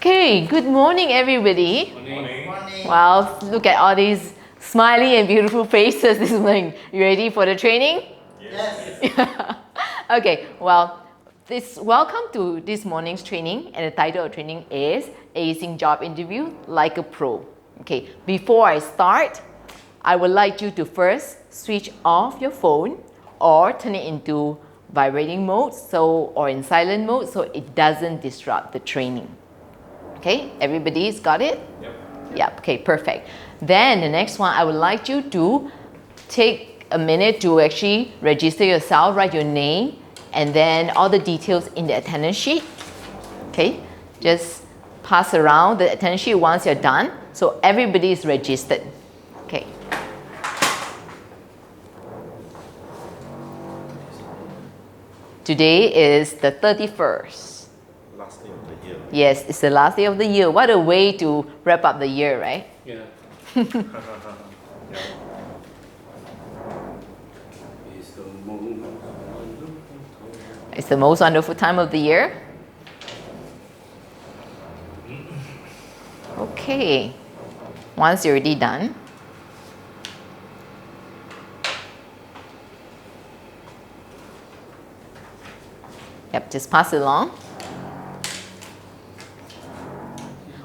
Okay, good morning everybody. Morning. Morning. Wow, look at all these smiley and beautiful faces this morning. You ready for the training? Yes. Okay, well, welcome to this morning's training, and the title of training is Acing Job Interview Like a Pro. Okay, before I start, I would like you to first switch off your phone or turn it into vibrating mode or in silent mode so it doesn't disrupt the training. Okay, everybody's got it? Yep, okay, perfect. Then the next one, I would like you to take a minute to actually register yourself, write your name, and then all the details in the attendance sheet. Okay, just pass around the attendance sheet once you're done, so everybody is registered. Okay. Today is the 31st. Last day of the year. Yes, it's the last day of the year. What a way to wrap up the year, right? Yeah. It's the most wonderful time of the year. Okay, once you're already done, yep, just pass it along.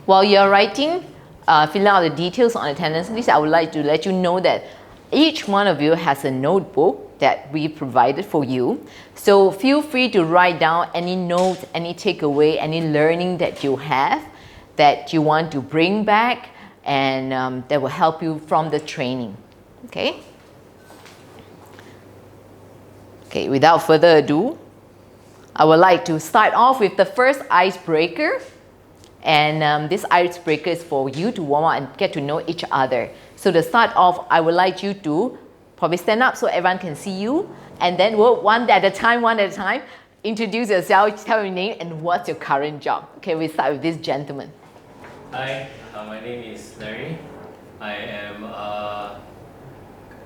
While you're writing, filling out the details on attendance list, I would like to let you know that each one of you has a notebook that we provided for you. So feel free to write down any notes, any takeaway, any learning that you have that you want to bring back, and that will help you from the training. Okay? Okay, without further ado, I would like to start off with the first icebreaker. And this icebreaker is for you to warm up and get to know each other. So to start off, I would like you to probably stand up so everyone can see you. And then we'll one at a time, introduce yourself, tell your name, and what's your current job. Okay, we start with this gentleman. Hi, my name is Larry. I am a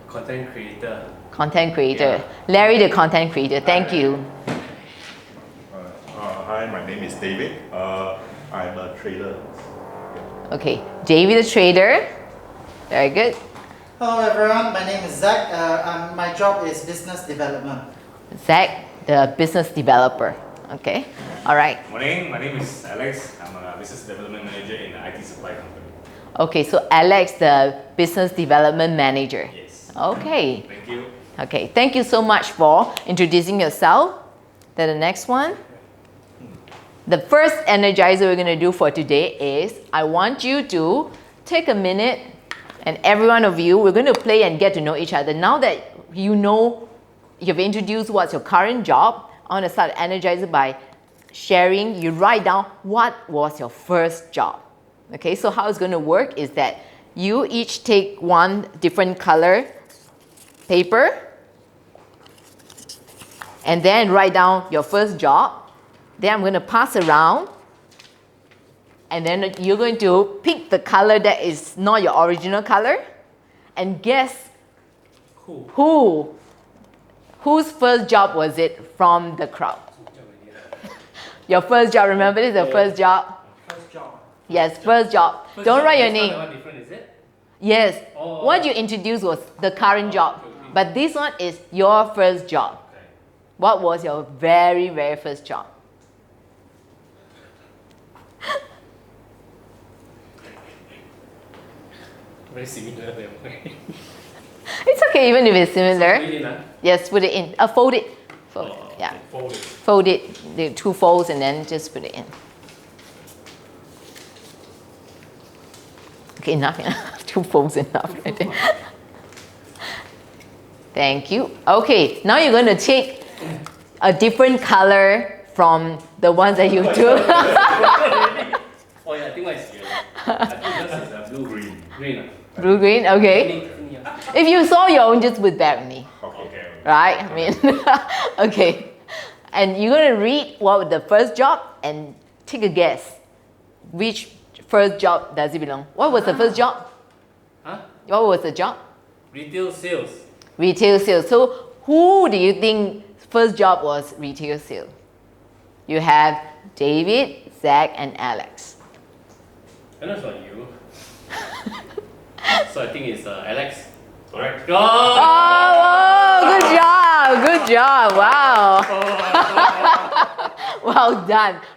content creator. Content creator. Yeah. Larry, the content creator. Thank you. Hi, my name is David. I'm a trader. Okay, David, the trader. Very good. Hello everyone, my name is Zach. My job is business development. Zach, the business developer. Okay, all right. Morning, my name is Alex. I'm a business development manager in an IT supply company. Okay, so Alex, the business development manager. Yes. Okay. Thank you. Okay, thank you so much for introducing yourself. Then the next one. The first energizer we're going to do for today is I want you to take a minute, and every one of you, we're going to play and get to know each other. Now that you know, you've introduced what's your current job, I want to start energizer by sharing. You write down what was your first job. Okay, so how it's going to work is that you each take one different color paper and then write down your first job. Then I'm going to pass around, and then you're going to pick the color that is not your original color and guess whose first job was it from the crowd. Your first job, remember this is your first job? First job. Yes, first job. Don't write your name. What different is it? Yes, Oh. what you introduced was the current job, but this one is your first job. Okay. What was your very, very first job? Very similar. It's okay even if it's similar. Really, nah? Yes, put it in. Fold it. Fold it. Oh, Yeah. Fold it. Fold it. The two folds and then just put it in. Okay, enough. Two folds enough. Right there. Thank you. Okay, now you're going to take a different color from the ones that you took. Oh yeah, I think mine is yellow. I think yours is blue. Green. Green. Blue, green. Okay. If you saw your own, just put back with me. Okay. Right? I mean, okay. And you're going to read what the first job and take a guess. Which first job does it belong? What was the first job? Huh? What was the job? Retail sales. Retail sales. So who do you think first job was retail sales? You have David, Zach, and Alex. I know it's not you. So I think it's Alex. Correct. Oh! Oh, good job, good job, wow.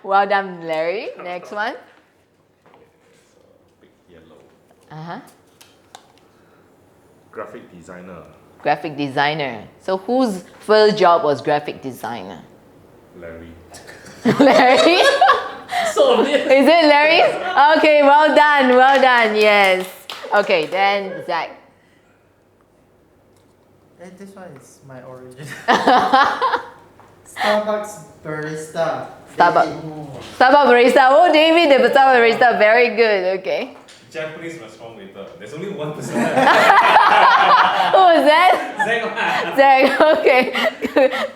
Well done, Larry. Next one. Big yellow. Uh-huh. Graphic designer. Graphic designer. So whose first job was graphic designer? Larry. Larry? So obvious. Is it Larry? Okay, well done, yes. Okay, then Zach. Hey, this one is my origin. Starbucks barista. Starbucks. David. Starbucks barista. Oh, David, the Starbucks barista. Very good, okay. Japanese restaurant waiter. There's only one person. Who was that? Zach. Zach, okay.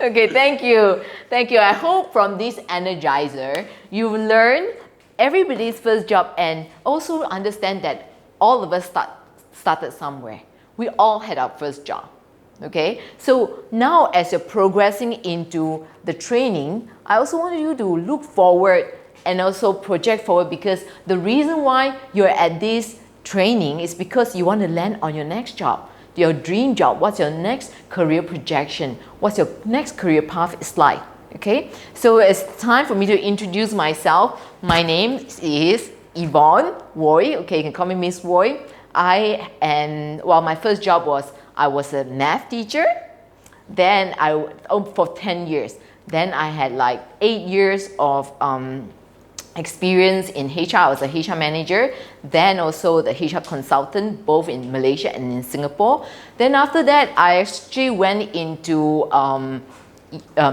Okay, thank you. Thank you. I hope from this energizer, you've learned everybody's first job and also understand that all of us started somewhere. We all had our first job. Okay, so now as you're progressing into the training, I also want you to look forward and also project forward, because the reason why you're at this training is because you want to land on your next job, your dream job. What's your next career projection? What's your next career path is like? Okay, so it's time for me to introduce myself. My name is Yvonne Woi. Okay, you can call me Miss Woi. My first job was I was a math teacher. Then for 10 years. Then I had like 8 years of experience in HR. I was a HR manager, then also the HR consultant, both in Malaysia and in Singapore. Then after that, I actually went into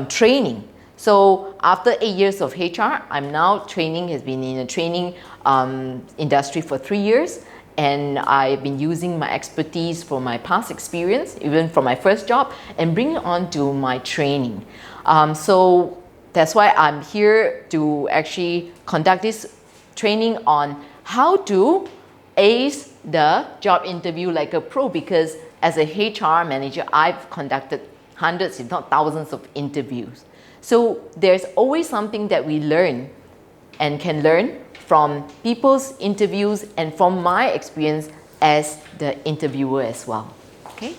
training. So after 8 years of HR, I'm now has been in the training industry for 3 years. And I've been using my expertise from my past experience, even from my first job, and bring it on to my training. So that's why I'm here to actually conduct this training on how to ace the job interview like a pro, because as a HR manager, I've conducted hundreds, if not thousands of interviews. So there's always something that we learn and can learn from people's interviews and from my experience as the interviewer as well. Okay?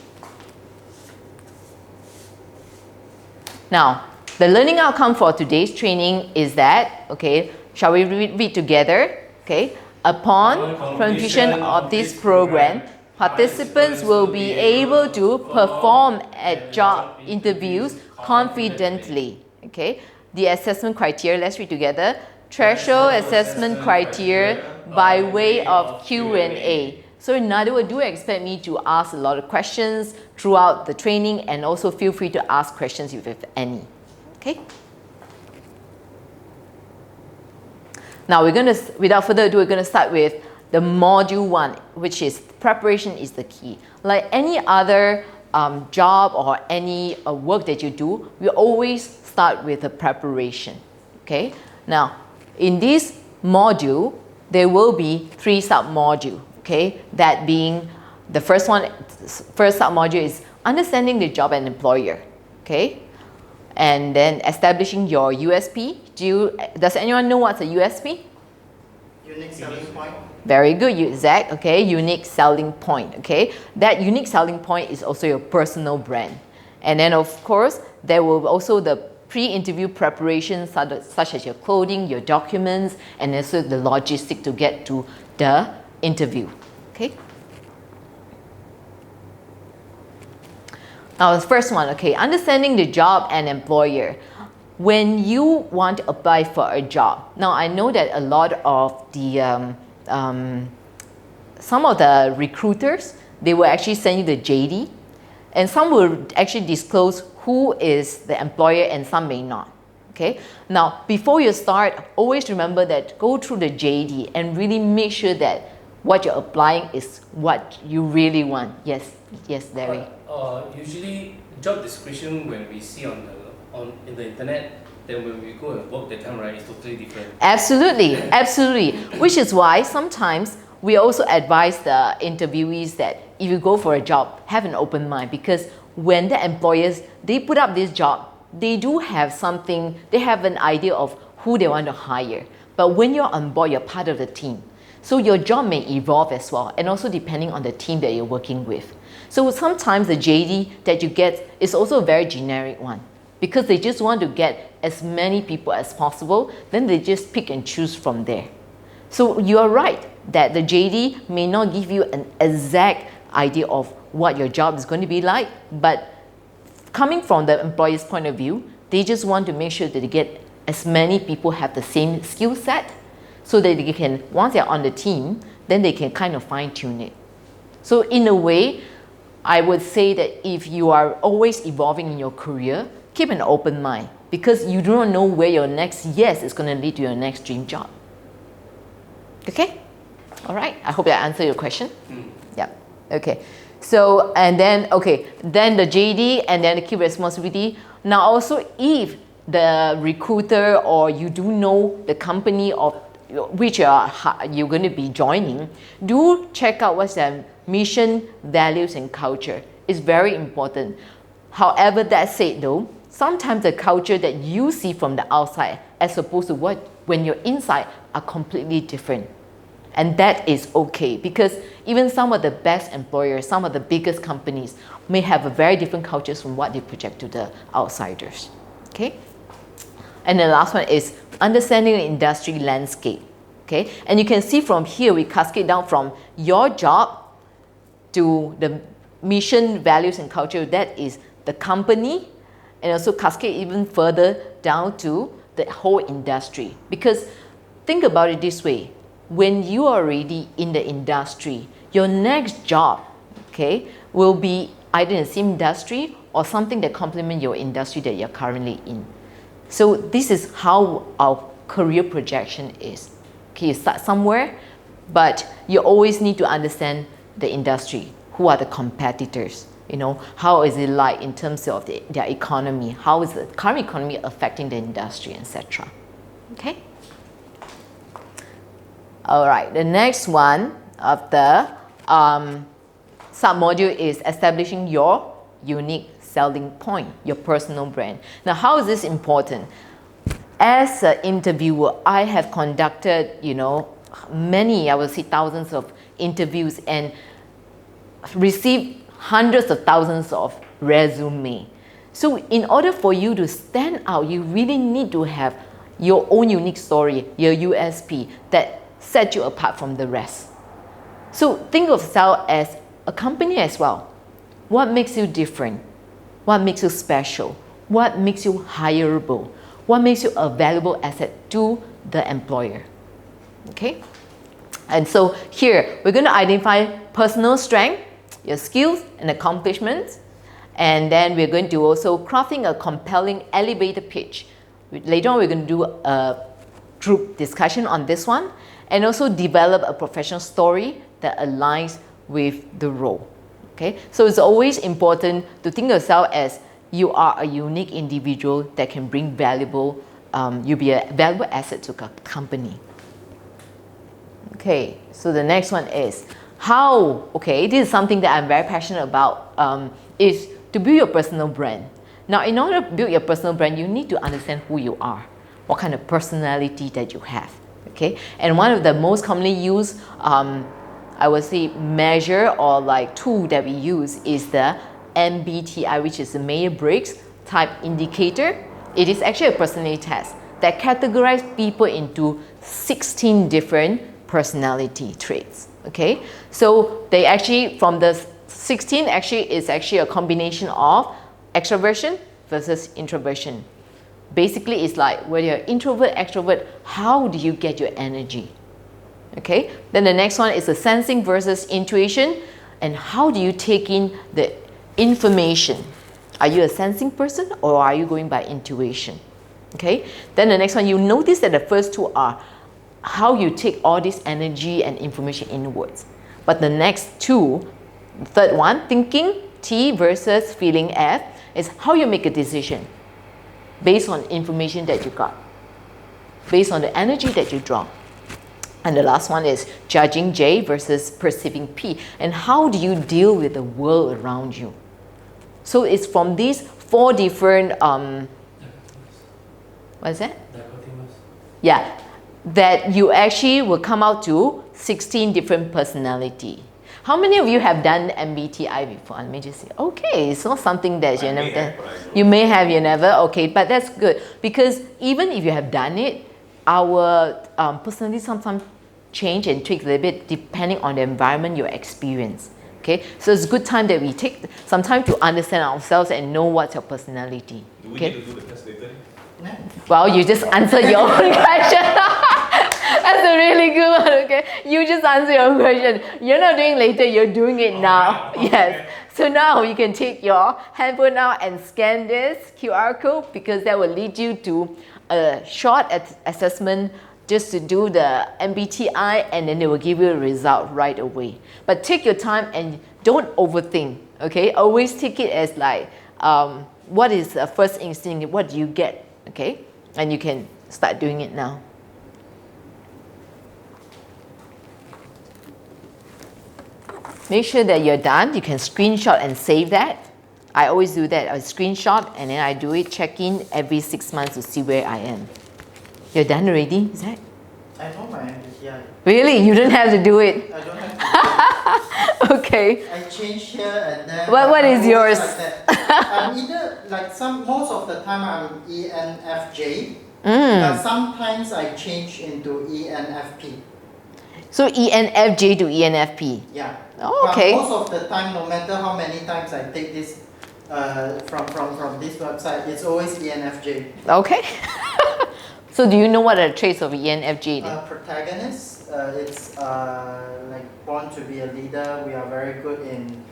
Now, the learning outcome for today's training is that, okay, shall we read together? Okay, upon completion of this program, participants will be able to perform at job interviews confidently. Okay, the assessment criteria, let's read together. Threshold assessment criteria by way of Q&A. So in other words, do expect me to ask a lot of questions throughout the training, and also feel free to ask questions if you have any. Okay? Now without further ado, we're going to start with the module 1, which is preparation is the key. Like any other job or any work that you do, we always start with a preparation. Okay? Now, in this module, there will be 3 sub-modules, okay? That being the first sub-module is understanding the job and employer, okay? And then establishing your USP. Does anyone know what's a USP? Unique selling point. Very good, Zach, okay? Unique selling point, okay? That unique selling point is also your personal brand. And then of course, there will also the pre-interview preparation, such as your clothing, your documents, and also the logistic to get to the interview. Okay. Now the first one, okay, understanding the job and employer. When you want to apply for a job, now I know that a lot of the some of the recruiters, they will actually send you the JD, and some will actually disclose who is the employer and some may not. Okay. Now, before you start, always remember that go through the JD and really make sure that what you're applying is what you really want. Yes, Larry. Usually, job description when we see in the internet, then when we go and work that time, right, it's totally different. Absolutely, absolutely. Which is why sometimes we also advise the interviewees that if you go for a job, have an open mind, because when the employers, they put up this job, they do have something, they have an idea of who they want to hire. But when you're on board, you're part of the team. So your job may evolve as well, and also depending on the team that you're working with. So sometimes the JD that you get is also a very generic one, because they just want to get as many people as possible, then they just pick and choose from there. So you are right that the JD may not give you an exact idea of what your job is going to be like, but coming from the employer's point of view, they just want to make sure that they get as many people have the same skill set, so that they can, once they're on the team, then they can kind of fine tune it. So in a way, I would say that if you are always evolving in your career, keep an open mind, because you do not know where your next yes is going to lead to your next dream job. Okay? All right. I hope that answered your question. Yeah. Okay. So, and then, okay, then the JD and then the key responsibility. Now also, if the recruiter or you do know the company of which you're going to be joining, do check out what's their mission, values, and culture. It's very important. However, that said though, sometimes the culture that you see from the outside as opposed to what when you're inside are completely different. And that is okay, because even some of the best employers, some of the biggest companies may have a very different cultures from what they project to the outsiders. Okay? And the last one is understanding the industry landscape. Okay? And you can see from here, we cascade down from your job to the mission, values, and culture. That is the company, and also cascade even further down to the whole industry. Because think about it this way. When you are already in the industry, your next job, okay, will be either in the same industry or something that complements your industry that you're currently in. So this is how our career projection is. Okay, you start somewhere, but you always need to understand the industry. Who are the competitors? You know, how is it like in terms of their economy? How is the current economy affecting the industry, etc. Okay. All right, the next one of the sub-module is establishing your unique selling point, your personal brand. Now, how is this important? As an interviewer, I have conducted, many, I would say thousands of interviews and received hundreds of thousands of resumes. So in order for you to stand out, you really need to have your own unique story, your USP that set you apart from the rest. So think of yourself as a company as well. What makes you different? What makes you special? What makes you hireable? What makes you a valuable asset to the employer? Okay? And so here, we're going to identify personal strength, your skills and accomplishments, and then we're going to also crafting a compelling elevator pitch. Later on, we're going to do a group discussion on this one, and also develop a professional story that aligns with the role. Okay, so it's always important to think of yourself as you are a unique individual that can bring valuable, you'll be a valuable asset to a company. Okay, so the next one is how, okay, this is something that I'm very passionate about, is to build your personal brand. Now, in order to build your personal brand, you need to understand who you are, what kind of personality that you have. Okay, and one of the most commonly used, I would say, measure or like tool that we use is the MBTI, which is the Myers-Briggs Type Indicator. It is actually a personality test that categorizes people into 16 different personality traits. Okay, so they actually, from the 16, actually is actually a combination of extroversion versus introversion. Basically, it's like whether you're introvert, extrovert, how do you get your energy? Okay, then the next one is the sensing versus intuition, and how do you take in the information? Are you a sensing person or are you going by intuition? Okay, then the next one, you notice that the first two are how you take all this energy and information inwards. But the next two, third one, thinking, T versus feeling, F, is how you make a decision based on information that you got, based on the energy that you draw. And the last one is judging, J versus perceiving, P, and how do you deal with the world around you? So it's from these four different, what is that? Yeah, that you actually will come out to 16 different personality. How many of you have done MBTI before? Let me just say, okay, it's not something that you never done. You may have, you never, okay, but that's good. Because even if you have done it, our personality sometimes change and tweak a little bit depending on the environment you experience. Okay, so it's a good time that we take some time to understand ourselves and know what's your personality. Do we Okay. need to do the test later? Well, you just answered your own question. That's a really good one, okay? You just answer your own question. You're not doing later, you're doing it now. Okay. Yes. So now you can take your handphone now and scan this QR code because that will lead you to a short assessment just to do the MBTI, and then they will give you a result right away. But take your time and don't overthink, okay? Always take it as like, what is the first instinct? What do you get, okay? And you can start doing it now. Make sure that you're done. You can screenshot and save that. I always do that. I screenshot and then I do it, check in every 6 months to see where I am. You're done already, is that? I know my MBTI. Really? You don't have to do it. I don't have to. Okay. I change here and there. What is I'm yours? always like that. I'm either like most of the time I'm ENFJ, but sometimes I change into ENFP. So ENFJ to ENFP. Yeah. Oh, okay. But most of the time, no matter how many times I take this from this website, it's always ENFJ. Okay. So do you know what are the traits of ENFJ then? Protagonist, it's like born to be a leader. We are very good in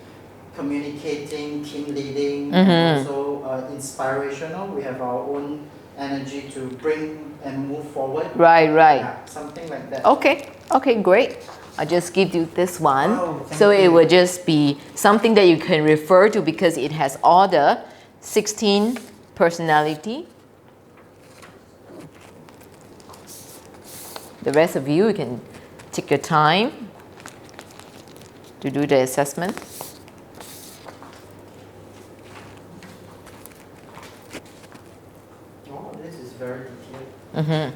communicating, team leading, and also inspirational. We have our own energy to bring and move forward. Right. Yeah, something like that. Okay, great. I'll just give you this one. Oh, thank So it you. will just be something that you can refer to because it has all the 16 personality. The rest of you can take your time to do the assessment. Oh, this is very detailed.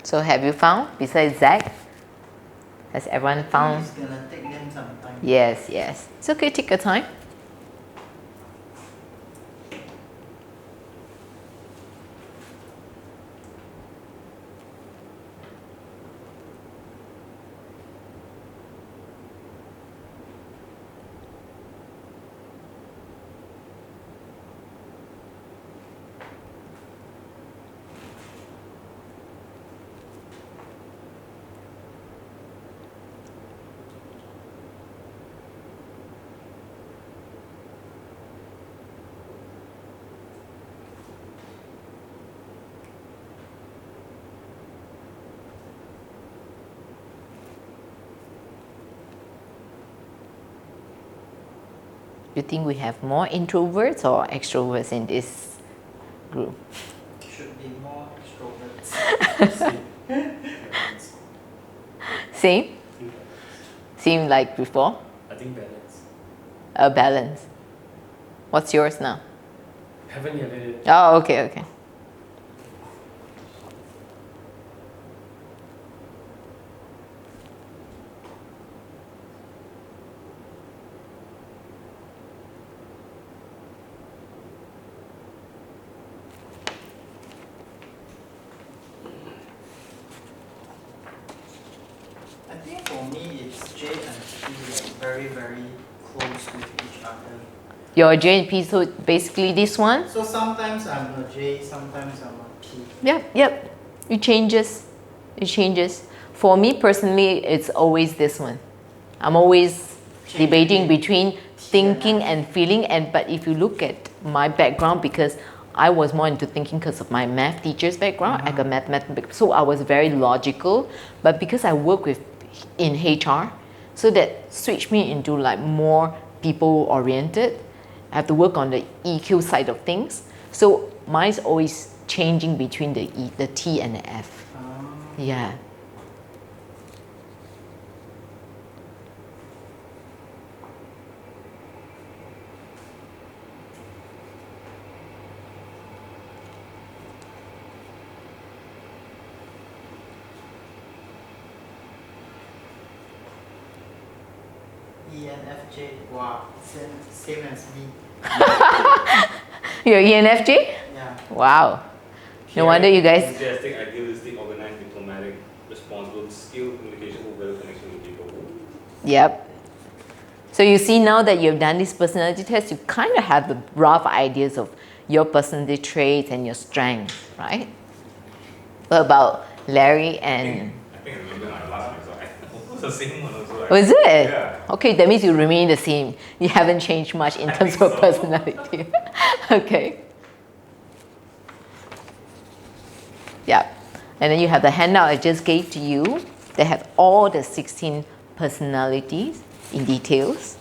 So have you found, besides Zach? Has everyone found? It's gonna take them some time. Yes. It's okay, take your time. You think we have more introverts or extroverts in this group? Should be more extroverts. Same? Same like before? I think balance. A balance. What's yours now? Haven't yet. Oh, okay. I think for me it's J and P like very very close with each other. Your J and P, so basically this one? So sometimes I'm a J, sometimes I'm a P. Yep. It changes. For me personally, it's always this one. I'm always debating between thinking and feeling. But if you look at my background, because I was more into thinking because of my math teacher's background, I got mathematics, so I was very logical. But because I work in HR, so that switched me into like more people oriented. I have to work on the EQ side of things. So mine's always changing between the T and the F. Yeah. ENFJ, wow, same as me. You're ENFJ? Yeah. Wow. No wonder you guys. Enthusiastic, idealistic, organized, diplomatic, responsible, skilled, communication, well connection with people. Yep. So you see now that you've done this personality test, you kind of have the rough ideas of your personality traits and your strengths, right? What about Larry and... I think I remember my last one, so it was the same one also. Was it? Yeah. Okay, that means you remain the same. You haven't changed much in terms of so. personality. Okay. Yeah. And then you have the handout I just gave to you. They have all the 16 personalities in details.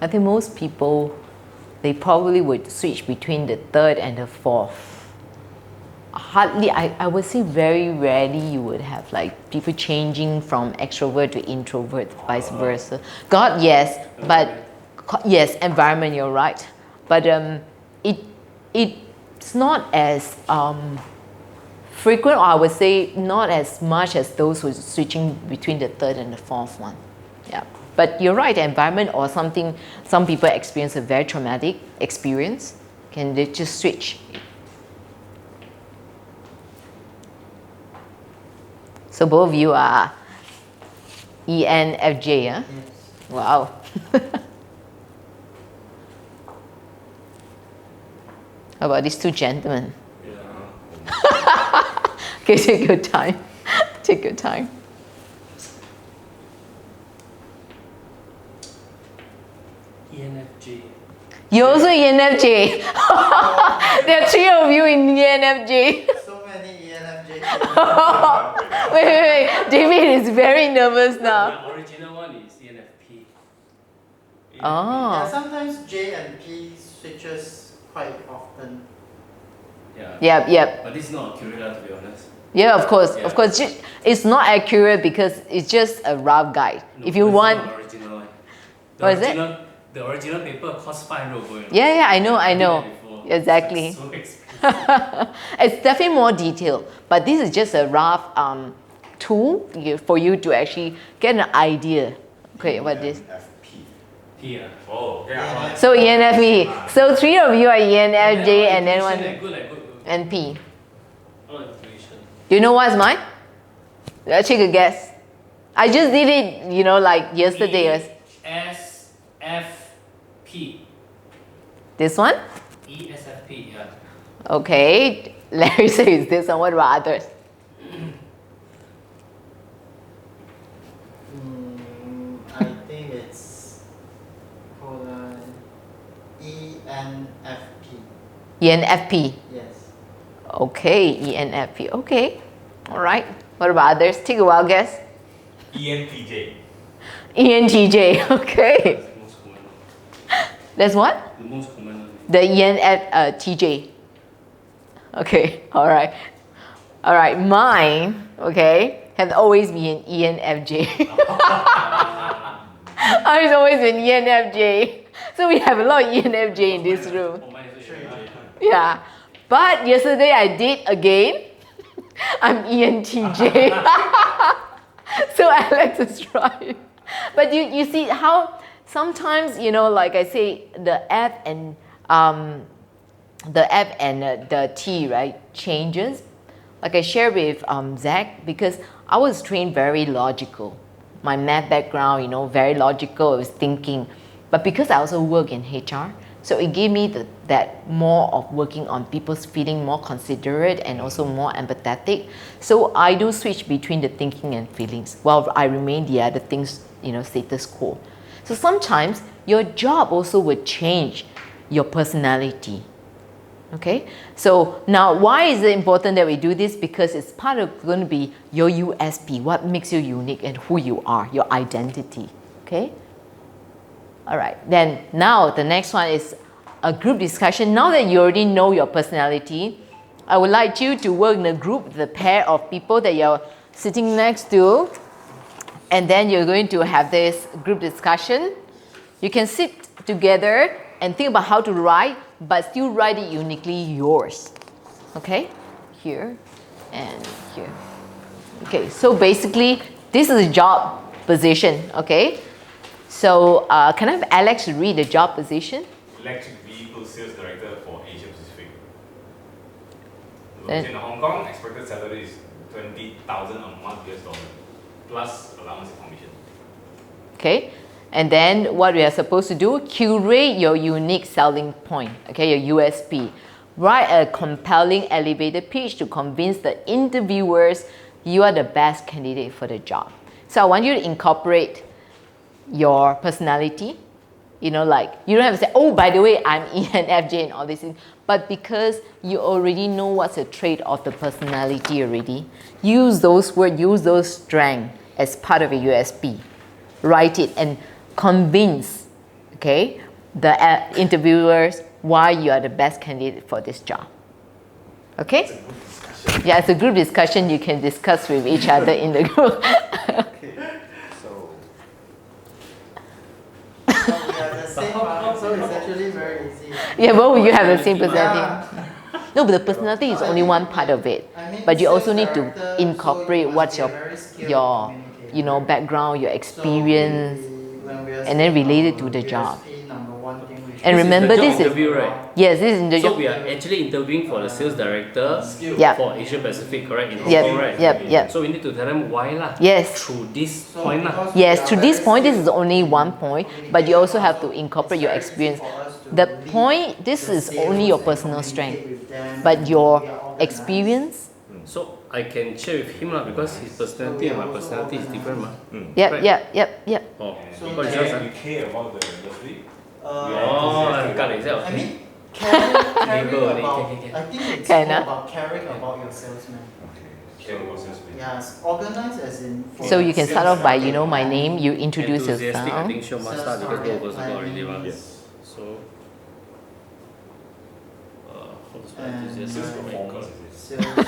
I think most people, they probably would switch between the third and the fourth. Hardly, I would say very rarely you would have like people changing from extrovert to introvert, vice versa. God, yes, but yes, environment, you're right. But it's not as frequent, or I would say not as much as those who are switching between the third and the fourth one. Yeah. But you're right, the environment or something, some people experience a very traumatic experience, can they just switch? So both of you are ENFJ, yeah? Yes. Wow. How about these two gentlemen? Yeah. Okay, take your time. Take your time. ENFJ. You're also ENFJ. There are three of you in ENFJ. So many ENFJ. Wait. David is very nervous now. The original one is ENFP. Yeah, Oh. sometimes J and P switches quite often. Yeah. Yep. But this is not accurate, to be honest. Yeah, of course. Yeah. Of course. It's not accurate because it's just a rough guide. No, If you it's want... not the original one. What is it? The original paper cost 500 going. Yeah, I know. I did that before. Exactly. It's so expensive. It's definitely more detailed, but this is just a rough tool for you to actually get an idea. Okay, what this? FP. Here. Oh, yeah. So ENFP. So three of you are ENFJ and then one Good. NP. Oh, intuition. Do you know what's mine? Let's take a guess. I just did it, like yesterday. ESFP. This one? ESFP, yeah. Okay. Larry says this one. What about others? I think it's called ENFP. ENFP. Yes. Okay, ENFP. Okay. All right. What about others? Take a wild guess. ENTJ. ENTJ. Okay. That's the most common one. That's what? The most common one. The ENFJ. Okay, all right. All right, mine, okay, has always been ENFJ. I've always been ENFJ. So we have a lot of ENFJ in this room. For mine is ENFJ. Yeah. But yesterday I did again. I'm ENTJ. So Alex is right. But you see how sometimes, you know, like I say, the F and the T, right, changes. Like I shared with Zach, because I was trained very logical. My math background, you know, very logical, I was thinking. But because I also work in HR, so it gave me that more of working on people's feeling, more considerate and also more empathetic. So I do switch between the thinking and feelings while I remain the other things, you know, status quo. So sometimes your job also will change your personality. Okay, so now why is it important that we do this? Because it's part of going to be your USP, what makes you unique and who you are, your identity. Okay, all right, then now the next one is a group discussion. Now that you already know your personality, I would like you to work in a group, the pair of people that you're sitting next to, and then you're going to have this group discussion. You can sit together and think about how to write, but still write it uniquely yours. Okay, here and here. Okay, so basically this is a job position. Okay, so can I have Alex read the job position? Electric vehicle sales director for Asia Pacific. Then- Located in Hong Kong, expected salary is 20,000 a month US dollar, plus allowance and commission. Okay, and then what we are supposed to do, curate your unique selling point, okay, your USP. Write a compelling elevator pitch to convince the interviewers you are the best candidate for the job. So I want you to incorporate your personality. You know, like, you don't have to say, oh, by the way, I'm ENFJ and all these things. But because you already know what's a trait of the personality already, use those words, use those strengths as part of a USP. Write it and convince, okay, the interviewers why you are the best candidate for this job. Okay? Yeah, it's a group discussion. You can discuss with each other in the group. So we have the same one, so it's actually very easy. Yeah, both you have the same personality. Yeah. No, but the personality is only one part of it. I mean, But you also sales need to director, incorporate so you what's must be a very skilled your communicator. you know, background, your experience. So when we are and then saying relate it our to the job. USP, number one thing we should And remember, this this is is the job interview, right? yes, this is in the So job. we are actually interviewing for the sales director Yeah. for Asia Pacific, correct? In Hong Yep, Kong, right? yep, yep. So we need to tell them why lah. Yes. Through this So point lah. because we Yes, are to this very point, this is skilled only one point, but you also have to communication, incorporate it's your very experience. easy for us to The lead point, this the is sales only your and personal communicate strength, with them, but and your we are organized. experience. So I can share with him lah because his personality and my personality is different mah. Yep, Right. yep. Oh, So what is we yours ah? We care about the industry. Oh, got it. Is that I okay? mean, caring Neighbor, about, can. I think it's Can, more ah? about caring about your salesman. Care about salespeople. Yes, organized as in. for So you can start off by, you know, my sales name, you introduce Enthusiastic, I yourself. think show must start because both of us got already mah. Yes. So, how to spell And, enthusiastic? Oh my god. sales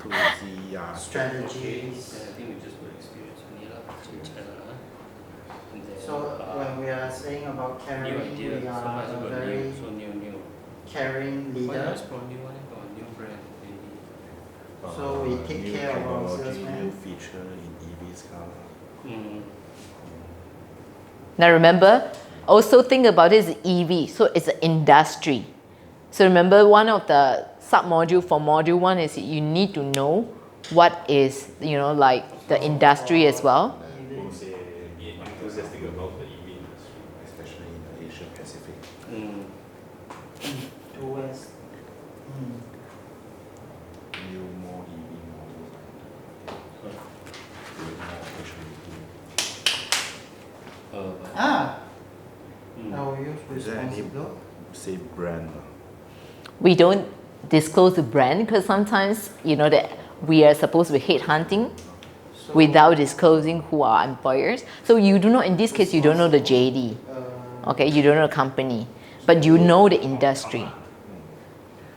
Enthusiastic. strategies. Yeah, I think we just got experience only lah. And then, So when we are saying about new caring, idea, we so are much a got very new, so new. caring Why leader. not explore new one? Got a new brand maybe. So we take new care of our technology, salesmen. new feature in EV's car. Now remember, also think about this EV, so it's an industry. So remember, one of the sub-module for module 1 is you need to know what is, you know, like the industry as well. We'll say be enthusiastic about the EV industry, especially in the Asia Pacific. Towards. New more EV models. Create more opportunity. Ah, Mm. I will use Is there any responsible. say brand? We don't disclose the brand because sometimes, you know, that we are supposed to be headhunting So, without disclosing who are employers. So you do not, in this case, you don't know the JD. Okay, you don't know the company. but you know the industry.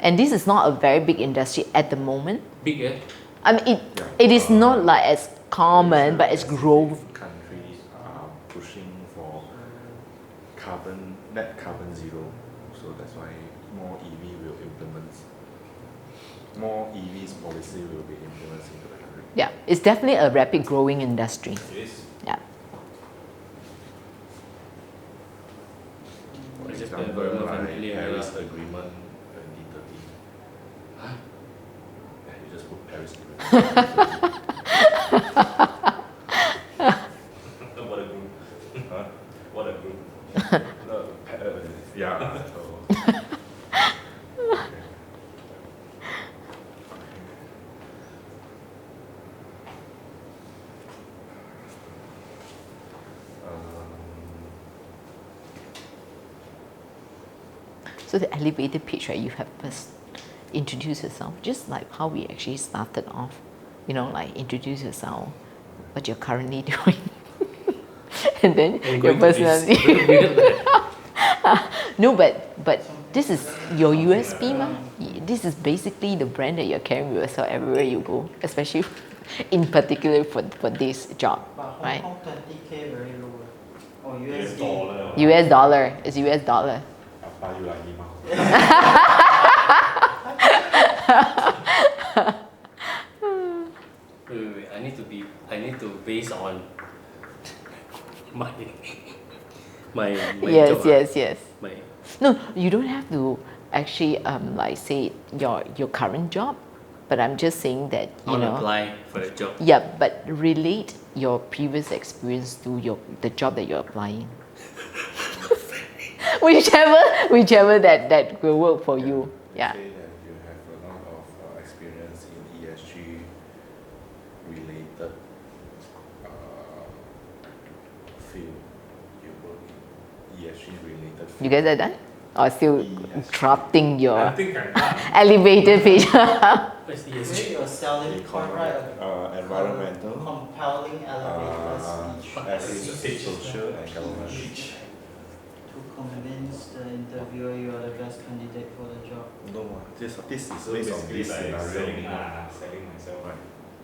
And this is not a very big industry at the moment. Big, eh? I mean, it is not like as common, but it's growth. Countries are pushing for net carbon zero, so that's why more EVs policy will be implemented into the country. Yeah, it's definitely a rapid growing industry. It is. Yeah. For It's just example, environment like friendly, Paris yeah. Agreement 2030. Huh? Yeah, you just put Paris Agreement. What a group. Huh? What a group. No, yeah. So, So the elevator pitch, right? You have first introduce yourself, just like how we actually started off. You know, like introduce yourself, what you're currently doing, and then I'm your going to this. personality. No, but this is your USP, ma. This is basically the brand that you're carrying with yourself everywhere you go, especially in particular for this job, But Hong right? Kong 20K very low. Or US USD. dollar. US dollar is US dollar. I'll buy you like him. Wait. I need to base on my Yes, job, yes. My No, you don't have to actually like say your current job, but I'm just saying that I you want to know. apply for the job. Yeah, but relate your previous experience to the job that you're applying. whichever that will work for you. Yeah. Say that you have a lot of experience in ESG related field. You work in ESG related field. You guys are done? Or still drafting your I think I'm done. elevator pitch? What's the Maybe ESG? you're selling point, right? Environmental, Compelling elevator speech. ethics, social and government. To convince the interviewer you are the best candidate for the job. No, this is So based on basically this like scenario. selling myself.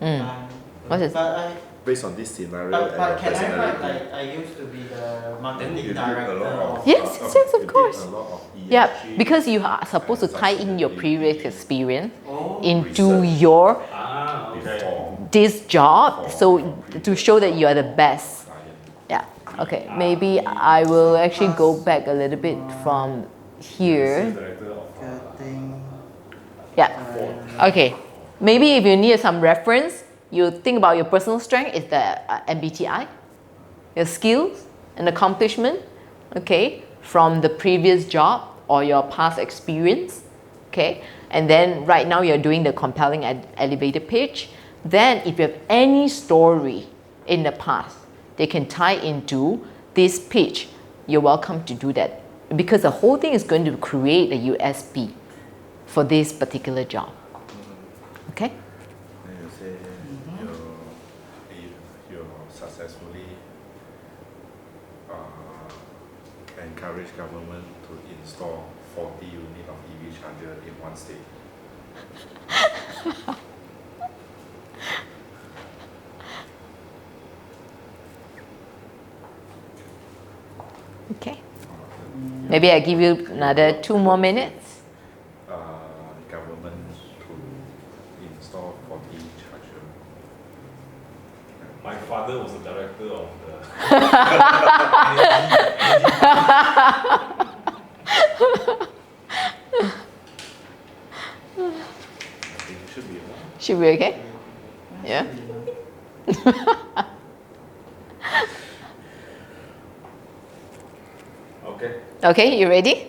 Right. What is- But Based on this scenario but and your can I write personality. like I used to be the You marketing did a director lot of of Yes, yes, of you did course. a lot of Yeah, ESG because you are supposed to and tie in your previous sustainability experience Oh, into research. your Ah, okay. before this job, for so your to show that you are the best. client. Yeah. Okay. Maybe I will actually go back a little bit from here. Sales director of getting Yeah. Okay. Maybe if you need some reference, you think about your personal strength is the MBTI, your skills and accomplishment, okay, from the previous job or your past experience, okay, and then right now you're doing the compelling elevator pitch. Then if you have any story in the past, they can tie into this pitch. You're welcome to do that because the whole thing is going to create a USP for this particular job. Okay? Then you say you successfully encourage government to install 40 units of EV charger in one state. Okay. Maybe I give you another 2 more minutes. Government to install 40 charger. My father was the director of the. I think it should be one. Should be okay? Yeah. Okay. Okay, you ready?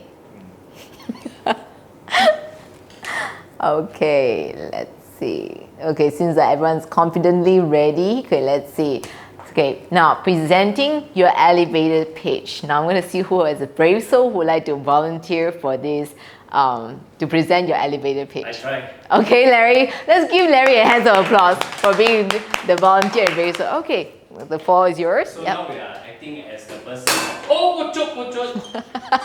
Okay, let's see. Okay, since everyone's confidently ready, okay, let's see. Okay, now presenting your elevator pitch. Now I'm going to see who is a brave soul who would like to volunteer for this, to present your elevator pitch. I try. Okay, Larry, let's give Larry a hand of applause for being the volunteer and brave soul. Okay, the floor is yours. So Yep. now we are acting as the person. Oh! oh, pochot.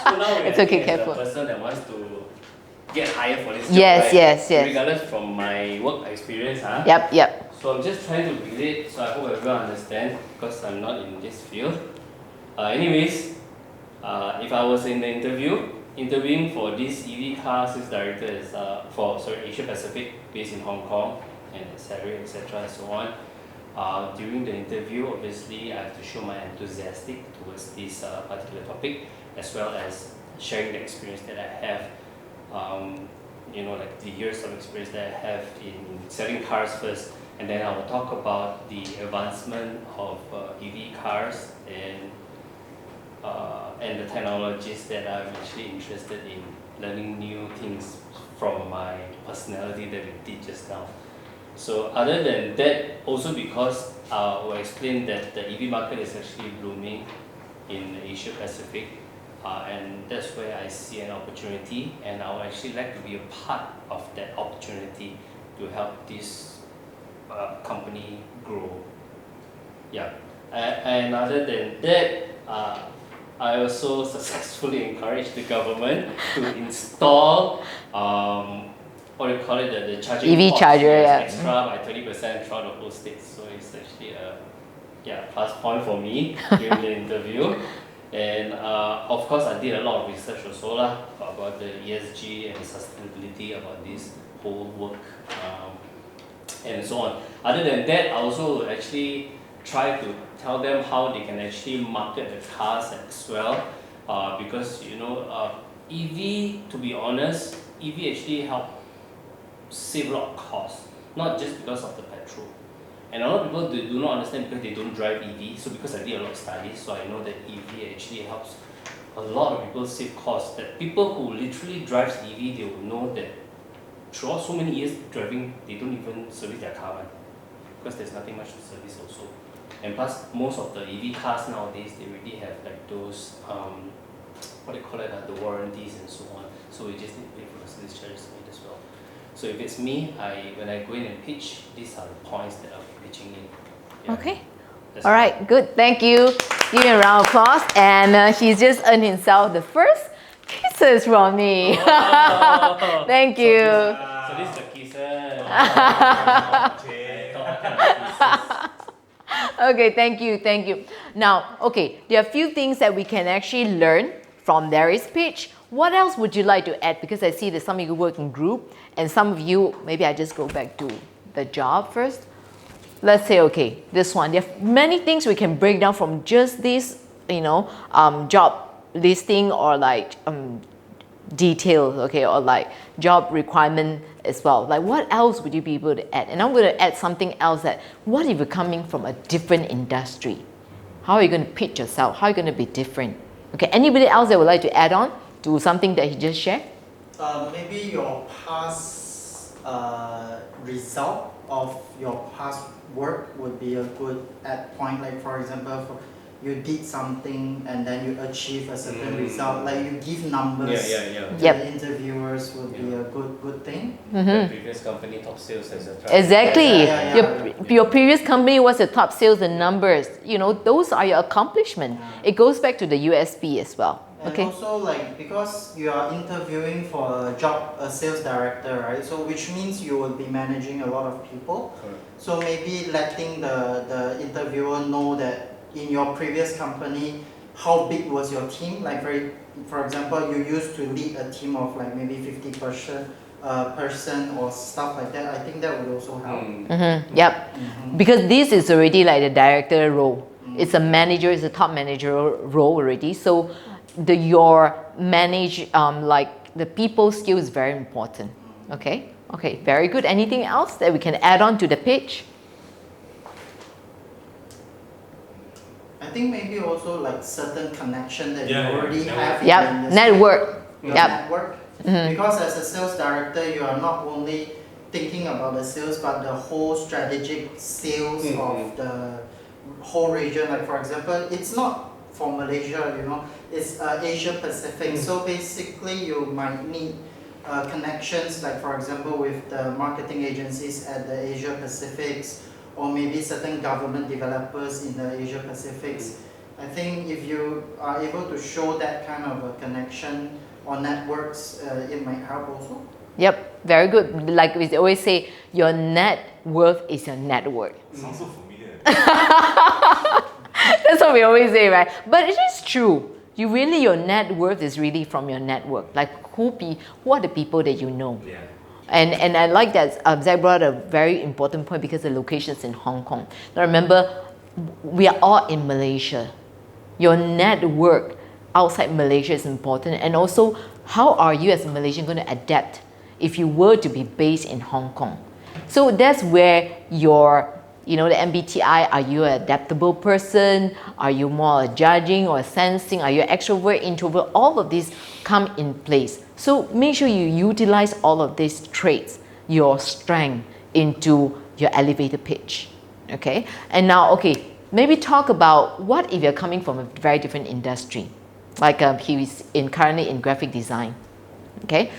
So now we're It's okay, acting as careful. the person that wants to get hired for this job, Yes, right? yes, yes. Regardless from my work experience, huh? Yep. So I'm just trying to relate, so I hope everyone understands, because I'm not in this field. Anyways, if I was in the interviewing for this EV car sales director is for Asia Pacific, based in Hong Kong and salary, etc. and so on. During the interview, obviously, I have to show my enthusiastic towards this particular topic, as well as sharing the experience that I have. Like the years of experience that I have in selling cars first, and then I will talk about the advancement of EV cars and the technologies that I'm actually interested in learning new things from my personality that we did just now. So other than that, also because we'll explain that the EV market is actually blooming in the Asia Pacific, and that's where I see an opportunity, and I would actually like to be a part of that opportunity to help this company grow. Yeah, and other than that, I also successfully encouraged the government to install the charging EV ports, charger, yes, yeah. extra by 30% throughout the whole state. So it's actually a plus point for me during the interview. And of course, I did a lot of research also about the ESG and sustainability about this whole work and so on. Other than that, I also actually try to tell them how they can actually market the cars as well, because EV, to be honest, EV actually help save a lot of cost, not just because of the petrol. And a lot of people they do not understand because they don't drive EV. So because I did a lot of studies, so I know that EV actually helps a lot of people save costs. That people who literally drives EV, they will know that throughout so many years driving, they don't even service their car, because there's nothing much to service also. And plus, most of the EV cars nowadays, they already have like those, the warranties and so on. So we just need to pay for the service charges as well. So if it's me, when I go in and pitch, these are the points that I'll be pitching in. Yeah. Okay. That's All right, good. Thank you. Give him a round of applause. And he's just earned himself the first kisses from me. Oh. Thank you. So this is the kisses. Okay, thank you. Now, okay, there are a few things that we can actually learn from Larry's pitch. What else would you like to add? Because I see that some of you work in group, and some of you, maybe I just go back to the job first. Let's say, okay, this one. There are many things we can break down from just this, job listing or like details, okay, or like job requirement as well. Like what else would you be able to add? And I'm going to add something else that, what if you're coming from a different industry? How are you going to pitch yourself? How are you going to be different? Okay, anybody else that would like to add on to something that he just shared? Maybe your past result of your past work would be a good add point. Like for example, you did something and then you achieve a certain result. Like you give numbers to the interviewers would be a good thing. The previous company top sales, etc. Exactly. Your previous company was the top sales and numbers. Those are your accomplishments. It goes back to the USB as well. And also because you are interviewing for a sales director, right? So which means you will be managing a lot of people. Correct. So maybe letting the interviewer know that in your previous company, how big was your team? Like for example, you used to lead a team of like maybe 50 person or stuff like that. I think that would also help. Yep. Because this is already like the director role. It's a manager, it's a top manager role already. So your the people skill is very important. Okay, very good. Anything else that we can add on to the pitch? I think maybe also like certain connection that you already have in Yep, the industry. network. Network. Because as a sales director, you are not only thinking about the sales, but the whole strategic sales of the whole region. Like for example, it's not for Malaysia, it's Asia Pacific. So basically, you might need connections, like for example, with the marketing agencies at the Asia Pacifics, or maybe certain government developers in the Asia Pacifics. I think if you are able to show that kind of a connection or networks, it might help also. Yep, very good. Like we always say, your net worth is your network. Sounds so familiar. That's what we always say, right? But it is true. Your net worth is really from your network. Like who are the people that you know? Yeah. And I like that Zach brought a very important point because the location is in Hong Kong. Now remember, we are all in Malaysia. Your network outside Malaysia is important, and also how are you as a Malaysian going to adapt if you were to be based in Hong Kong? So that's where your, the MBTI, are you an adaptable person? Are you more judging or sensing? Are you extrovert, introvert? All of these come in place. So make sure you utilize all of these traits, your strength, into your elevator pitch. Okay? And now, maybe talk about what if you're coming from a very different industry. Like he's currently in graphic design. Okay?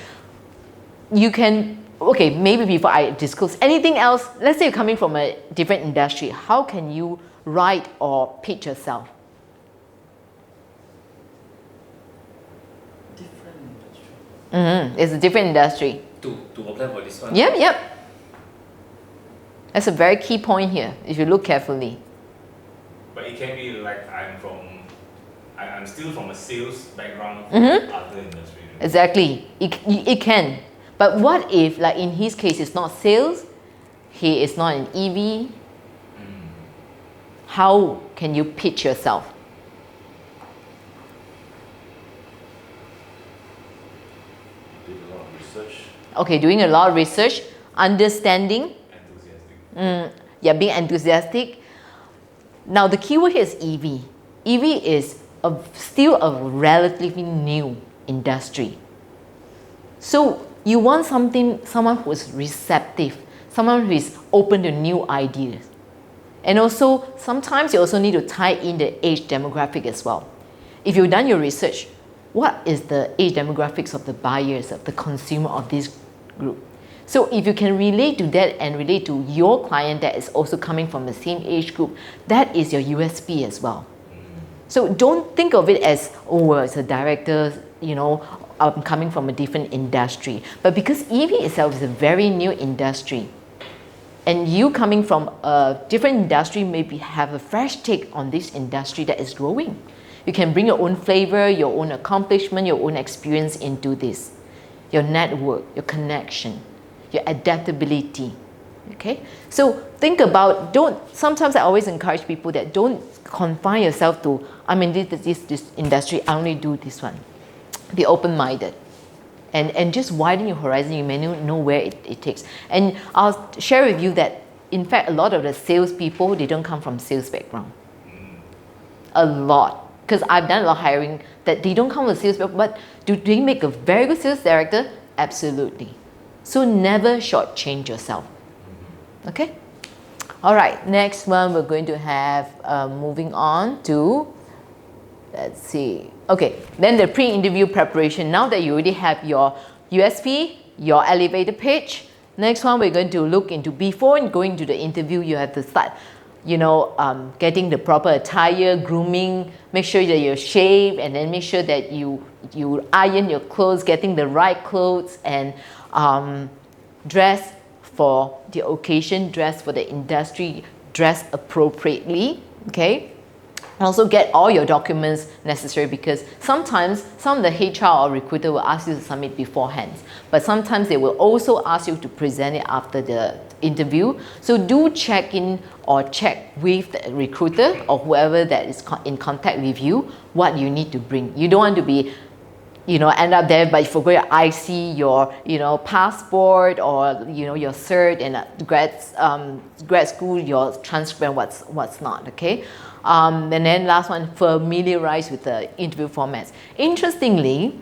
You can, maybe before I disclose anything else, let's say you're coming from a different industry. How can you write or pitch yourself? Different industry. It's a different industry. To apply for this one? Yep. That's a very key point here, if you look carefully. But it can be like I'm still from a sales background from other industry. Exactly. It can. But what if, like in his case, it's not sales, he is not an EV? How can you pitch yourself? Did a lot of research. Okay, doing a lot of research, understanding, Enthusiastic. being enthusiastic. Now the keyword here is EV. EV is still a relatively new industry. So you want someone who is receptive, someone who is open to new ideas. And also, sometimes you also need to tie in the age demographic as well. If you've done your research, what is the age demographics of the buyers, of the consumer of this group? So if you can relate to that and relate to your client that is also coming from the same age group, that is your USP as well. So don't think of it as, it's a director, I'm coming from a different industry. But because EV itself is a very new industry, and you coming from a different industry maybe have a fresh take on this industry that is growing. You can bring your own flavor, your own accomplishment, your own experience into this. Your network, your connection, your adaptability. Okay? So think about, sometimes I always encourage people that don't confine yourself to, I'm in this industry, I only do this one. Be open-minded. And just widen your horizon, you may know where it takes. And I'll share with you that, in fact, a lot of the salespeople, they don't come from sales background. A lot. Because I've done a lot of hiring that they don't come from sales background, but do they make a very good sales director? Absolutely. So never shortchange yourself. Okay? All right, next one we're going to have, moving on to, let's see. Okay, then the pre-interview preparation. Now that you already have your USP, your elevator pitch, next one we're going to look into, before going to the interview, you have to start, getting the proper attire, grooming, make sure that you're shaved, and then make sure that you iron your clothes, getting the right clothes, and dress for the occasion, dress for the industry, dress appropriately, okay? Also get all your documents necessary, because sometimes some of the HR or recruiter will ask you to submit beforehand, but sometimes they will also ask you to present it after the interview. So do check in or check with the recruiter or whoever that is in contact with you what you need to bring. You don't want to be end up there, but you forgot your IC, your passport, or your cert, and grad school, your transcript, what's not, okay? And then last one, familiarize with the interview formats. Interestingly,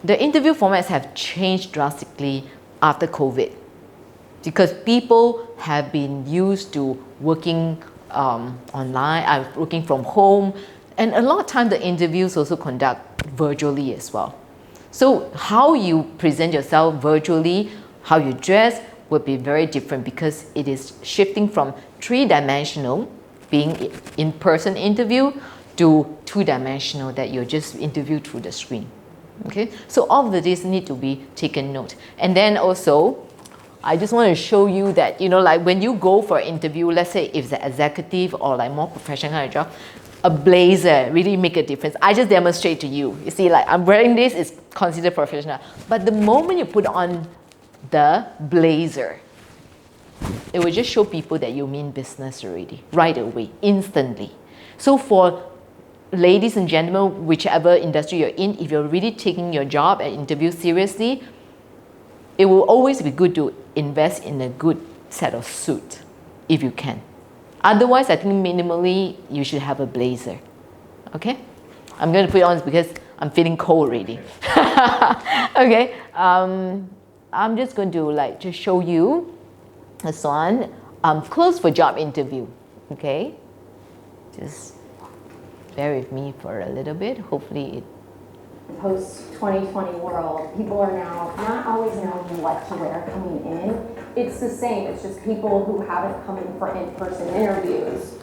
the interview formats have changed drastically after COVID, because people have been used to working online, working from home, and a lot of time the interviews also conduct virtually as well. So how you present yourself virtually, how you dress will be very different, because it is shifting from three-dimensional, being in-person interview, to two-dimensional that you're just interviewed through the screen. Okay, so all of this need to be taken note. And then also, I just want to show you that, you know, like when you go for an interview, let's say if it's an executive or like more professional kind of job, a blazer really make a difference. I just demonstrate to you. You see, like I'm wearing this, it's considered professional. But the moment you put on the blazer, it will just show people that you mean business already, right away, instantly. So for ladies and gentlemen, whichever industry you're in, if you're really taking your job and interview seriously, it will always be good to invest in a good set of suit, if you can. Otherwise, I think minimally, you should have a blazer, okay? I'm going to put it on because I'm feeling cold already. Okay, I'm just going to like just show you this one, close for job interview, okay? Just bear with me for a little bit, hopefully it post-2020 world, people are now not always knowing what to wear coming in. It's the same, it's just people who haven't come in for in-person interviews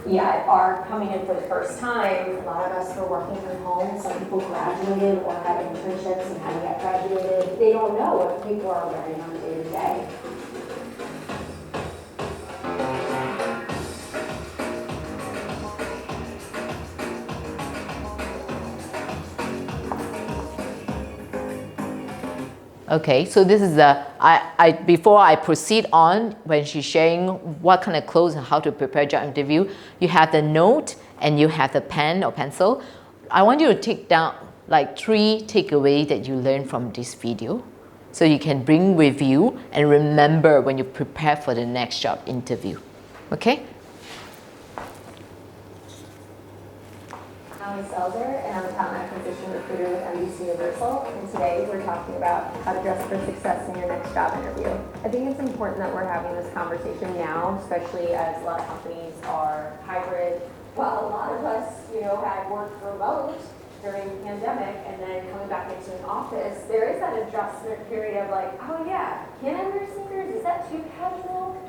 yet are coming in for the first time. A lot of us are working from home, some people graduated or had internships and haven't yet graduated. They don't know what people are wearing on a day-to-day. Okay, so this is before I proceed on, when she's sharing what kind of clothes and how to prepare job interview, you have the note and you have the pen or pencil. I want you to take down like 3 takeaways that you learned from this video, so you can bring with you and remember when you prepare for the next job interview, okay? I'm Selzer, and I'm a talent acquisition recruiter with NBC Universal, and today we're talking about how to dress for success in your next job interview. I think it's important that we're having this conversation now, especially as a lot of companies are hybrid. While a lot of us, had worked remote during the pandemic and then coming back into an office, there is that adjustment period of like, oh yeah, can I wear sneakers? Is that too casual?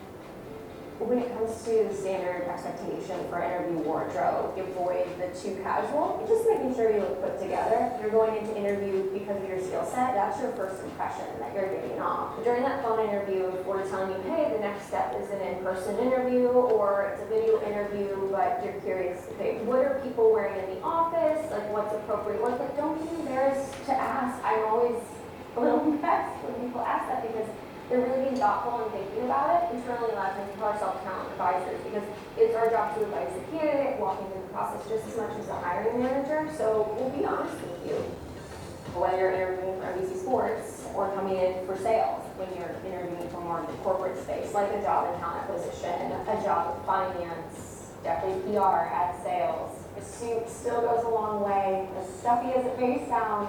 When it comes to the standard expectation for interview wardrobe, avoid the too casual. You're just making sure you look put together. You're going into interview because of your skill set. That's your first impression that you're giving off. During that phone interview, if we're telling you, hey, the next step is an in-person interview or it's a video interview, but you're curious, okay, what are people wearing in the office? Like, what's appropriate? Like, don't be embarrassed to ask. I'm always a little impressed when people ask that because they're really being thoughtful and thinking about it. Internally, a lot of times we call ourselves talent advisors because it's our job to advise the candidate, walking through the process just as much as the hiring manager. So we'll be honest with you. Whether you're interviewing for NBC Sports or coming in for sales, when you're interviewing for more of the corporate space, like a job in talent acquisition, a job in finance, definitely PR, ad sales. A suit still goes a long way. As stuffy as it may sound,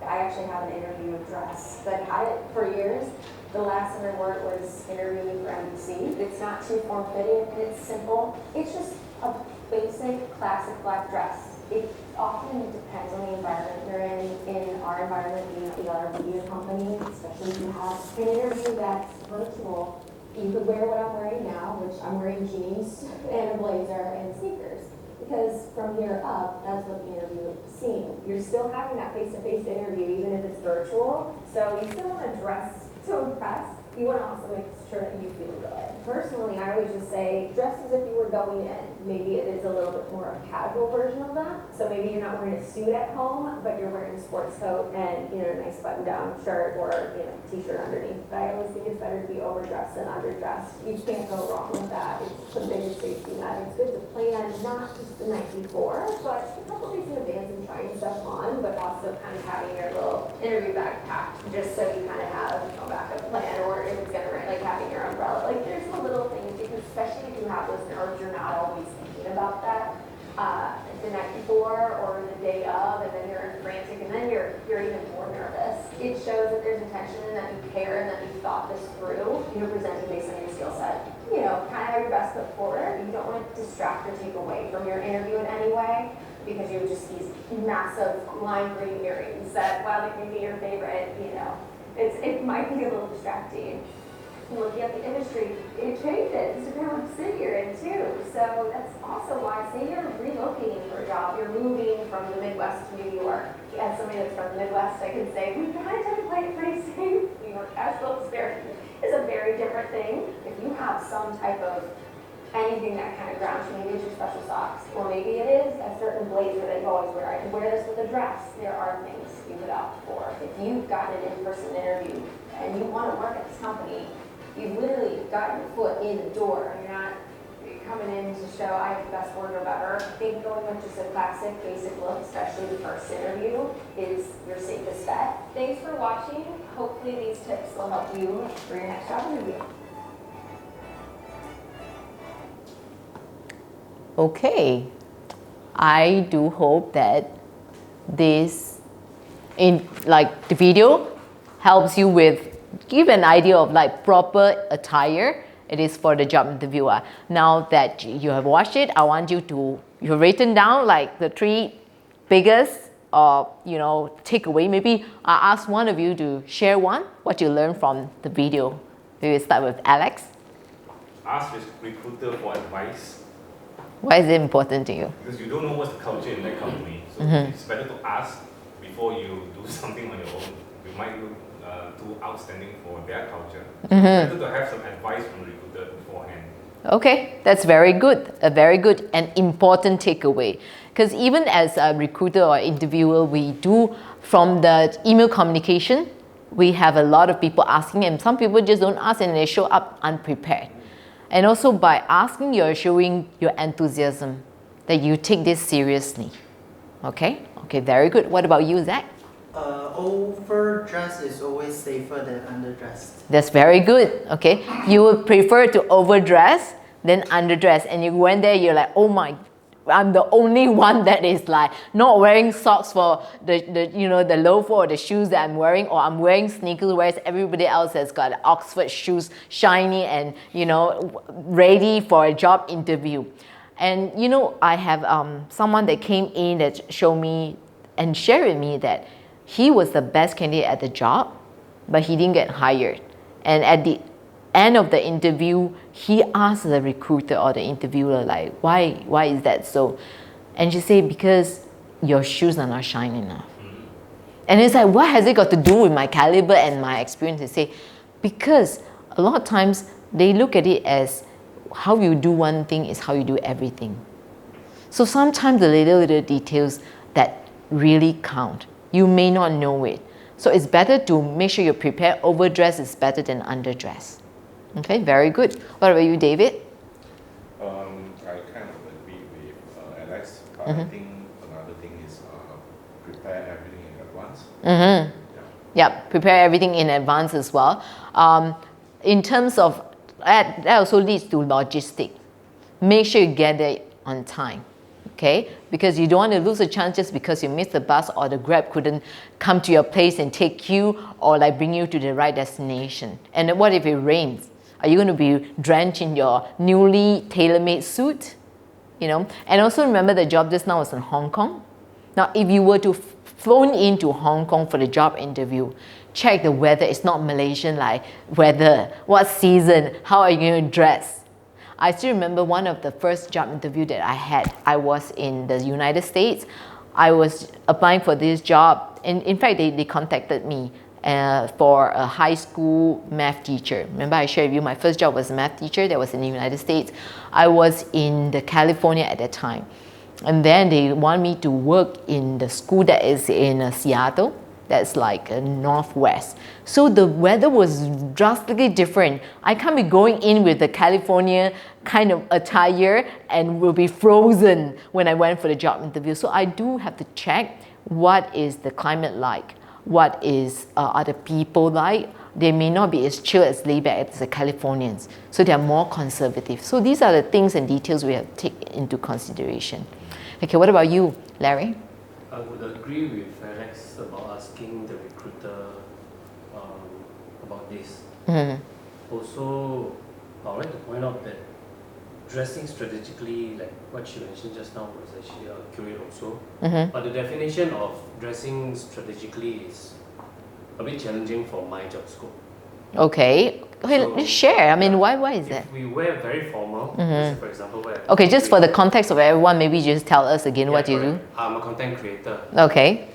I actually have an interview dress that I've had it for years. The last time I wore it was interviewing for NBC. It's not too form-fitting and it's simple. It's just a basic, classic black dress. It often depends on the environment you're in. In our environment, being a PR media company, especially if you have an interview that's virtual, you could wear what I'm wearing now, which I'm wearing jeans and a blazer and sneakers. Because from here up, that's what the interview is seeing. You're still having that face-to-face interview, even if it's virtual. So you still want to dress to impress. You want to also make sure that you feel good. Personally, I always just say, dress as if you were going in. Maybe it is a little bit more of a casual version of that. So maybe you're not wearing a suit at home, but you're wearing a sports coat and a nice button-down shirt or t-shirt underneath. But I always think it's better to be overdressed than underdressed. You can't go wrong with that. It's the biggest safety net. It's good to plan not just the night before, but a couple days in advance and trying stuff on, but also kind of having your little interview bag packed just so you kind of have a backup plan, or if it's going to rain, like having your umbrella. Like there's the little things, because especially if you have those nerves, you're not always thinking about that the night before or the day of, and then you're frantic, and then you're even more nervous. It shows that there's intention and that you care and that you thought this through. You're presenting based on your skill set. Kind of have your best foot forward. You don't want to distract or take away from your interview in any way, because you have just these massive lime green earrings that, while they can be your favorite, it might be a little distracting. looking at the industry, it changes depending on what city you're in too. So that's also why, say you're relocating for a job, you're moving from the Midwest to New York. As somebody that's from the Midwest, I can say we kind of tend to play it pretty safe. New York Asheville is a very different thing. If you have some type of anything that kind of grounds you, maybe it's your special socks, or maybe it is a certain blazer that you always wear. I can wear this with a dress. There are things you could opt for. If you've got an in-person interview and you want to work at this company, you've literally got your foot in the door. You're not coming in to show I have the best wardrobe ever. I think going with just a classic basic look, especially the first interview, is your safest bet. Thanks for watching. Hopefully these tips will help you for your next job interview. Okay, I do hope that this, in like the video, helps you with give an idea of like proper attire it is for the job interviewer. Now that you have watched it, I want you've written down like the 3 biggest takeaway. Maybe I ask one of you to share what you learned from the video. Maybe we start with Alex. Ask recruiter for advice. Why is it important to you? Because you don't know what's the culture in that company. So it's better to ask before you do something on your own. You might look too outstanding for their culture. So it's better to have some advice from the recruiter beforehand. Okay, that's very good. A very good and important takeaway. Because even as a recruiter or interviewer, we do, from the email communication, we have a lot of people asking, and some people just don't ask and they show up unprepared. And also by asking, you're showing your enthusiasm that you take this seriously. Okay? Okay, very good. What about you, Zach? Overdressed is always safer than underdressed. That's very good. Okay, you would prefer to overdress than underdress, and you went there, you're like, oh my, I'm the only one that is like not wearing socks for the loafer or the shoes that I'm wearing, or I'm wearing sneakers, whereas everybody else has got Oxford shoes, shiny and ready for a job interview. And I have someone that came in that showed me and shared with me that he was the best candidate at the job, but he didn't get hired. And at the end of the interview, he asked the recruiter or the interviewer, like, why is that so? And she said, because your shoes are not shiny enough. And it's like, what has it got to do with my caliber and my experience? They say, because a lot of times they look at it as how you do one thing is how you do everything. So sometimes the little details that really count, you may not know it. So it's better to make sure you're prepared. Overdress is better than underdress. Okay, very good. What about you, David? I kind of agree with Alex, but I think another thing is prepare everything in advance. Yeah, prepare everything in advance as well. In terms of that also leads to logistics. Make sure you get there on time. Okay, because you don't want to lose a chance just because you missed the bus or the Grab couldn't come to your place and take you or like bring you to the right destination. And what if it rains? Are you going to be drenched in your newly tailor-made suit? And also remember the job just now was in Hong Kong. Now, if you were to flown into Hong Kong for the job interview, check the weather. It's not Malaysian like weather. What season? How are you going to dress? I still remember one of the first job interview that I had. I was in the United States. I was applying for this job. And in fact, they contacted me for a high school math teacher. Remember I shared with you my first job was a math teacher that was in the United States. I was in California at that time. And then they want me to work in the school that is in Seattle. That's like northwest. So the weather was drastically different. I can't be going in with the California kind of attire and will be frozen when I went for the job interview. So I do have to check what is the climate like, what is other people like. They may not be as chill as laid back as the Californians. So they are more conservative. So these are the things and details we have to take into consideration. Okay, what about you, Larry? I would agree with Alex about asking the recruiter about this. Also, I would like to point out that dressing strategically, like what she mentioned just now, was actually accurate also. But the definition of dressing strategically is a bit challenging for my job scope. Okay. Okay, So- let's share. I mean, why is that? If we wear very formal, let's say for example, wear Okay, just for the context of everyone, maybe just tell us again what you do. I'm a content creator. Okay.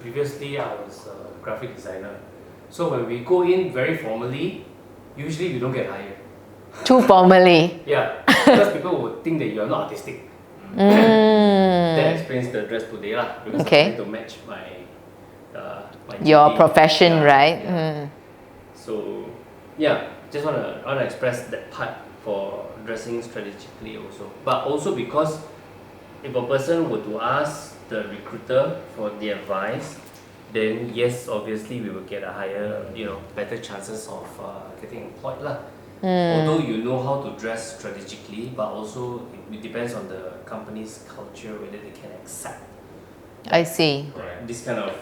Previously, I was a graphic designer. So when we go in very formally, usually we don't get hired. Too formally. Yeah, because people would think that you're not artistic. That explains the dress today lah. Because Okay. I'm trying to match my Your GD. profession, Yeah, right? yeah. So yeah, just wanna express that part for dressing strategically also. But also because if a person were to ask the recruiter for the advice, then yes, obviously we will get a higher, better chances of getting employed lah. Although you know how to dress strategically, but also it depends on the company's culture whether they can accept I see. this kind of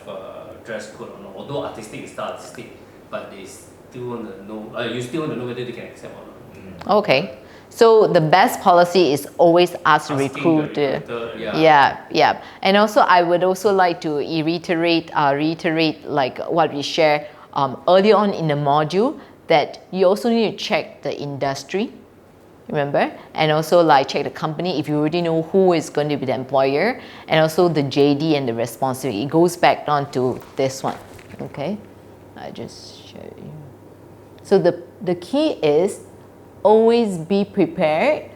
dress code or not. Although artistic is still artistic, but they still want to know. You still want to know whether they can accept or not. Okay. So the best policy is always ask the Asking recruiter. yeah. Yeah. And also, I would also like to reiterate like what we shared earlier on in the module, that you also need to check the industry, remember? And also like check the company if you already know who is going to be the employer, and also the JD and the responsibility. It goes back on to this one, okay? I just show you. So the key is always be prepared,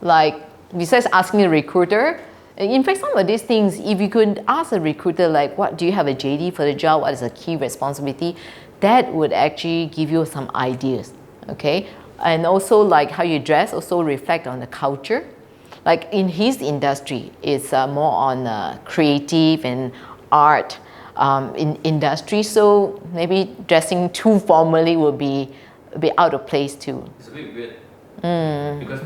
like besides asking the recruiter. In fact, some of these things, if you could ask a recruiter, like, what do you have a JD for the job? What is a key responsibility? That would actually give you some ideas, okay? And also, like how you dress, also reflect on the culture. Like in his industry, it's more on creative and art in industry. So maybe dressing too formally would be a bit out of place too. It's a bit weird because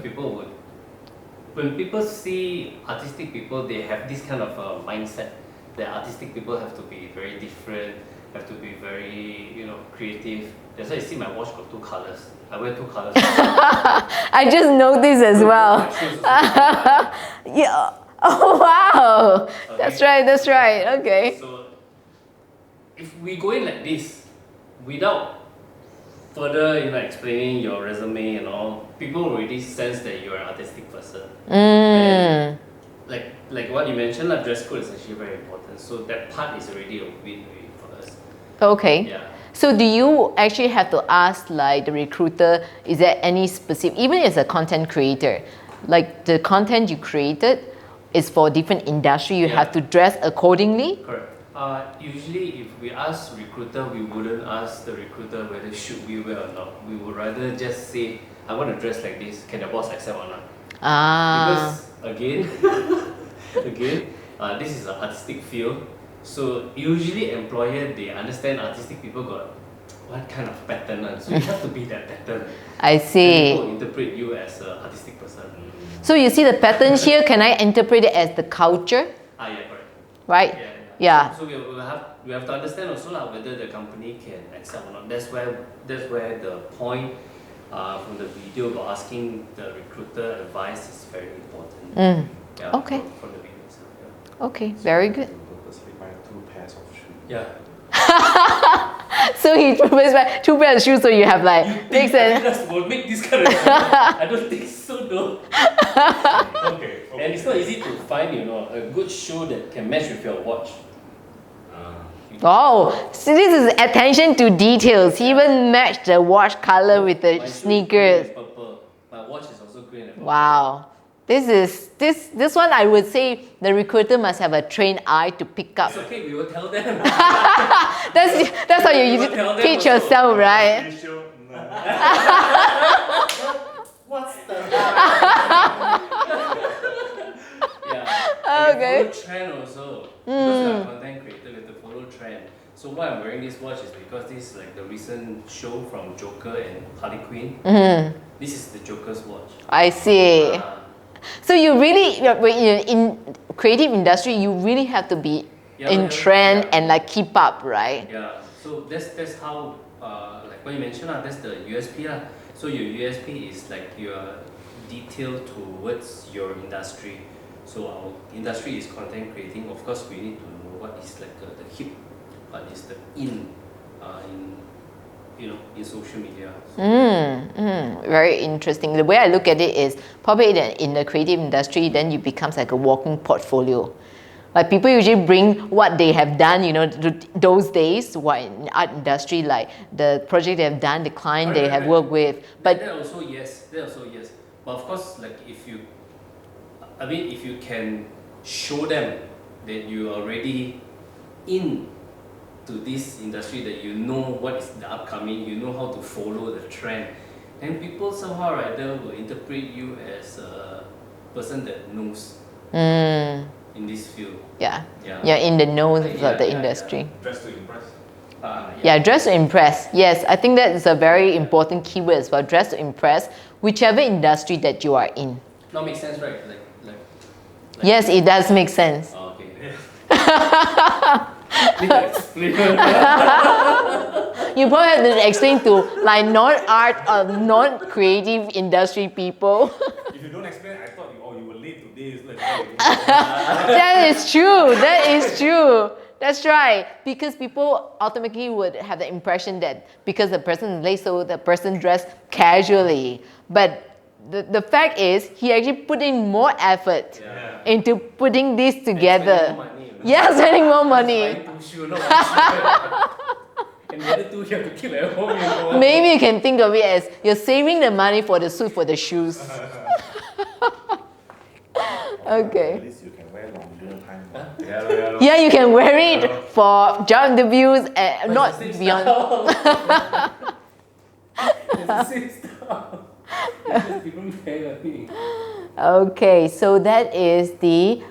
when people see artistic people, they have this kind of mindset that artistic people have to be very different, have to be very creative. That's why you see my watch got 2 colors. I wear 2 colors. I just noticed as well. My shoes also Yeah. Oh wow. Okay. That's right. Okay. So if we go in like this, without further explaining your resume and all, people already sense that you're an artistic person. And like what you mentioned, dress code is actually very important. So that part is already a win for us. Okay. Yeah. So do you actually have to ask like the recruiter, is there any specific, even as a content creator, like the content you created is for different industry, you have to dress accordingly? Correct. Usually if we ask recruiter, we wouldn't ask the recruiter whether should we wear or not. We would rather just say, I want to dress like this, can the boss accept or not? Because again, this is an artistic field. So usually employer, they understand artistic people got what kind of pattern. So you have to be that pattern. I see. And people interpret you as an artistic person. So you see the pattern here, can I interpret it as the culture, Yeah, correct. right? Yeah. So we have to understand also whether the company can accept or not. That's where the point from the video about asking the recruiter advice is very important. Yeah, Okay. From the video itself. Yeah. Okay, very good. Purposely buy 2 pairs of shoes. Yeah. So he proposed by 2 pairs of shoes, so you have like makes sense. Adidas will make this kind of I don't think so though. Okay. And it's not easy to find, a good shoe that can match with your watch. Oh, so this is attention to details. He even matched the watch color with the My shoe is sneakers. green and purple. My watch is also green and purple. Wow. This one I would say the recruiter must have a trained eye to pick up. It's okay, we will tell them. That's how you will tell them teach also. yourself, right? What's the Yeah. Okay. And follow trend also. Because we are content creator, we have to follow trend. So why I'm wearing this watch is because this is like the recent show from Joker and Harley Quinn. This is the Joker's watch. I see. Uh, So you really, in creative industry, you really have to be in trend and like keep up, right? Yeah. So that's how like what you mentioned that's the USP lah. So your USP is like your detail towards your industry. So our industry is content creating. Of course, we need to know what is like the hip, what is the in in social media. So, Very interesting. The way I look at it is probably in the creative industry, then you becomes like a walking portfolio. Like people usually bring what they have done, those days, what in art industry, like the project they have done, the client they have worked with. But that also yes. But of course, like if you can show them that you are already in to this industry, that you know what is the upcoming, you know how to follow the trend, and people somehow will interpret you as a person that knows in this field. Yeah, you're in the know of the industry. Dress to impress. Yeah, dress to impress. Yes, I think that is a very important keyword as well. Dress to impress, whichever industry that you are in. Now makes sense, right? Like Yes, it does make sense. Oh, okay. You probably have to explain to like non-art or non-creative industry people. If you don't explain, I thought you were late today. So That is true. That is true. That's right. Because people ultimately would have the impression that because the person is late, so the person dressed casually. But the fact is, he actually put in more effort into putting this together. Spending more money. Buying 2 shoes, not 1 shoe. And the other 2 you have to keep at home. Maybe you can think of it as you're saving the money for the suit for the shoes. Okay. At least you can wear longer time. Yeah, you can wear it for job interviews and not It's the same beyond. style. It's the same style. It's just different pair, I think. Okay, so that is the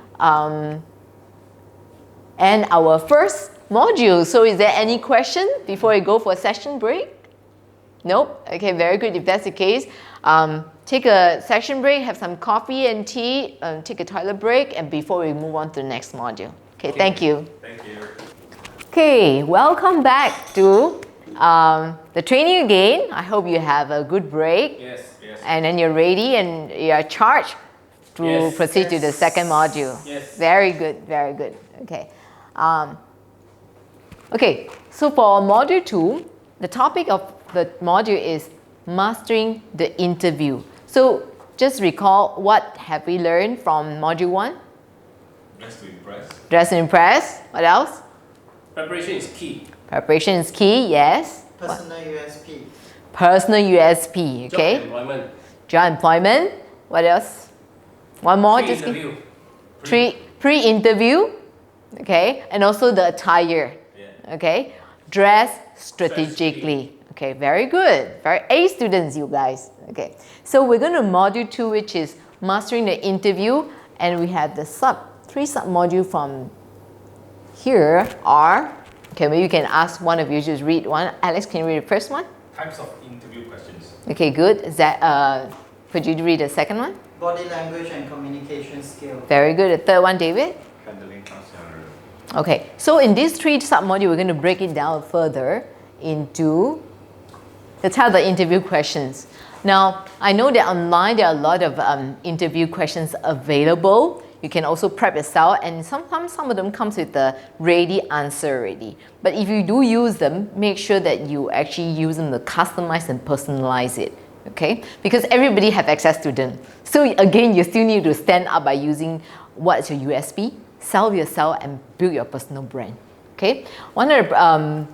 and our first module. So is there any question before we go for a session break? Nope. Okay, very good. If that's the case, take a session break, have some coffee and tea, take a toilet break, and before we move on to the next module. Okay, thank you. Thank you. Okay, welcome back to the training again. I hope you have a good break. Yes. And then you're ready and you're charged to proceed to the second module. Yes. Very good, very good. Okay. Okay, so for module 2, the topic of the module is mastering the interview. So just recall, what have we learned from module 1? Dress to impress. Dress to impress. What else? Preparation is key. Preparation is key, yes. Personal USP. Personal USP, okay. Job employment. Job employment. What else? One more. Pre-interview. Pre-interview, okay, and also the attire, okay. Dress strategically. Okay, very good. Very A students, you guys. Okay, so we're going to module 2, which is mastering the interview, and we have the 3 sub module from here are. Okay, maybe you can ask one of you to read one. Alex, can you read the first one? Types of interview questions. Okay, good. Is that could you read the second one? Body language and communication skill. Very good. The third one, David? Handling customer. Okay, so in these 3 sub-modules, we're going to break it down further into the type of interview questions. Now, I know that online there are a lot of interview questions available. You can also prep yourself, and sometimes some of them comes with the ready answer already. But if you do use them, make sure that you actually use them to customize and personalize it. Okay, because everybody have access to them. So again, you still need to stand up by using what's your USP, sell yourself, and build your personal brand. Okay, one of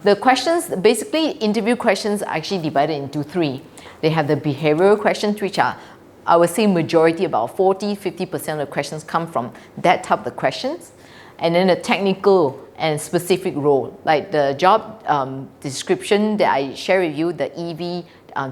the questions, basically interview questions are actually divided into 3. They have the behavioral questions, which are, I would say majority, about 40-50% of the questions come from that type of questions. And then the technical and specific role, like the job description that I share with you, the EV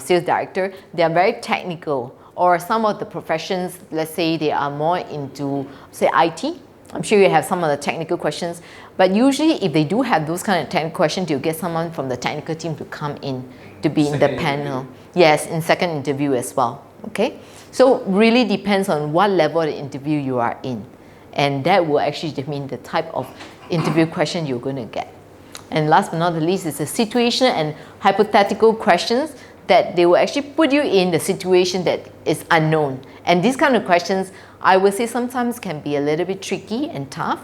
sales director, they are very technical. Or some of the professions, let's say they are more into, say, IT. I'm sure you have some of the technical questions. But usually if they do have those kind of technical questions, you'll get someone from the technical team to come in to be in the panel. Yes, in second interview as well. Okay, so really depends on what level of the interview you are in. And that will actually determine the type of interview question you're going to get. And last but not the least is the situation and hypothetical questions that they will actually put you in the situation that is unknown. And these kind of questions, I would say sometimes can be a little bit tricky and tough,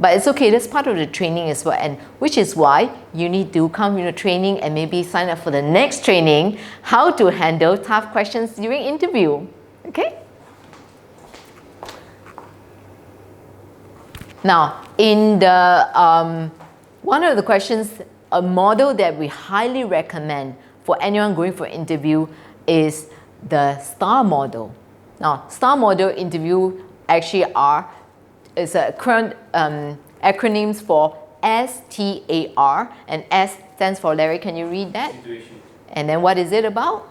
But it's okay, that's part of the training as well, and which is why you need to come to training and maybe sign up for the next training, how to handle tough questions during interview. Okay? Now, in the one of the questions, a model that we highly recommend for anyone going for interview is the STAR model. Now, STAR model interview actually is a current acronyms for STAR, and S stands for, Larry, can you read that? Situation. And then what is it about?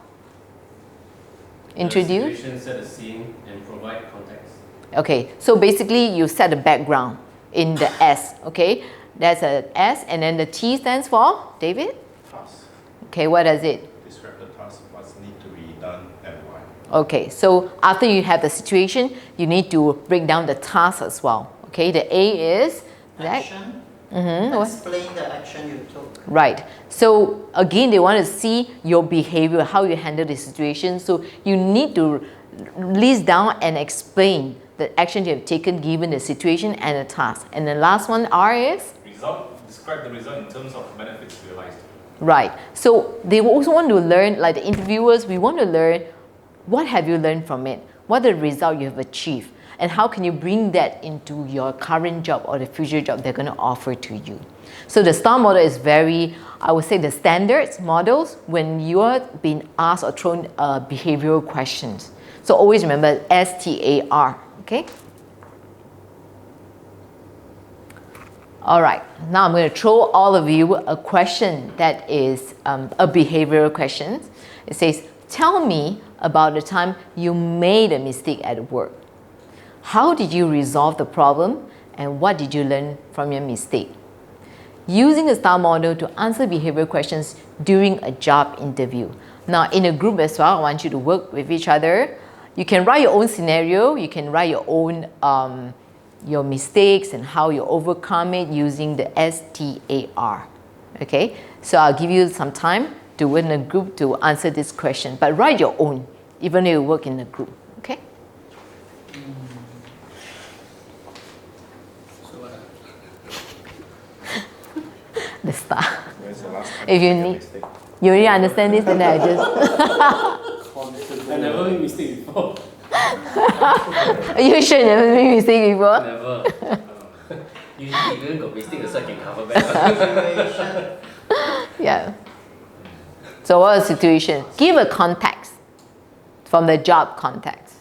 Introduce. The situation, set a scene, and provide context. Okay, so basically you set the background in the S, okay? That's a S, and then the T stands for, David? Task. Okay, what does it? Describe the task, what need to be done and why. Okay, so after you have the situation, you need to break down the task as well. Okay, the A is that. Action. What? Explain the action you took. Right. So again, they want to see your behavior, how you handle the situation. So you need to list down and explain the action you have taken given the situation and the task. And the last one, R is? Result. Describe the result in terms of benefits realized. Right. So they also want to learn, like the interviewers, we want to learn what have you learned from it? What are the results you have achieved? And how can you bring that into your current job or the future job they're going to offer to you? So the STAR model is very, I would say, the standards models when you are being asked or thrown behavioral questions. So always remember STAR, okay? All right, now I'm going to throw all of you a question that is a behavioral question. It says, tell me about the time you made a mistake at work. How did you resolve the problem and what did you learn from your mistake? Using the STAR model to answer behavioral questions during a job interview. Now in a group as well, I want you to work with each other. You can write your own scenario, you can write your own your mistakes and how you overcome it using the STAR. Okay, so I'll give you some time to work in a group to answer this question, but write your own, even if you work in a group. Okay. The STAR. When's the last time If you made a need, mistake? you already understand this, and I just. I never made mistake before. Are you sure you never made mistake before? Never. Usually even got mistake so I can cover back. Yeah. So what is the situation? Give a context from the job context.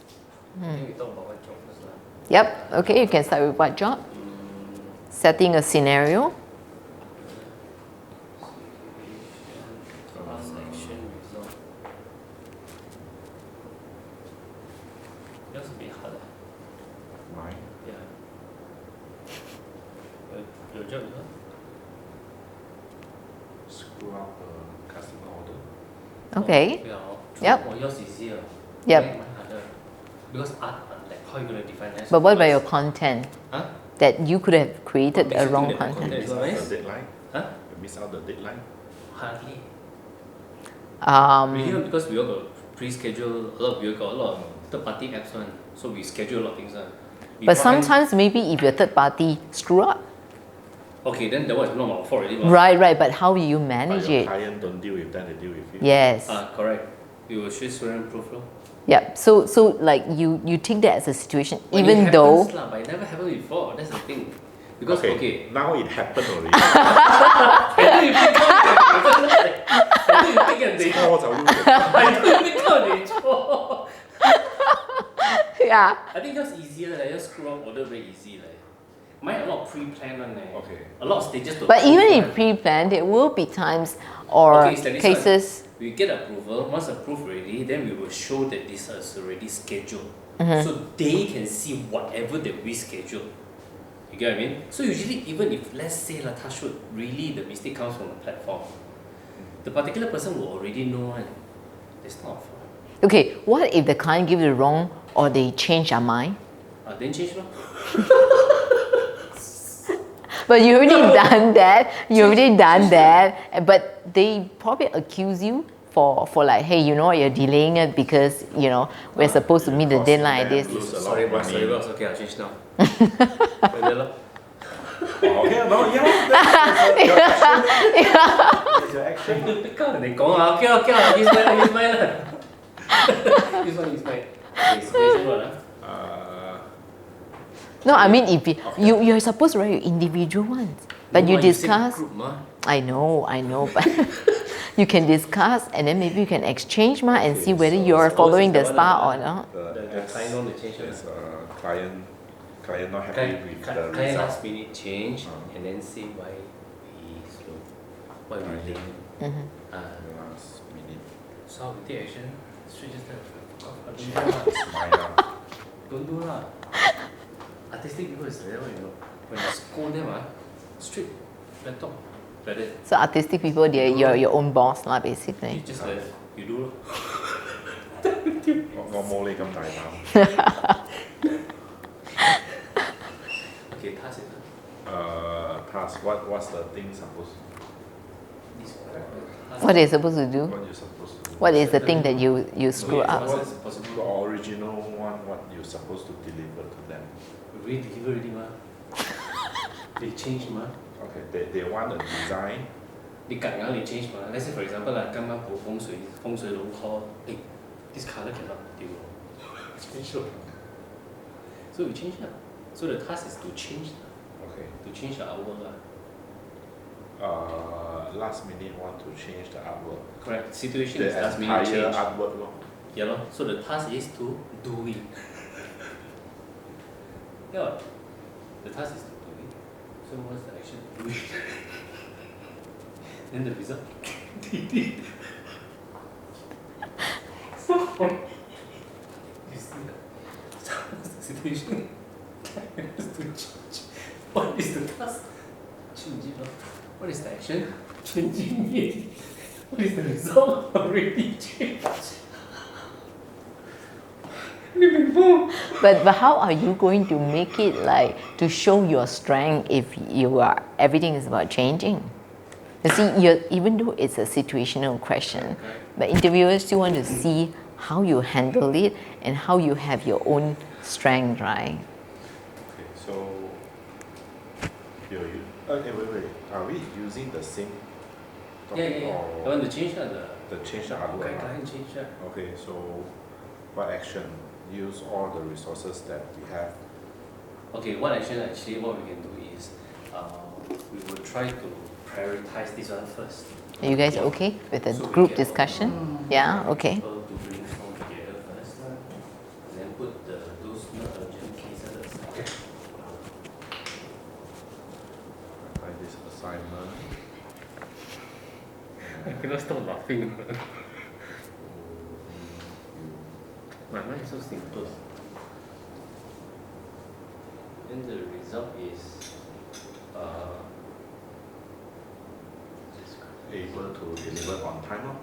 I think we talk about what job first lah. Yep. Okay, you can start with what job? Setting a scenario. Task, action, result. Yours a bit hard. Why? Yeah. Your job is what? Screw up a customer order. Okay. Yeah. Yep. Oh, yours easier. Yep. Mine harder. Because art, like how you gonna define that? But what about your content? Huh? That you could have created What makes a you wrong think that content. content Miss is out nice? the deadline. Huh? You miss out the deadline. Hardly. Really, Um, because we all got pre-schedule, a lot of people got a lot of third-party apps one, so we schedule a lot of things one. but Beforehand- sometimes maybe if your third party screw up. Okay, then that one is not our fault already. mah. Right, right. But how will you But manage your it? client don't deal with that, they deal with you. Yes. Correct. We will show student proof lor. Yep. So like you take that as a situation, When even it though. happens lah, but it never happened before. That's the thing. Because okay, Now it happened already. 我早就你错。 Yeah. I think yours easier like just screw up order very easy like. Mine a lot of pre-planned one Okay. A lot of stages to But even approve if pre-planned, there will be times or Okay, it's like this one. cases. We get approval, once approved already, then we will show that this is already scheduled. So they can see whatever that we schedule. You get what I mean? So usually even if let's say la touch wood, really the mistake comes from the platform, the particular person will already know one. It's not fault. Okay, what if the client gives it wrong or they change their mind? Then change lor. But you already done that. You already done that. But they probably accuse you for like, hey, you know, you're delaying it because you know we're supposed to meet the Cost deadline like them this. lose a lot Sorry of boss, money. sorry boss, okay I'll change now. Like that lor. Okay, no, yeah, that's your action. That's your action. 你講啊，OK 啦，OK 啦，he's mine 啦，this one is mine. It's what No, I mean if you're supposed to write your individual ones, but you discuss. Group, I know, but you can discuss and then maybe you can exchange and see whether you're following the star or not. The client want to change Is client not happy with the client result. last minute change and then see why he slow, why we late. Last minute. So how we take action? Straight just tell fuck off, It's mine. don't do lah. Artistic people is like that one, you know. When you scold them, straight laptop, like that. So artistic people, they're your own boss basically. You just like you do lor. 我冇你咁大膽。 Okay, task it. Task. What's the thing supposed to do? This What they're supposed to do? What you supposed to do? What is the thing that you screw up? What's The possible? original one, what you supposed to deliver to them? We already deliver already mah. They change mah. Okay, they want a design. 你夾硬你 change 嘛？Let's say for example 啦，今晚補風水佬 call，this colour cannot 掉，change 咯。So we change 啦。So the task is to change Okay. to change the artwork lah. Last minute want to change the artwork. Correct. Situation The is last minute entire change. artwork lor. Yeah lor. So the task is to do it. Yeah. The task is to do it. So what's the action? Do it. Then the result. So you see that? So what's the situation? Has to change. What is the task? Change it lor. What is the action? Changing it. What is the result? Already changed. But how are you going to make it to show your strength if everything is about changing? You see, even though it's a situational question, but interviewers still want to see how you handle it and how you have your own strength, right? Okay, so wait. Are we using the same topic Yeah. I or want to change the change the artwork? client change that. Okay, so what action? Use all the resources that we have. Okay, what action actually what we can do is we will try to prioritize this one first. Are you guys okay with the So we group get discussion? Yeah, okay. People to brainstorm together first, and then put those not urgent cases aside. Like this assignment. I cannot stop laughing. My mind is so simple. Then the result is Able to deliver on time.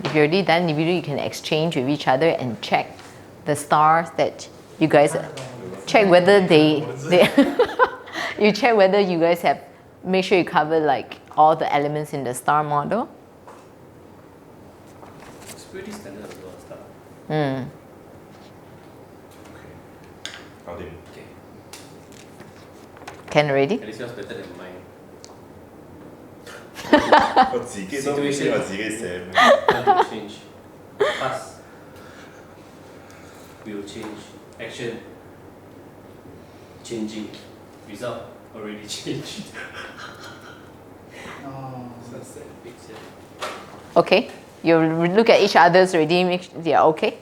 If you're already done individually, you can exchange with each other and check the stars that you guys check whether they you check whether you guys have make sure you cover all the elements in the star model. it's pretty standard as well stuff. Mm. Okay. Got it. Okay. Can already? At least yours better than mine. 我自己都唔知我自己寫咩。 Time to change. Task. Will change. Action. Changing. Result. Already changed. Sunset. Big set. Okay. You look at each other's already, make sure they're okay.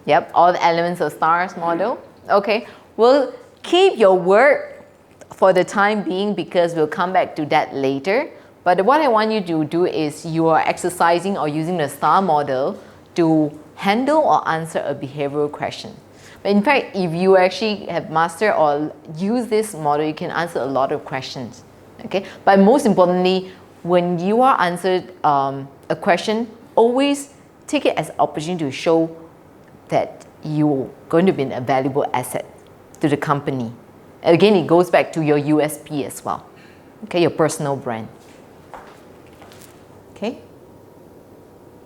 Yep, all the elements of stars model. Okay, we'll keep your work for the time being because we'll come back to that later. But what I want you to do is you are exercising or using the star model to handle or answer a behavioral question. But in fact, if you actually have mastered or use this model, you can answer a lot of questions. Okay, but most importantly, when you are answered a question, always take it as an opportunity to show that you're going to be a valuable asset to the company. Again, it goes back to your USP as well. Okay, your personal brand. Okay.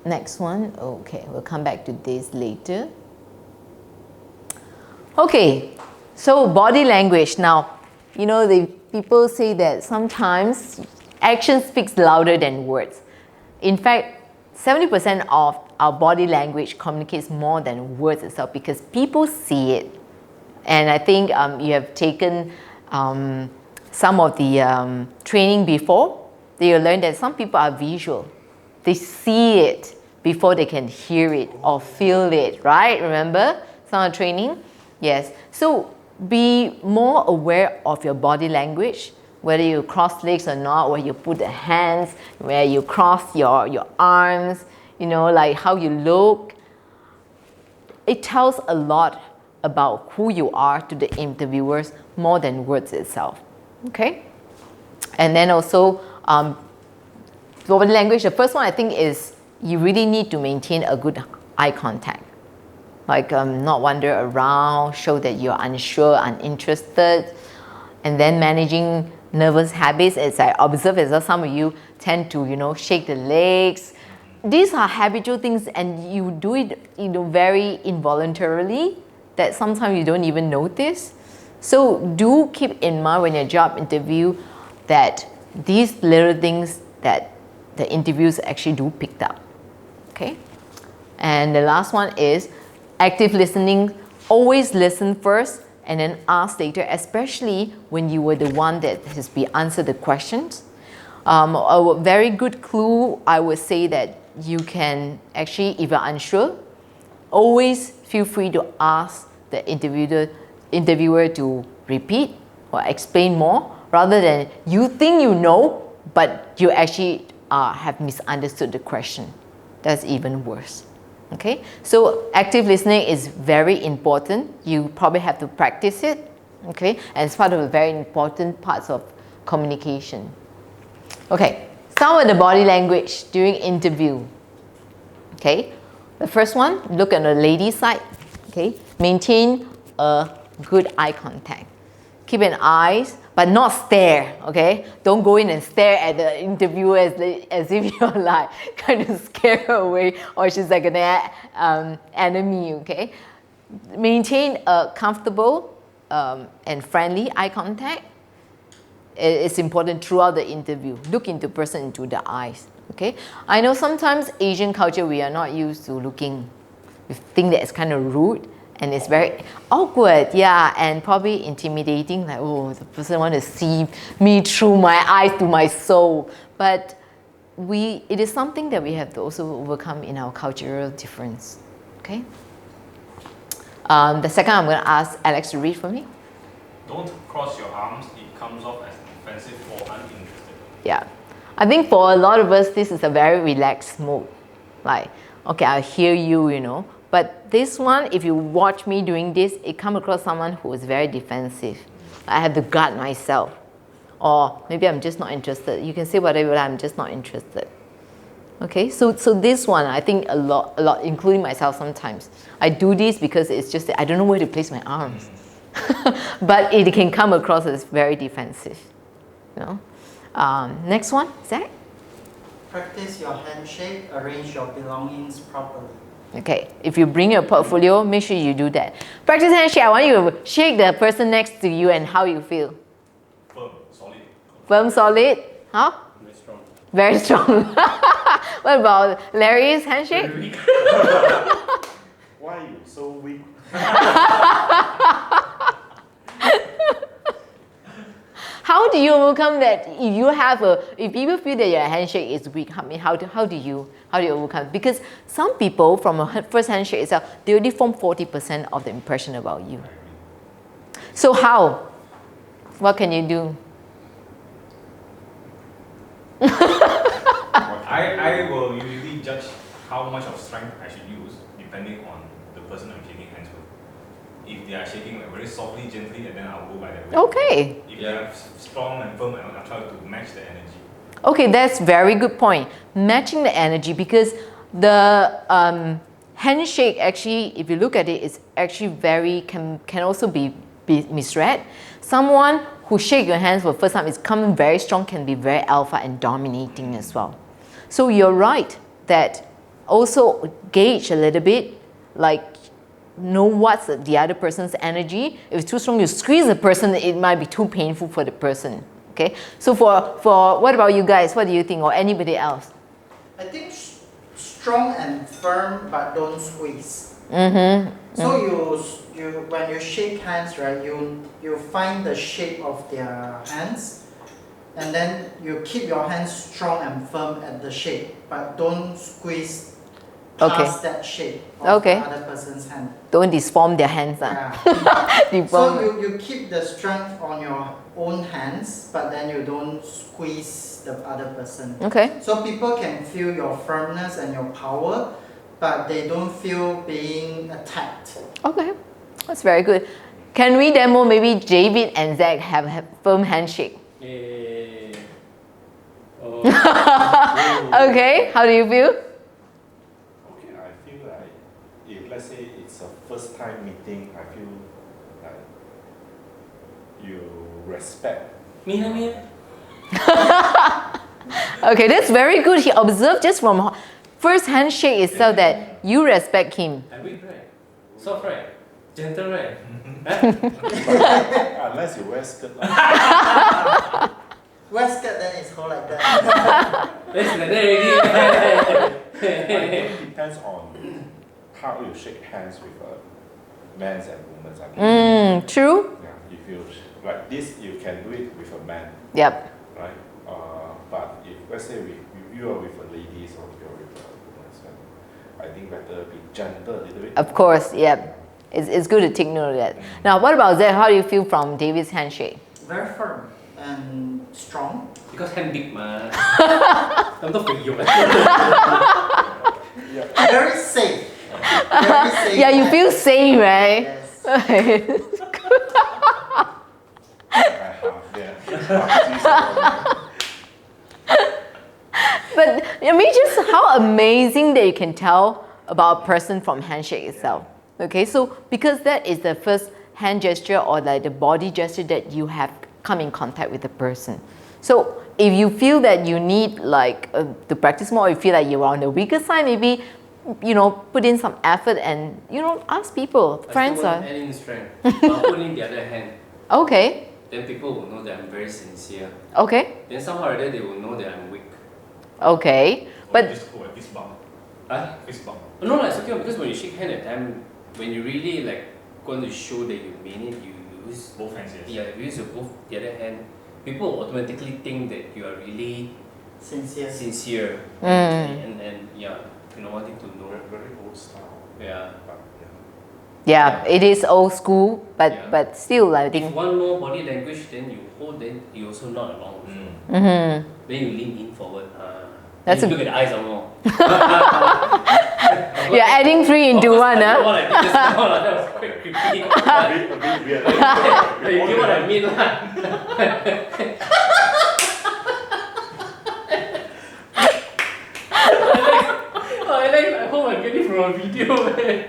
next one. Okay, we'll come back to this later. Okay, so body language. Now, you know, the people say that sometimes action speaks louder than words. In fact, 70% of our body language communicates more than words itself because people see it. And I think you have taken some of the training before. You'll learn that some people are visual. They see it before they can hear it or feel it, right? Remember some of the training? Yes. So be more aware of your body language, whether you cross legs or not, where you put the hands, where you cross your arms, you know, like how you look. It tells a lot about who you are to the interviewers more than words itself. Okay? And then also, body language, the first one I think is you really need to maintain a good eye contact. Like not wander around, show that you're unsure, uninterested, and then managing nervous habits. As I observe, as well, some of you tend to, you know, shake the legs. These are habitual things, and you do it, you know, very involuntarily that sometimes you don't even notice. So do keep in mind when your job interview that these little things that the interviews actually do pick up. Okay, and the last one is active listening. Always listen first and then ask later, especially when you were the one that has been answered the questions. A very good clue, I would say, that you can actually, if you're unsure, always feel free to ask the interviewer to repeat or explain more, rather than you think you know, but you actually have misunderstood the question. That's even worse. Okay, so active listening is very important. You probably have to practice it. Okay, and it's part of a very important parts of communication. Okay, some of the body language during interview. Okay, the first one, look at the lady side. Okay, maintain a good eye contact. Keep an eye, but not stare. Okay, don't go in and stare at the interviewer as if you're like kind of scare her away or she's like an enemy. Okay, maintain a comfortable and friendly eye contact. It's important throughout the interview. Look into person into the eyes. Okay, I know sometimes Asian culture we are not used to looking. We think that it's kind of rude. And it's very awkward, yeah, and probably intimidating, like, oh, the person wants to see me through my eyes to my soul. But it is something that we have to also overcome in our cultural difference, okay? The second, I'm going to ask Alex to read for me. Don't cross your arms, it comes off as defensive or uninterested. Yeah, I think for a lot of us, this is a very relaxed mode. Like, okay, I hear you, you know. But this one, if you watch me doing this, it comes across someone who is very defensive. I have to guard myself. Or maybe I'm just not interested. You can say whatever, but I'm just not interested. Okay, so this one, I think a lot, including myself sometimes. I do this because it's just that I don't know where to place my arms. But it can come across as very defensive. You know? Next one, Zach? Practice your handshake, arrange your belongings properly. Okay, if you bring your portfolio, make sure you do that. Practice handshake. I want you to shake the person next to you and how you feel. Firm, solid. Firm, solid. Huh? Very strong. Very strong. What about Larry's handshake? Very weak. Why are you so weak? How do you overcome that? If people feel that your handshake is weak, how do you overcome? Because some people from a first handshake itself, they already form 40% of the impression about you. So how? What can you do? I will usually judge how much of strength I should use depending on the person I'm shaking hands with. If they are shaking like very softly, gently, and then I'll go by that way. Okay. If they are strong and firm, I'll try to match the energy. Okay, that's very good point. Matching the energy, because the handshake actually, if you look at it, is actually can also be misread. Someone who shakes your hands for the first time is coming very strong, can be very alpha and dominating as well. So you're right that also gauge a little bit, like know what's the other person's energy. If it's too strong, you squeeze the person, it might be too painful for the person. Okay, so for what about you guys? What do you think, or anybody else? I think strong and firm, but don't squeeze. Mm-hmm. So you when you shake hands, right? You find the shape of their hands, and then you keep your hands strong and firm at the shape, but don't squeeze past that shape of the other person's hand. Don't disform their hands. Yeah. So you keep the strength on your own hands, but then you don't squeeze the other person. Okay. So people can feel your firmness and your power, but they don't feel being attacked. Okay, that's very good. Can we demo maybe David and Zach have a firm handshake? Yeah. Oh. Okay, how do you feel? Okay, I feel like if let's say it's a first time meeting, I feel like you respect. Me. Okay, that's very good. He observed just from first handshake itself that you respect him. I'm weak, right? Soft, right? Gentle, right? Unless you wear skirt. Like. Wear skirt, then it's whole like that. That's like that already. I think it depends on how you shake hands with a man's and woman's. I think. True. Yeah, if you like this, you can do it with a man, Yep. right? But if let's say you are with a lady or you're with a woman, so I think better be gentle a little bit. Of course, yep. It's good to take note of that. Now, what about Zach? How do you feel from David's handshake? Very firm and strong. Because hand big, man. I'm not for you. Very safe. Very safe. Yeah, you feel safe, right? Yes. But I mean, just how amazing that you can tell about a person from handshake itself. Okay, so because that is the first hand gesture or like the body gesture that you have come in contact with the person. So if you feel that you need like to practice more, or you feel like you're on the weaker side, maybe put in some effort and ask people, friends. Add in strength. I'll put in the other hand. Okay. Then people will know that I'm very sincere. Okay. Then somehow or other they will know that I'm weak. Okay. But Fist bump. Huh? Fist bump. No, it's okay because when you shake hand at time, when you really like going to show that you mean it, you use Both hands, yes. Yeah, if you use both the other hand, people will automatically think that you are really sincere. And yeah, wanting to know. Very old style. Yeah. But, yeah, it is old school, but still, I think. If one more body language, then you hold, then you also nod along. Mm-hmm. Then you lean in forward. That's then you look at the eyes some more. You're adding 3 into 1, huh? What I did just now, that was quite creepy. a bit weird. You get what I mean, lah. Alex, I hope I get it from a video, man.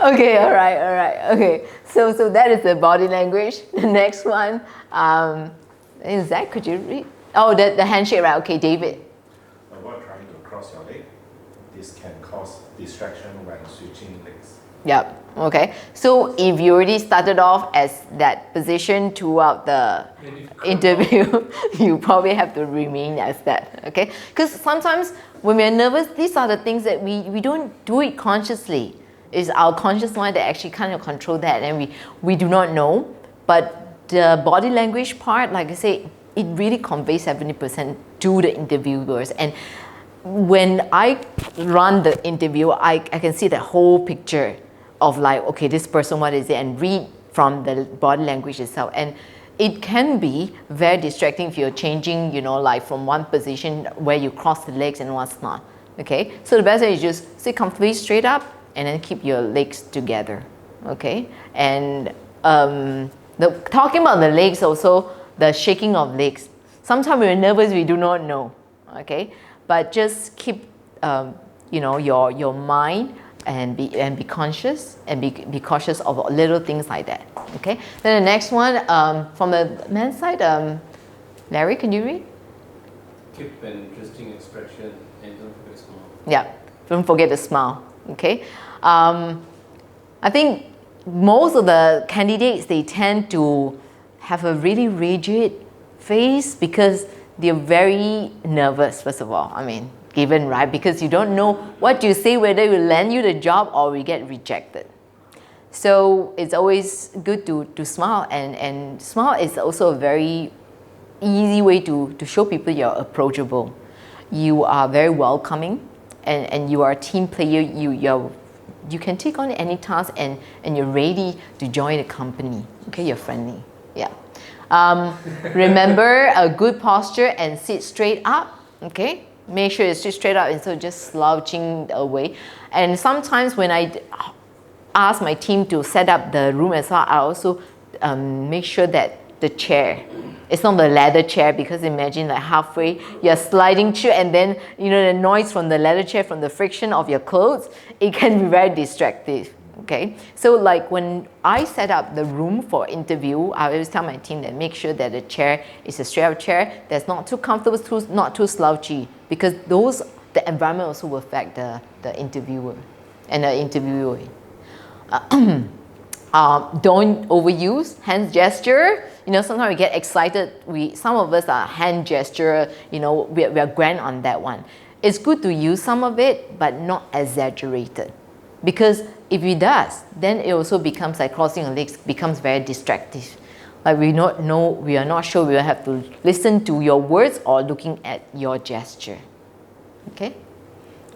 Okay, all right. Okay, so that is the body language. The next one, Zach, could you read? Oh, the handshake, right? Okay, David. Avoid trying to cross your leg. This can cause distraction when switching legs. Yep. Okay. So if you already started off as that position throughout the interview, you probably have to remain as that. Okay. Because sometimes when we're nervous, these are the things that we don't do it consciously. It's our conscious mind that actually kind of control that, and we do not know. But the body language part, like I say, it really conveys 70% to the interviewers. And when I run the interview, I can see the whole picture of like, okay, this person, what is it, and read from the body language itself. And it can be very distracting if you're changing, like from one position where you cross the legs and what's not. Okay, so the best way is just sit comfortably straight up and then keep your legs together. Okay, and talking about the legs also, the shaking of legs. Sometimes we're nervous, we do not know. Okay, but just keep your mind and be conscious and be cautious of little things like that. Okay. Then the next one from the men's side, Larry, can you read? keep an interesting expression and don't forget to smile. Yeah, don't forget to smile. Okay, I think most of the candidates, they tend to have a really rigid face because they're very nervous. First of all, I mean, given right, because you don't know what you say, whether it will land you the job or we get rejected. So it's always good to smile, and smile is also a very easy way to show people you're approachable. You are very welcoming, and you are a team player. You can take on any task, and you're ready to join the company. Okay, you're friendly. Yeah. Remember a good posture and sit straight up. Okay, make sure you sit straight up instead of just slouching away. And sometimes when I ask my team to set up the room as well, I also make sure that the chair, it's not the leather chair, because imagine like halfway you're sliding through, and then you know the noise from the leather chair, from the friction of your clothes, it can be very distracting. Okay, so like when I set up the room for interview, I always tell my team that make sure that the chair is a straight up chair that's not too comfortable, not too slouchy, because the environment also will affect the interviewer and the interviewee. Don't overuse hand gesture. You know, sometimes we get excited. Some of us are hand gesture. You know, we are grand on that one. It's good to use some of it, but not exaggerated, because if it does, then it also becomes like crossing your legs becomes very distractive. Like we are not sure. We will have to listen to your words or looking at your gesture. Okay,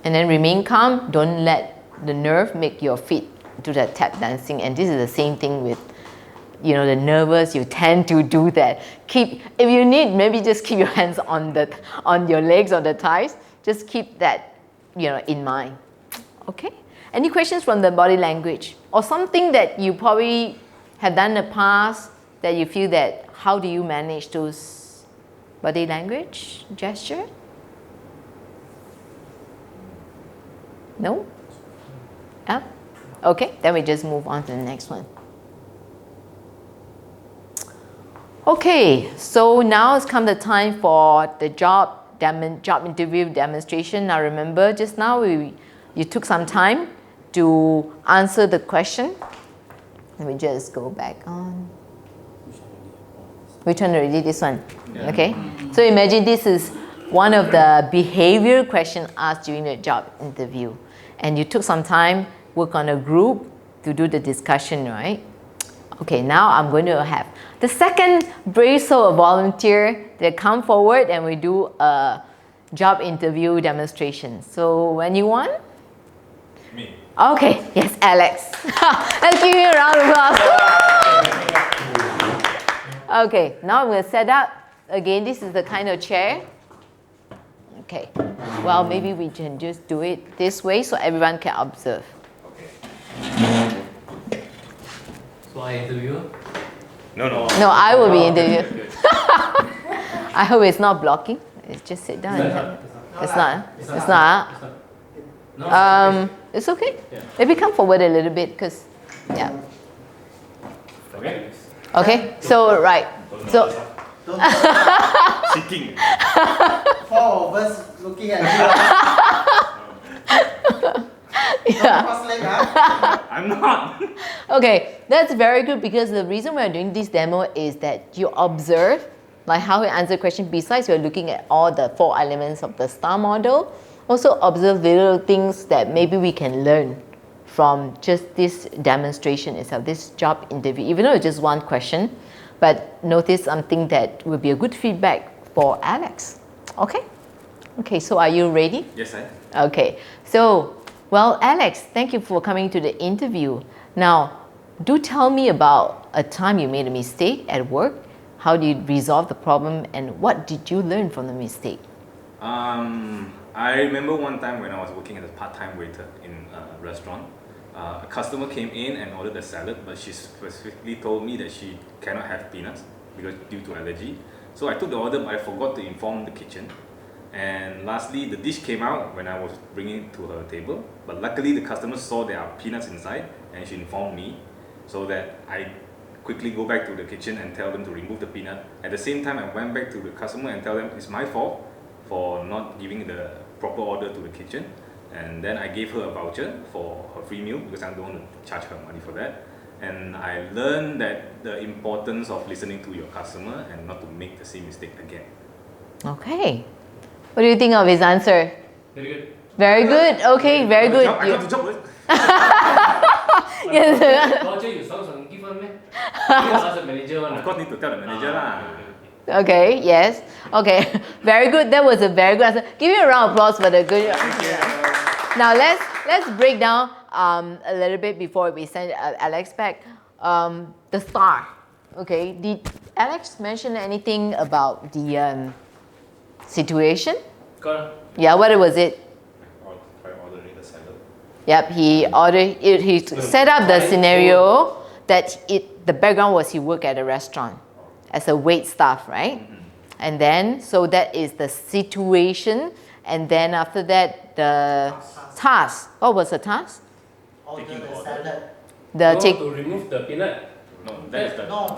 and then remain calm. Don't let the nerve make your feet do that tap dancing. And this is the same thing with, you know, the nervous, you tend to do that. If you need, maybe just keep your hands on your legs or the thighs. Just keep that, you know, in mind. Okay, any questions from the body language, or something that you probably have done in the past that you feel that, how do you manage those body language gesture? No? Yeah? Okay, then we just move on to the next one. Okay, so now it's come the time for the job interview demonstration. Now remember, just now you took some time to answer the question. Let me just go back on. Which one already? This one. Yeah. Okay, so imagine this is one of the behavior questions asked during the job interview, and you took some time, work on a group to do the discussion, right? Okay, now I'm going to have the second brave soul of volunteer that come forward and we do a job interview demonstration. So when you want? Me. Okay, yes, Alex. Let's give you a round of applause. Okay, now I'm going to set up. Again, this is the kind of chair. Okay, well, maybe we can just do it this way so everyone can observe. So I interview? No. No, I will be interviewed. I hope it's not blocking. It's just sit down. It's not. It's not. No. It's okay. Yeah. Maybe come forward a little bit, because, yeah. Okay. Okay. So right. So. Cheating. Four of us looking at you. Yeah. Cross leg, huh? I'm not. Okay, that's very good, because the reason we're doing this demo is that you observe like how we answer question. Besides, you're looking at all the 4 elements of the STAR model. Also observe little things that maybe we can learn from just this demonstration itself, this job interview, even though it's just one question. But notice something that will be a good feedback for Alex. Okay? Okay, so are you ready? Yes, sir. Okay, so, well, Alex, thank you for coming to the interview. Now, do tell me about a time you made a mistake at work. How did you resolve the problem, and what did you learn from the mistake? I remember one time when I was working as a part-time waiter in a restaurant. A customer came in and ordered a salad, but she specifically told me that she cannot have peanuts because due to allergy. So I took the order, but I forgot to inform the kitchen. And lastly, the dish came out when I was bringing it to her table. But luckily, the customer saw there are peanuts inside, and she informed me, so that I quickly go back to the kitchen and tell them to remove the peanut. At the same time, I went back to the customer and tell them it's my fault for not giving the proper order to the kitchen. And then I gave her a voucher for her free meal because I don't want to charge her money for that. And I learned that the importance of listening to your customer and not to make the same mistake again. Okay. What do you think of his answer? Very good. Very good. Okay, very good. I got the job. Yes. Voucher you sound give one, man. You ask the manager one. Of course, need to tell the manager lah. Okay, yes. Okay, very good. That was a very good answer. Give you a round of applause for the good. Now let's break down a little bit before we send Alex back. The star. Okay, did Alex mention anything about the situation? Got Yeah, what was it? Try ordering the salad. Yep, he ordered it. He set up the scenario that the background was he worked at a restaurant as a wait staff, right? And then so that is the situation, and then after that the task. What was the task? Order Taking the order. salad. The take. to remove the peanut. No, that is the. No,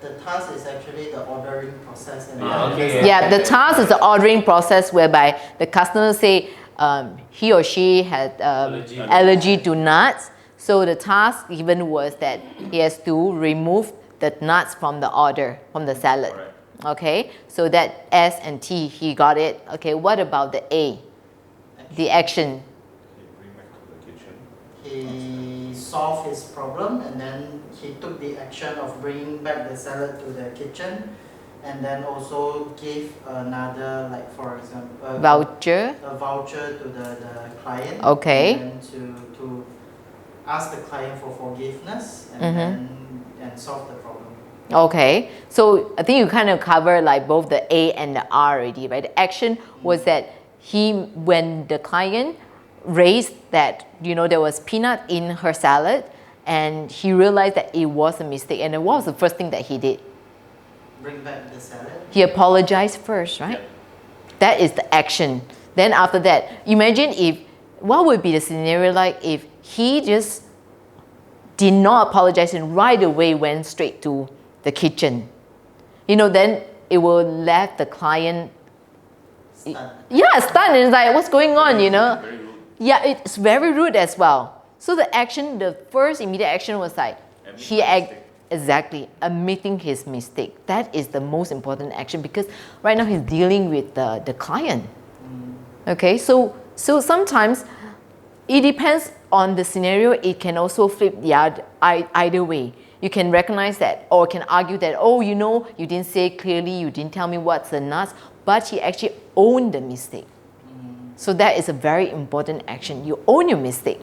the task is actually the ordering process. And Ah, then okay. Yeah, the task is the ordering process whereby the customer say he or she had allergy to nuts. So the task given was that he has to remove the nuts from the order, from the salad. Correct. Okay, so that S and T, he got it. Okay, what about the A? The action. He bring back to the kitchen. he solved his problem, and then he took the action of bringing back the salad to the kitchen, and then also give another, like for example, Voucher. a voucher to the client. Okay. And then to ask the client for forgiveness, and then solve the problem. Okay, so I think you kind of cover like both the A and the R already, right? The action was that when the client raised that, there was peanut in her salad, and he realized that it was a mistake. And what was the first thing that he did? Bring back the salad. He apologized first, right? That is the action. Then after that, imagine what would be the scenario like if he just did not apologize and right away went straight to the kitchen? Then it will let the client, Stunned. stunned, and it's like, what's going on, Very rude. Yeah, it's very rude as well. So the action, the first immediate action was like, admitting his mistake. That is the most important action because right now he's dealing with the client. Okay, so sometimes it depends on the scenario. It can also flip the either way. You can recognize that or can argue that, you didn't say clearly, you didn't tell me what's the nuts, but he actually owned the mistake. So that is a very important action. You own your mistake.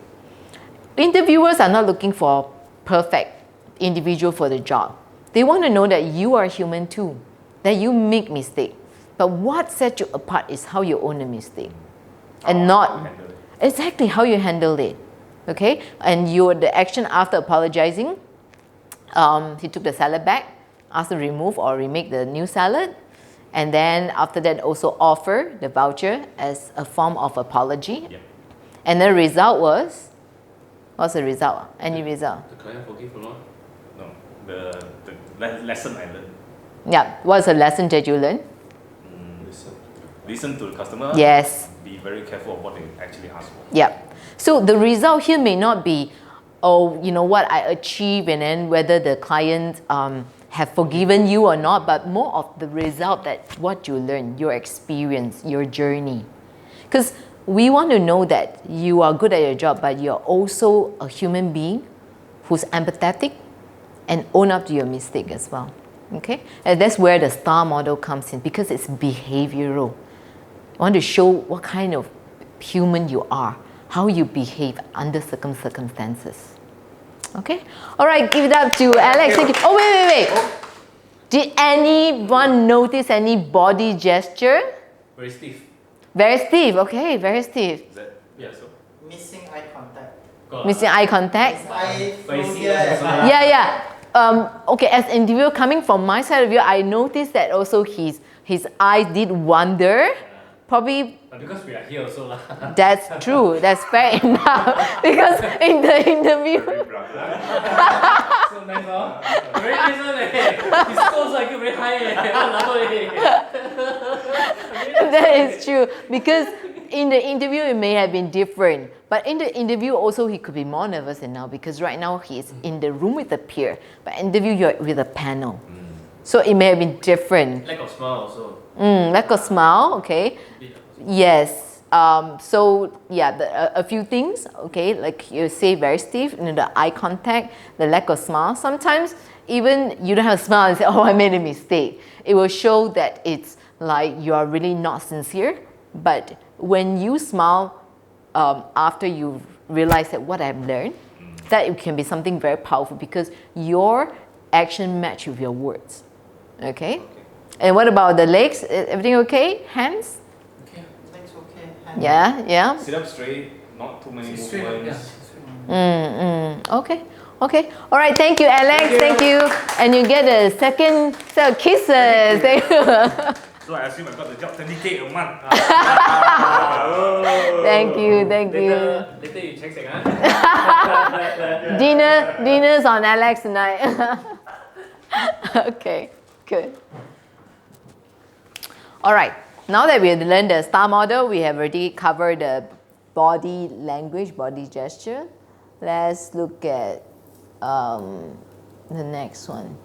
Interviewers are not looking for perfect individual for the job. They want to know that you are human too, that you make mistake. But what sets you apart is how you own the mistake, and not exactly how you handle it. Okay, and the action after apologizing, he took the salad back, asked to remove or remake the new salad, and then after that also offer the voucher as a form of apology. Yep. And the result was, what's the result? Any result? The client forgive or not? No, the lesson I learned. Yeah, what's the lesson that you learned? Listen to the customer. Yes. Be very careful of what they actually ask for. Yeah. So the result here may not be, what I achieve and then whether the client have forgiven you or not, but more of the result that what you learn, your experience, your journey. Because we want to know that you are good at your job, but you're also a human being who's empathetic and own up to your mistake as well. Okay? And that's where the STAR model comes in because it's behavioral. I want to show what kind of human you are, how you behave under certain circumstances. Okay? All right, give it up to Alex. Thank you. Oh, wait. Did anyone notice any body gesture? Very stiff. Very stiff. Okay, very stiff. Is that? Yeah, so. Missing eye contact. Missing eye contact? His eye But you flew see here that as as well. well. Yeah. Okay, as an individual coming from my side of view, I noticed that also his eyes did wander. Probably But because we are here also lah. that's true. That's fair enough. Because in the interview, Very blunt. So nice, huh? Very nice one eh. His score also like very high eh. That is true, because in the interview it may have been different, but in the interview also he could be more nervous than now, because right now he is in the room with a peer, but interview you're with a panel. So it may have been different. Lack of smile also. Lack of smile, okay. Yes. So yeah, a few things, okay, like you say, very stiff, the eye contact, the lack of smile. Sometimes even you don't have a smile and say, oh, I made a mistake. It will show that it's like you are really not sincere. But when you smile after you realize that what I've learned, that it can be something very powerful, because your action match with your words. Okay? And what about the legs? Everything okay? Hands? Okay, legs okay. Hand Yeah. Sit up straight, not too many Straight up, movements. Okay. All right. Thank you, Alex. Thank you. And you get a second set of kisses. Thank you. So I assume I got the job 20K a month. Thank you. Later you check second. Dinner's on Alex tonight. Okay. Good. All right. Now that we have learned the STAR model, we have already covered the body language, body gesture. Let's look at the next one.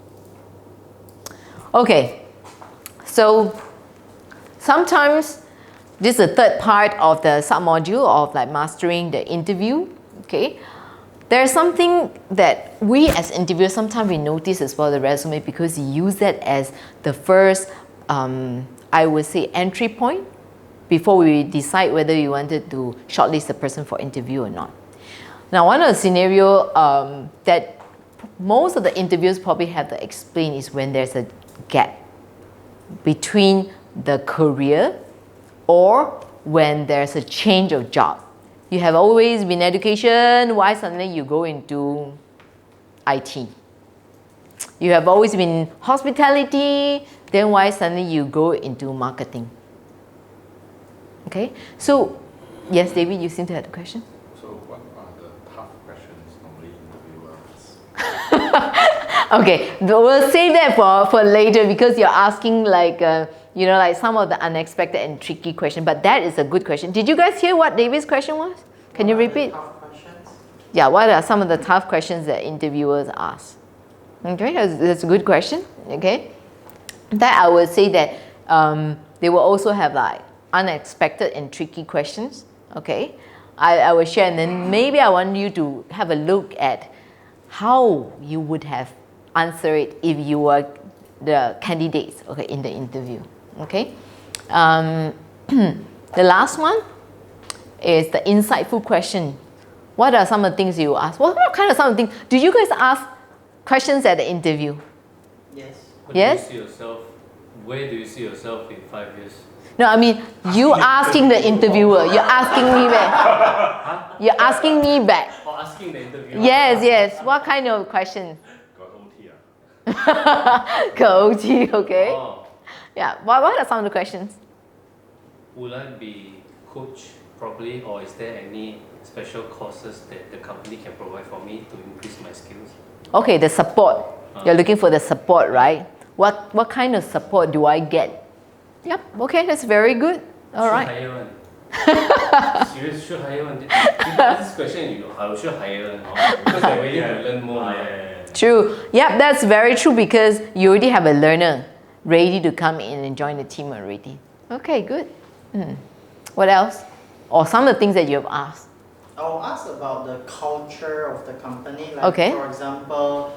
Okay. So sometimes this is the third part of the sub-module of like mastering the interview. Okay. There's something that we as interviewers, sometimes we notice as well, the resume, because you use that as the first, I would say, entry point before we decide whether we wanted to shortlist the person for interview or not. Now, one of the scenario that most of the interviewers probably have to explain is when there's a gap between the career or when there's a change of job. You have always been education, why suddenly you go into IT? You have always been hospitality, then why suddenly you go into marketing? Okay, so yes, David, you seem to have a question. So what are the tough questions normally interviewers ask? Okay, we'll save that for later, because you're asking like, like some of the unexpected and tricky question, but that is a good question. Did you guys hear what David's question was? Can you repeat? Tough questions. Yeah, what are some of the tough questions that interviewers ask? Okay, that's a good question. Okay, that I would say that they will also have like unexpected and tricky questions. Okay, I will share, and then maybe I want you to have a look at how you would have answered it if you were the candidates, okay, in the interview. Okay, the last one is the insightful question. What are some of the things you ask? What kind of some of the things? Do you guys ask questions at the interview? Yes. Yes? Where do you see yourself in 5 years? No, I mean, you asking the interviewer. You're asking me back. You're asking me back. Or asking the interviewer? Yes. What kind of question? Got OT ah? Got OT, okay. Oh, Yeah, what are some of the questions? would I be coached properly, or is there any special courses that the company can provide for me to increase my skills? Okay, the support. You're looking for the support, right? What kind of support do I get? Yep, okay, that's very good. All right. Should hire one. Serious, should hire one. If you ask this question, I should hire one. Because I'm ready to learn more. True. Yep, that's very true, because you already have a learner ready to come in and join the team already. Okay, good. What else? Or some of the things that you have asked. I'll ask about the culture of the company. Like, Okay. for example,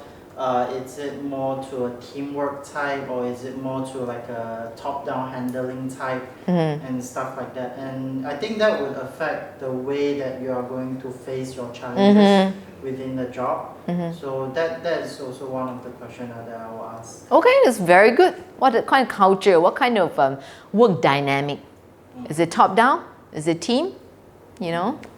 is it more to a teamwork type, or is it more to like a top-down handling type and stuff like that? And I think that would affect the way that you are going to face your challenges within the job. So that is also one of the questions that I will ask. Okay, that's very good. What kind of culture? What kind of work dynamic? Is it top-down? Is it team?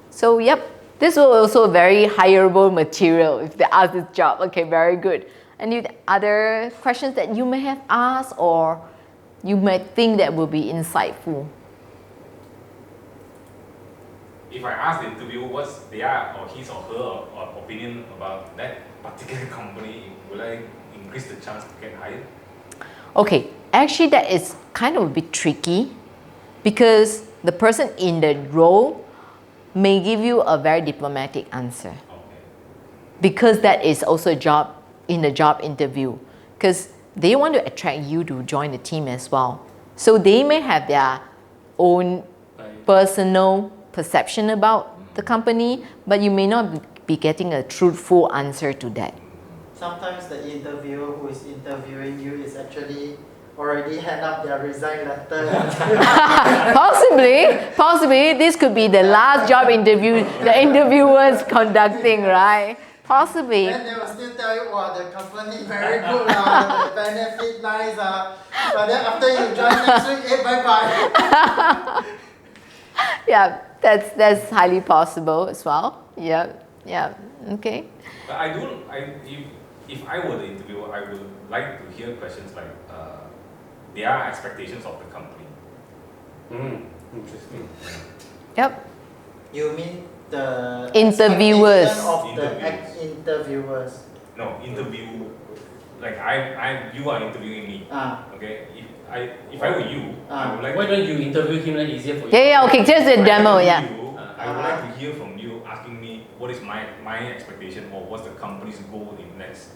So yep, this will also very hireable material if they ask this job. Okay, very good. Any other questions that you may have asked, or you might think that will be insightful? If I ask the interviewer what's their or his or her opinion about that particular company, will I increase the chance to get hired? Okay, actually that is kind of a bit tricky, because the person in the role may give you a very diplomatic answer. Okay. Because that is also a job in the job interview, because they want to attract you to join the team as well. So they may have their own personal perception about the company, but you may not be getting a truthful answer to that. Sometimes the interviewer who is interviewing you is actually already hand up their resign letter. Possibly, this could be the last job interview the interviewers conducting, right? Possibly. Then they will still tell you, wow, the company very good, the benefit nice, but then after you join next week, hey, bye-bye. Yeah, that's highly possible as well. Yeah, okay. But if I were the interviewer, I would like to hear questions like their expectations of the company. Interesting. Yep. You mean the Interviewers. expectation of the interviewers? No, like you are interviewing me. Okay, if I were you, I would like. Why don't you interview him? Then easier for you. Yeah, okay, just the demo, yeah. I would like to hear from you asking me what is my expectation or what's the company's goal in the next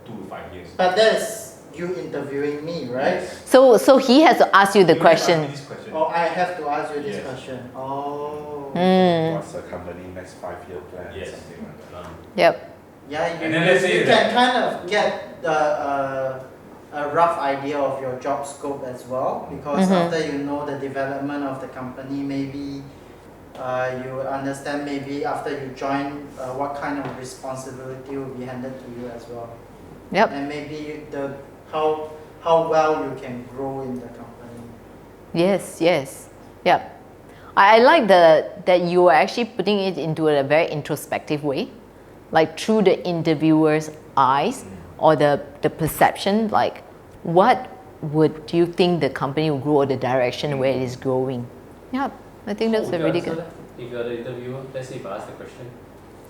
2 to 5 years. But that's you interviewing me, right? So he has to ask you the question. Ask me this question. Oh, I have to ask you this Yes. question. Oh. What's the company next 5-year plan? Yes. Something like that. Yep. Yeah, And then let's say you that- can kind of get a rough idea of your job scope as well, because after you know the development of the company, maybe you understand maybe after you join what kind of responsibility will be handed to you as well. Yep. And maybe how well you can grow in the company. Yes. Yep. I like that you are actually putting it into a very introspective way, like through the interviewer's eyes or the perception, like what would you think the company will grow or the direction where it is growing. Yep. I think that's a really good. If you are the interviewer, let's say if I ask the question.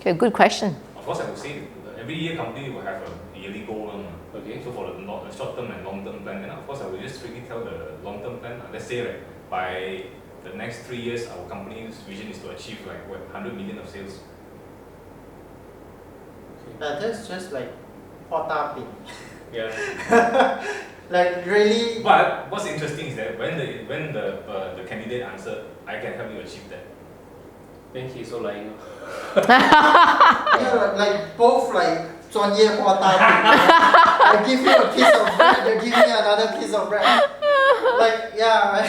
Okay, good question. Of course, I would say every year company will have a yearly goal. Okay. So for the short-term and long-term plan, then of course I will just strictly tell the long-term plan. Let's say by the next 3 years, our company's vision is to achieve 100 million of sales. That's just like hot Yeah. like really. But what's interesting is that when the candidate answered, I can help you achieve that. Then he's so lying. Yeah, like both like 专业化大饼. I give you a piece of bread, you give me another piece of bread. Like yeah. I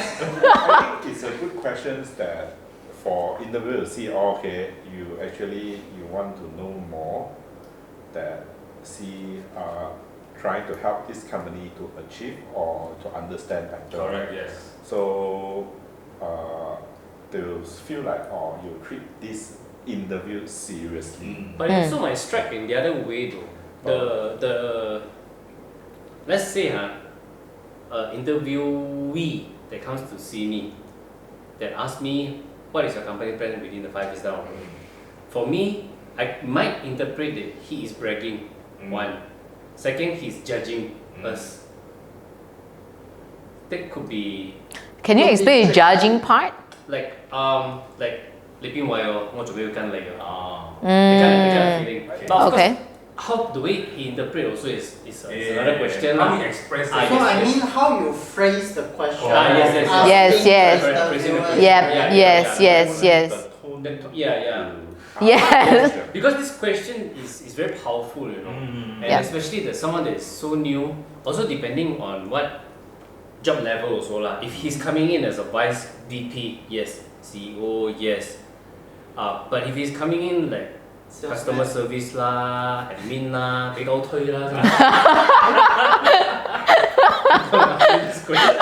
think it's a good question that for interviewer to see, okay, you want to know more, that trying to help this company to achieve or to understand better. Correct. Yes. So they will feel like, oh, you treat this interview seriously. But it also might strike in the other way though. The let's say interviewee that comes to see me, that asks me what is your company plan within the 5 years down. For me, I might interpret that he is bragging. One. Second, he's judging us. That could be Can you explain the judging part? like 你邊位喎？我做咩要跟你啊？that kind of feeling. But of Okay. course, how the way he interpret also is another question. How he express Ah, it. So yes, I yes. mean how you phrase the question. Yes. Asking Yes, yes. the Phrasing the interviewer. question. Yep. Yeah, Yes. Yes. The tone Yeah. Yes. Because this question is very powerful, you know. And Yeah. especially that someone that is so new, also depending on what job level also lah. If he's coming in as a vice VP, yes. CEO, yes. But if he's coming in like customer service lah, admin lah, 俾狗推啦。This question.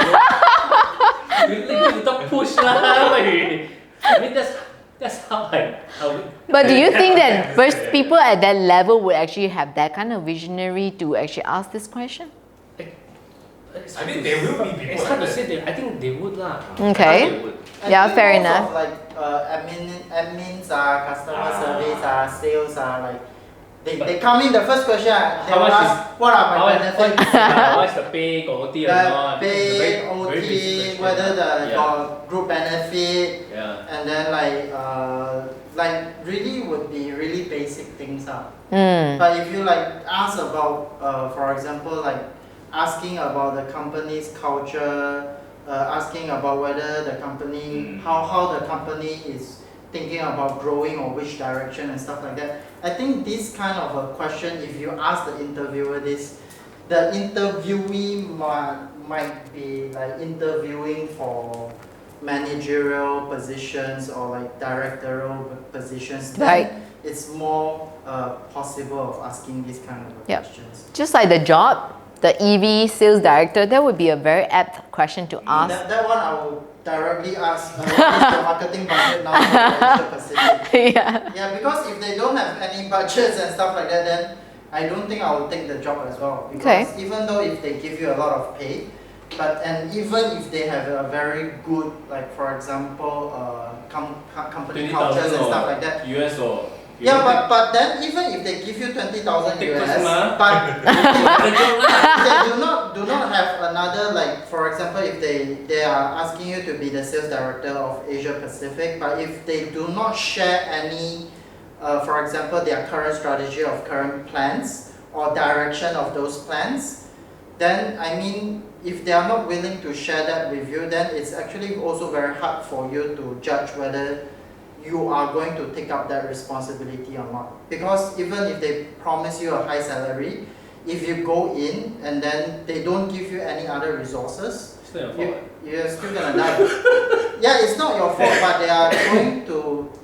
You need to talk push lah. I mean that's how I would. But do you think that first people at that level would actually have that kind of visionary to actually ask this question? I mean, there will be people. It's hard to like say. that. I think they would lah. Okay. They would. I Yeah, think fair most enough. Of like admins customer service sales like They come in, the first question, they How will much ask, what are my benefits? How much the pay, got OT or not? The pay, very OT, basic question. whether the Yeah. got group benefit, Yeah. and then like really would be really basic things. Mm. But if you like ask about, for example, like asking about the company's culture, asking about whether the company, how the company is thinking about growing or which direction and stuff like that. I think this kind of a question, if you ask the interviewer this, the interviewee might be like interviewing for managerial positions or like directorial positions. Then Right. it's more possible of asking these kind of Yep. questions. Just like the job, the EV sales director, that would be a very apt question to ask. That one I will directly ask, what is the marketing budget now for the Asia Pacific? Yeah. Yeah, because if they don't have any budgets and stuff like that, then I don't think I will take the job as well. Because even though if they give you a lot of pay, and even if they have a very good, like for example, company cultures and stuff like that. US or Yeah, but then even if they give you 20,000 Take US, personal. but if they do not have another, like for example, if they are asking you to be the sales director of Asia Pacific, but if they do not share any, for example, their current strategy of current plans or direction of those plans, then I mean, if they are not willing to share that with you, then it's actually also very hard for you to judge whether you are going to take up that responsibility or not. Because even if they promise you a high salary, if you go in and then they don't give you any other resources, you're still gonna die. Yeah, it's not your fault, but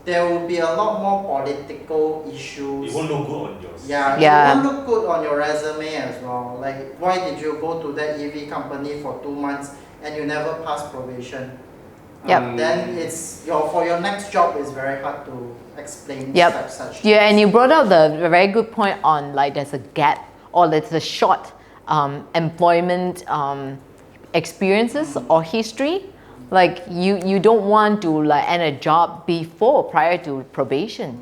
there will be a lot more political issues. It won't look good on yours. Yeah, Yeah. it won't look good on your resume as well. Like, why did you go to that EV company for 2 months and you never passed probation? Yep. Then it's for your next job, it's very hard to explain Yep. such Yeah, and things. you brought up the very good point on like there's a gap or there's a short employment experiences or history. Like you don't want to like end a job prior to probation.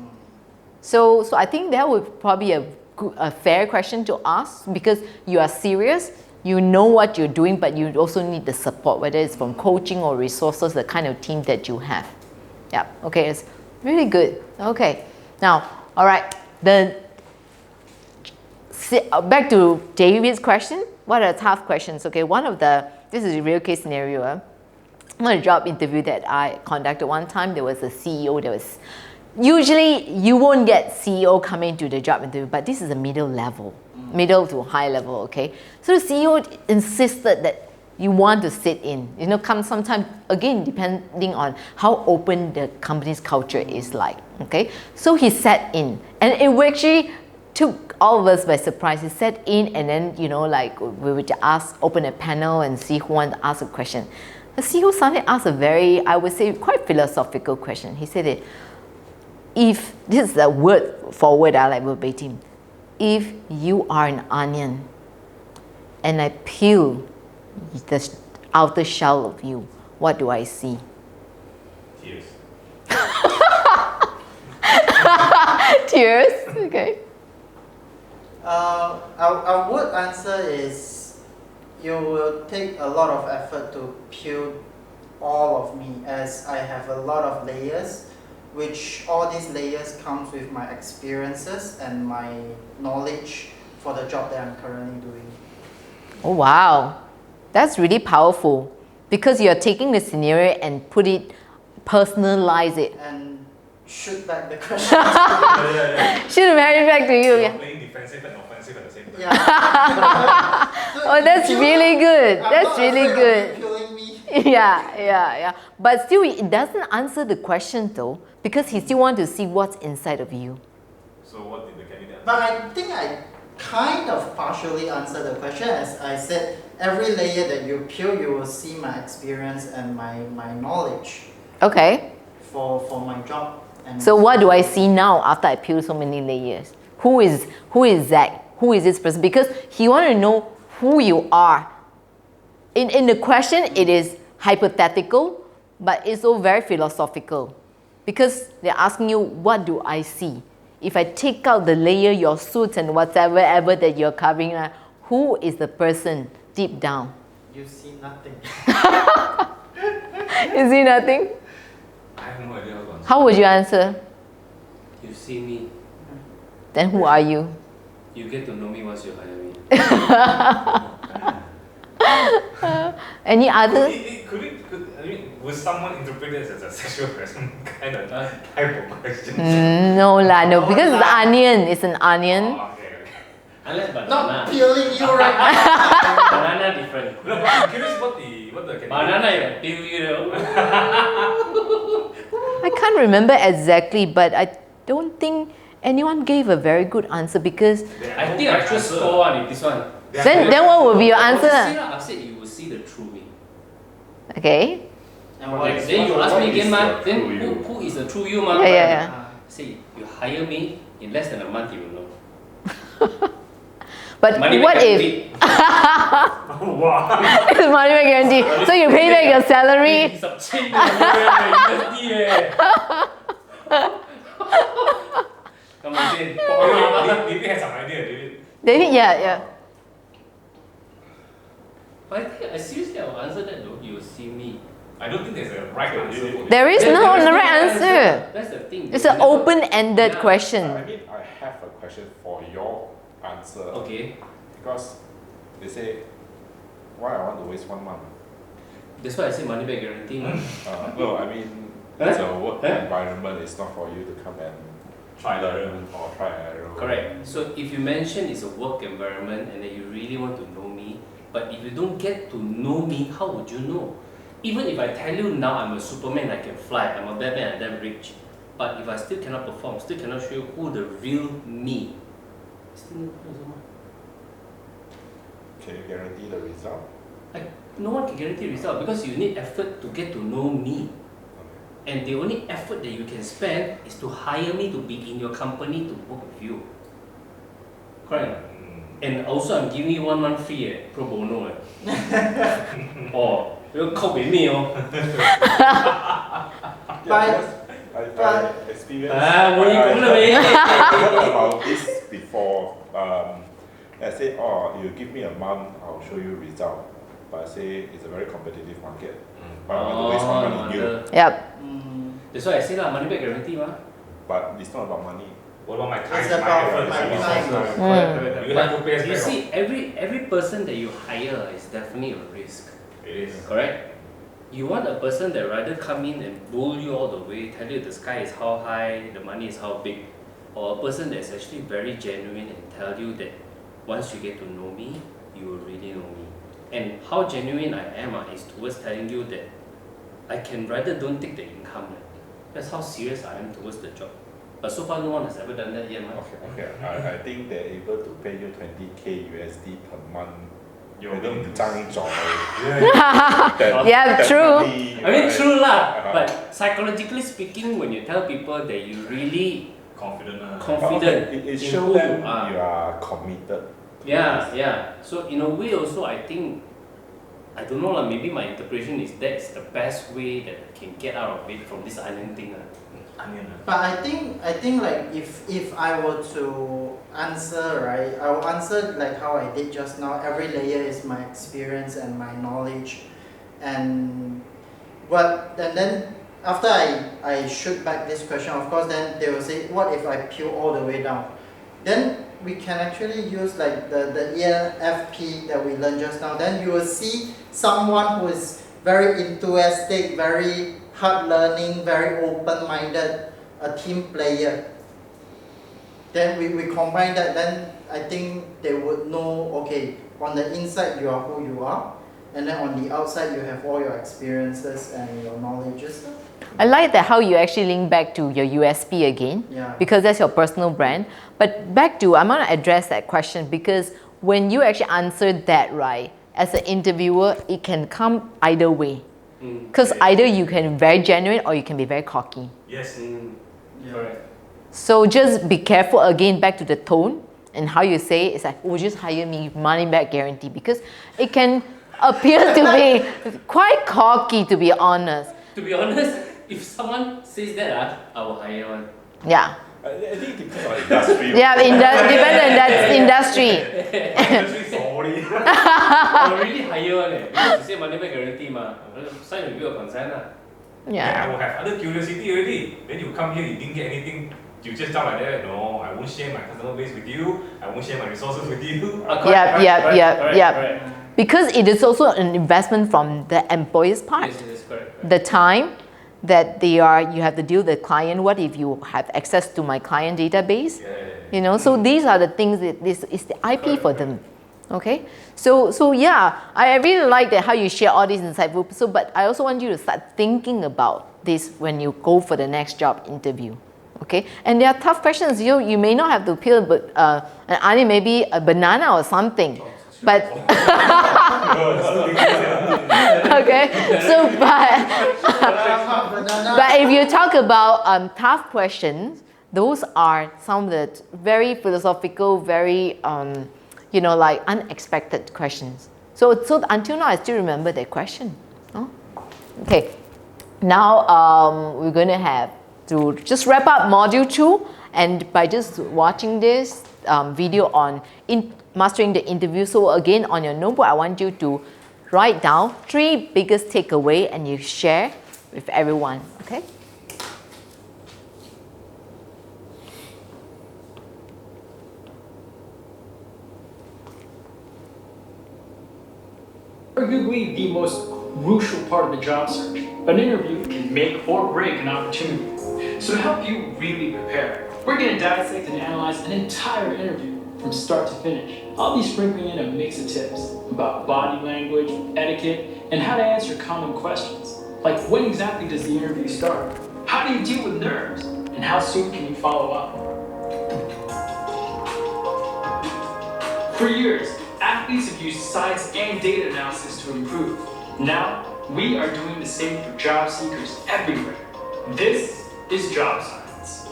So I think that would probably be a fair question to ask because you are serious. You know what you're doing, but you also need the support, whether it's from coaching or resources, the kind of team that you have. Yeah, okay, it's really good. Okay, now, all right, back to David's question. What are the tough questions? Okay, this is a real case scenario. One job interview that I conducted one time, there was a CEO usually you won't get CEO coming to the job interview, but this is a middle to high level, okay? So the CEO insisted that you want to sit in, come sometime, again, depending on how open the company's culture is like, okay? So he sat in, and it actually took all of us by surprise. He sat in, and then, we would open a panel and see who wanted to ask a question. The CEO suddenly asked a very, I would say, quite philosophical question. He said that, if, this is a word for word, I like verbatim, if you are an onion and I peel the outer shell of you, what do I see? Tears. Tears? Okay. Our word answer is you will take a lot of effort to peel all of me, as I have a lot of layers, which all these layers comes with my experiences and my knowledge for the job that I'm currently doing. Oh wow, that's really powerful because you're taking the scenario and personalize it. And shoot back the question. Should marry back to you. You're Yeah. playing defensive and offensive at the same time. Yeah. So Oh, that's really good. I'm That's not really afraid of good. you peeling me. Yeah. But still, it doesn't answer the question though, because he still wants to see what's inside of you. So what did the candidate answer? But I think I kind of partially answered the question. As I said, every layer that you peel, you will see my experience and my knowledge Okay. for my job. And So what do I see now after I peel so many layers? Who is Zach? Who is this person? Because he want to know who you are. In the question, it is hypothetical, but it's also very philosophical. Because they're asking you, what do I see? if I take out the layer, your suits and whatever ever that you're covering, who is the person deep down? You see nothing. You see nothing? I have no idea how to answer. How would you answer? You see me, Then who are you? you get to know me once you hire me. Any other? I mean, would someone interpret this as a sexual harassment kind of type of question? No lah, no, because it's onion. It's an onion. Oh, okay. Unless Not banana. peeling you right now. Banana different. No, but I'm curious what the Banana you peel you know. I can't remember exactly, but I don't think anyone gave a very good answer because I think I should score one in this one. then what would be your I answer? said you will see the true me. Okay. And what is Then you what- ask me what again, is ma. your Then true you? who is the true you, ma? Yeah. Say you hire me in less than a month, you will know. But Money what back if guarantee. Wow. it's money back guarantee? So you pay back your salary. It's a chain eh. Come on, Jane. Maybe has some idea, David. David, yeah. But I think, seriously, I will answer that though. You will see me. I don't think there's a right answer for this. There is There no is right answer. That's the thing. It's You an will never- open-ended Yeah. question. I mean, I have a question for your answer. Okay. Because they say, why I want to waste 1 month? That's why I say money back guarantee, man. No, I mean, it's a work environment. It's not for you to come and Try learn or try and error. Correct. So if you mention it's a work environment and that you really want to know me, but if you don't get to know me, how would you know? Even if I tell you now I'm a Superman, I can fly, I'm a Batman, I'm damn rich, but if I still cannot perform, still cannot show you who the real me, still no point also, mah. Can you guarantee the result? No one can guarantee result because you need effort to get to know me. Okay. And the only effort that you can spend is to hire me to be in your company to work with you. Correct? And also I'm giving you 1 month free pro bono Oh, you cope with me oh. Yeah, because I experienced. What are you I doing? heard about this before. I say, oh, you give me a month, I'll show you result. But I say it's a very competitive market. But I want to waste my money in you. Yep. That's why I say lah, money back guarantee mah. But it's not about money. What about my time? It's about effort, my resources? time. You have to pay us You back. see, every person that you hire is definitely a risk. It is. Correct? You want a person that rather come in and bull you all the way, tell you the sky is how high, the money is how big, or a person that's actually very genuine and tell you that once you get to know me, you will really know me. And how genuine I am is towards telling you that I can rather don't take the income. That's how serious I am towards the job. But so far no one has ever done that yet. Okay. I think they're able to pay you 20k USD per month. You're They willing don't to- zhang zhong. Yeah, true. I mean, true lah. Uh-huh. But psychologically speaking, when you tell people that you really Confident. confident It in shows who them you are. you are committed. to Yeah, this. yeah. So in a way also, I think, I don't know lah, maybe my interpretation is that's the best way that I can get out of it from this onion thing lah. Onion. But I think like if I were to answer, right, I will answer like how I did just now. Every layer is my experience and my knowledge, and then after I shoot back this question, of course, then they will say, what if I peel all the way down? Then we can actually use like the ENFP that we learned just now. Then you will see someone who is very enthusiastic, very hard learning, very open-minded, a team player. Then we combine that, then I think they would know, okay, on the inside you are who you are, and then on the outside you have all your experiences and your knowledges. I like that how you actually link back to your USP again, Yeah. because that's your personal brand. But back to, I'm going to address that question because when you actually answered that right, as an interviewer, it can come either way. Because either you can be very genuine or you can be very cocky. Yes. Yeah. Correct. So just be careful again, back to the tone and how you say it. It's like, oh, just hire me, money back guarantee, because it can appear to be quite cocky, to be honest. To be honest, if someone says that, I will hire one. Yeah. I think it depends on industry. Yeah, depends on that industry. Industry sorry. Already hire one because you say money back guarantee ma. Sign with you a consent lah. Then I Yeah. will have other curiosity already. Then you come here, you didn't get anything. You just jump like that. No, I won't share my customer base with you. I won't share my resources with you. Yep. Because it is also an investment from the employer's part. Yes, yes, correct. The time that you have to deal with the client. What if you have access to my client database? You know, so these are the things that this is the IP for them. Okay, so yeah, I really like that how you share all these insightful. So, but I also want you to start thinking about this when you go for the next job interview. Okay, and there are tough questions. You may not have to peel an onion, maybe a banana or something, but okay. So, but if you talk about tough questions, those are some of the very philosophical, very like unexpected questions. So until now, I still remember that question. Oh? Okay. Now we're going to have to just wrap up module 2, and by just watching this video on mastering the interview. So again, on your notebook, I want you to write down 3 biggest takeaway and you share with everyone. Okay. Arguably the most crucial part of the job search. An interview can make or break an opportunity. So to help you really prepare, we're going to dissect and analyze an entire interview from start to finish. I'll be sprinkling in a mix of tips about body language, etiquette, and how to answer common questions. Like, when exactly does the interview start? How do you deal with nerves? And how soon can you follow up? For years, athletes have used science and data analysis to improve. Now, we are doing the same for job seekers everywhere. This is job science.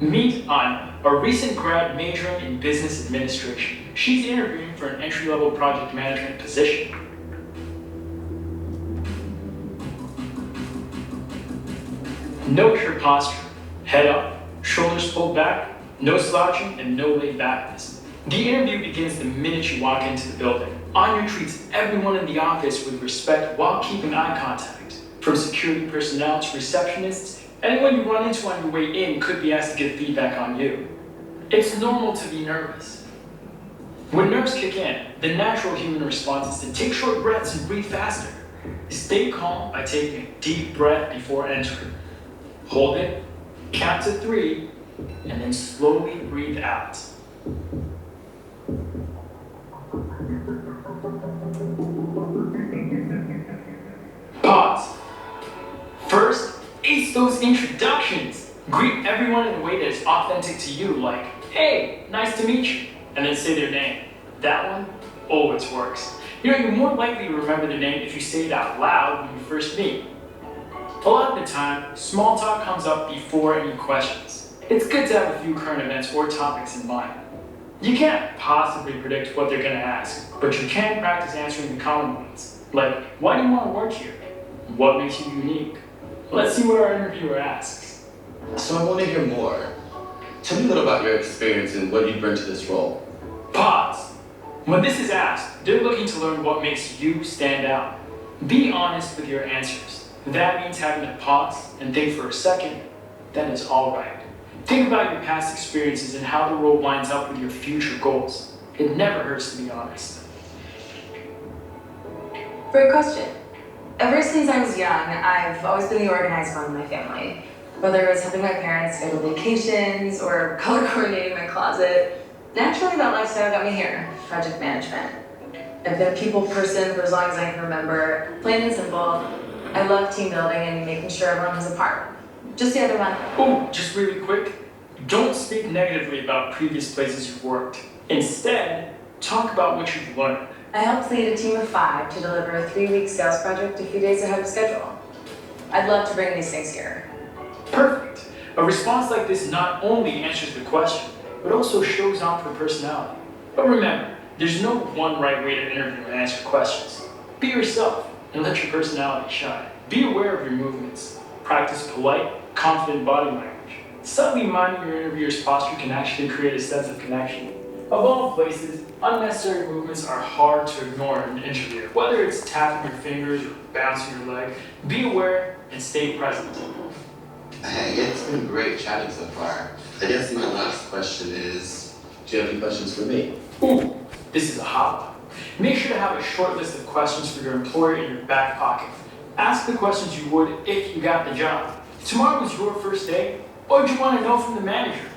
Meet Anya, a recent grad majoring in business administration. She's interviewing for an entry-level project management position. Note her posture. Head up, shoulders pulled back, no slouching, and no laid backness. The interview begins the minute you walk into the building. Anya treats everyone in the office with respect while keeping eye contact. From security personnel to receptionists, anyone you run into on your way in could be asked to give feedback on you. It's normal to be nervous. When nerves kick in, the natural human response is to take short breaths and breathe faster. Stay calm by taking a deep breath before entering. Hold it, count to 3, and then slowly breathe out. Pause. First, ace those introductions. Greet everyone in a way that is authentic to you, like, hey, nice to meet you, and then say their name. That one always works. You're more likely to remember the name if you say it out loud when you first meet. A lot of the time, small talk comes up before any questions. It's good to have a few current events or topics in mind. You can't possibly predict what they're going to ask, but you can practice answering the common ones, like, why do you want to work here? What makes you unique? Let's see what our interviewer asks. So I want to hear more. Tell me a little about your experience and what you bring to this role. Pause. When this is asked, they're looking to learn what makes you stand out. Be honest with your answers. That means having to pause and think for a second, then it's all right. Think about your past experiences and how the role lines up with your future goals. It never hurts to be honest. Great question. Ever since I was young, I've always been the organized one in my family. Whether it was helping my parents schedule vacations or color coordinating my closet, naturally that lifestyle got me here, project management. I've been a people person for as long as I can remember. Plain and simple, I love team building and making sure everyone has a part. Just the other one. Oh, just really quick, don't speak negatively about previous places you've worked. Instead, talk about what you've learned. I helped lead a team of 5 to deliver a 3-week sales project a few days ahead of schedule. I'd love to bring these things here. Perfect. A response like this not only answers the question, but also shows off her personality. But remember, there's no one right way to interview and answer questions. Be yourself and let your personality shine. Be aware of your movements. Practice polite, confident body language. Subtly minding your interviewer's posture can actually create a sense of connection. Of all places, unnecessary movements are hard to ignore in an interview. Whether it's tapping your fingers or bouncing your leg, be aware and stay present. Hey, it's been great chatting so far. I guess my last question is, do you have any questions for me? Ooh, this is a hot one. Make sure to have a short list of questions for your employer in your back pocket. Ask the questions you would if you got the job. Tomorrow was your first day. What do you want to know from the manager?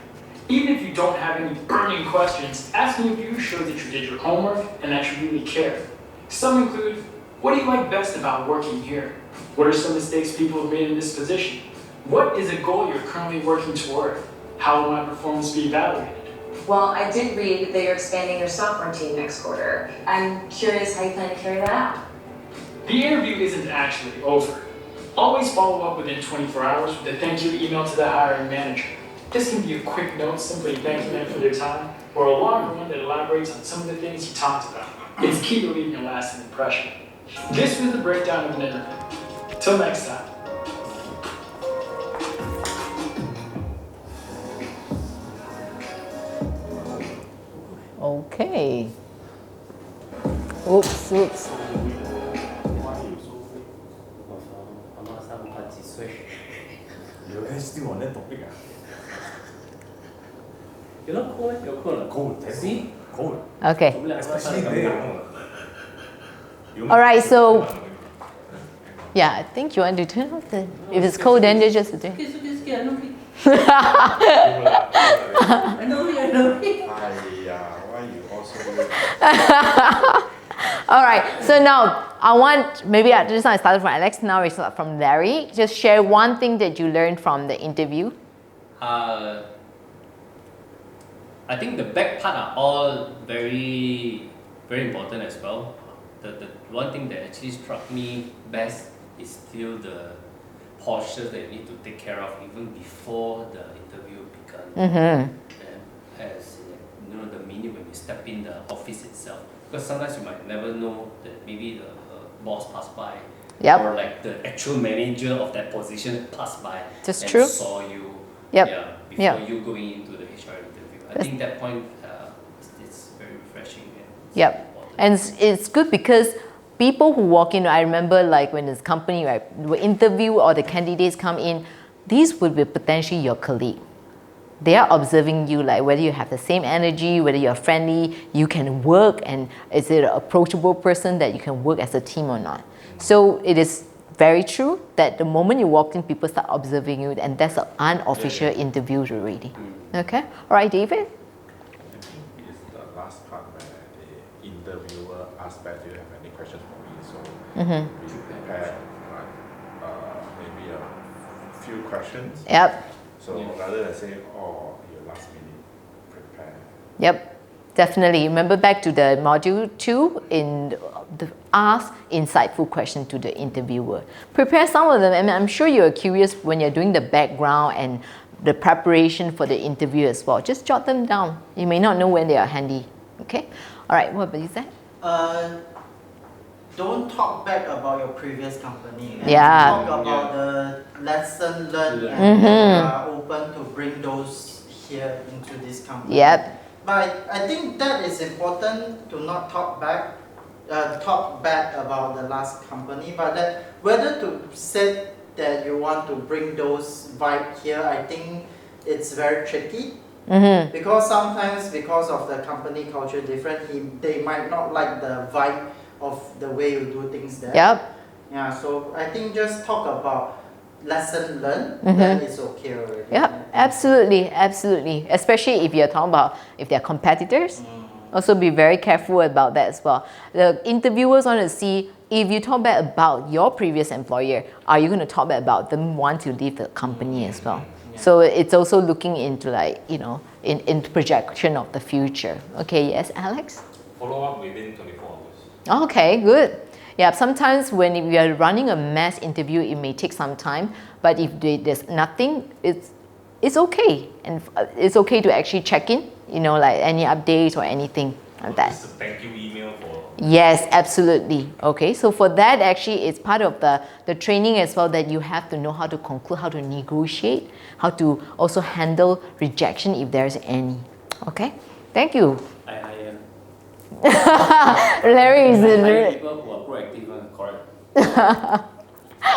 Even if you don't have any burning questions, asking of you shows that you did your homework and that you really care. Some include, what do you like best about working here? What are some mistakes people have made in this position? What is a goal you're currently working toward? How will my performance be evaluated? Well, I did read that you're expanding your software team next quarter. I'm curious how you plan to carry that out. The interview isn't actually over. Always follow up within 24 hours with a thank you email to the hiring manager. This can be a quick note simply thanking them for their time, or a longer one that elaborates on some of the things you talked about. It's key to leaving a lasting impression. This was the breakdown of an interview. Till next time. Okay. Oops. You're still on that topic. You're not cold, you're cold. Cold. See? Cold. Okay. Especially there. All right, so yeah, I think you want to turn off the. If it's cold, then you just do. It's okay, I know it. I know it. Why you also All right, so now I want, maybe just now I started from Alex, now we start from Larry. Just share one thing that you learned from the interview. I think the back part are all very, very important as well. The one thing that actually struck me best is still the postures that you need to take care of even before the interview began. Mm-hmm. As the minute when you step in the office itself, because sometimes you might never know that maybe the boss passed by, Yep. or like the actual manager of that position passed by That's and true. saw you. Yep. Yeah, before Yep. you going into the HR interview. I think that point it's very refreshing. And it's Yep. important. And it's good because people who walk in, I remember like when this company, right, will interview or the candidates come in, these would be potentially your colleague. They are observing you, like whether you have the same energy, whether you're friendly, you can work, and is it an approachable person that you can work as a team or not. So it is very true that the moment you walk in, people start observing you, and that's an unofficial interview already. Okay? All right, David? I think it's the last part where the interviewer asks back, do you have any questions for me? So we should prepare maybe a few questions. Yep. So rather than saying, your last minute, prepare. Yep, definitely. Remember back to the module 2 in the ask insightful question to the interviewer. Prepare some of them, and I'm sure you're curious when you're doing the background and the preparation for the interview as well. Just jot them down. You may not know when they are handy. Okay? All right, what about you, Zach? Don't talk bad about your previous company. And Yeah. talk about the lesson learned and you are open to bring those here into this company. Yep. But I think that is important to not talk bad about the last company, but that whether to say that you want to bring those vibe here, I think it's very tricky. Because sometimes because of the company culture different, they might not like the vibe of the way you do things there. Yep. Yeah, so I think just talk about lesson learned, then it's okay already. Yep, absolutely, absolutely. Especially if you're talking about if they're competitors. Also be very careful about that as well. The interviewers want to see if you talk bad about your previous employer, are you going to talk bad about them want to leave the company as well? So it's also looking into like, in projection of the future. Okay, yes, Alex? Follow up within 24 hours. Okay, good. Yeah, sometimes when we are running a mass interview, it may take some time, but if there's nothing, it's okay. And it's okay to actually check in, like any updates or anything like that. Just a thank you email for Yes, absolutely. Okay, so for that, actually, it's part of the training as well, that you have to know how to conclude, how to negotiate, how to also handle rejection if there's any. Okay, thank you. I hire. Larry is I hire people who are proactive, correct.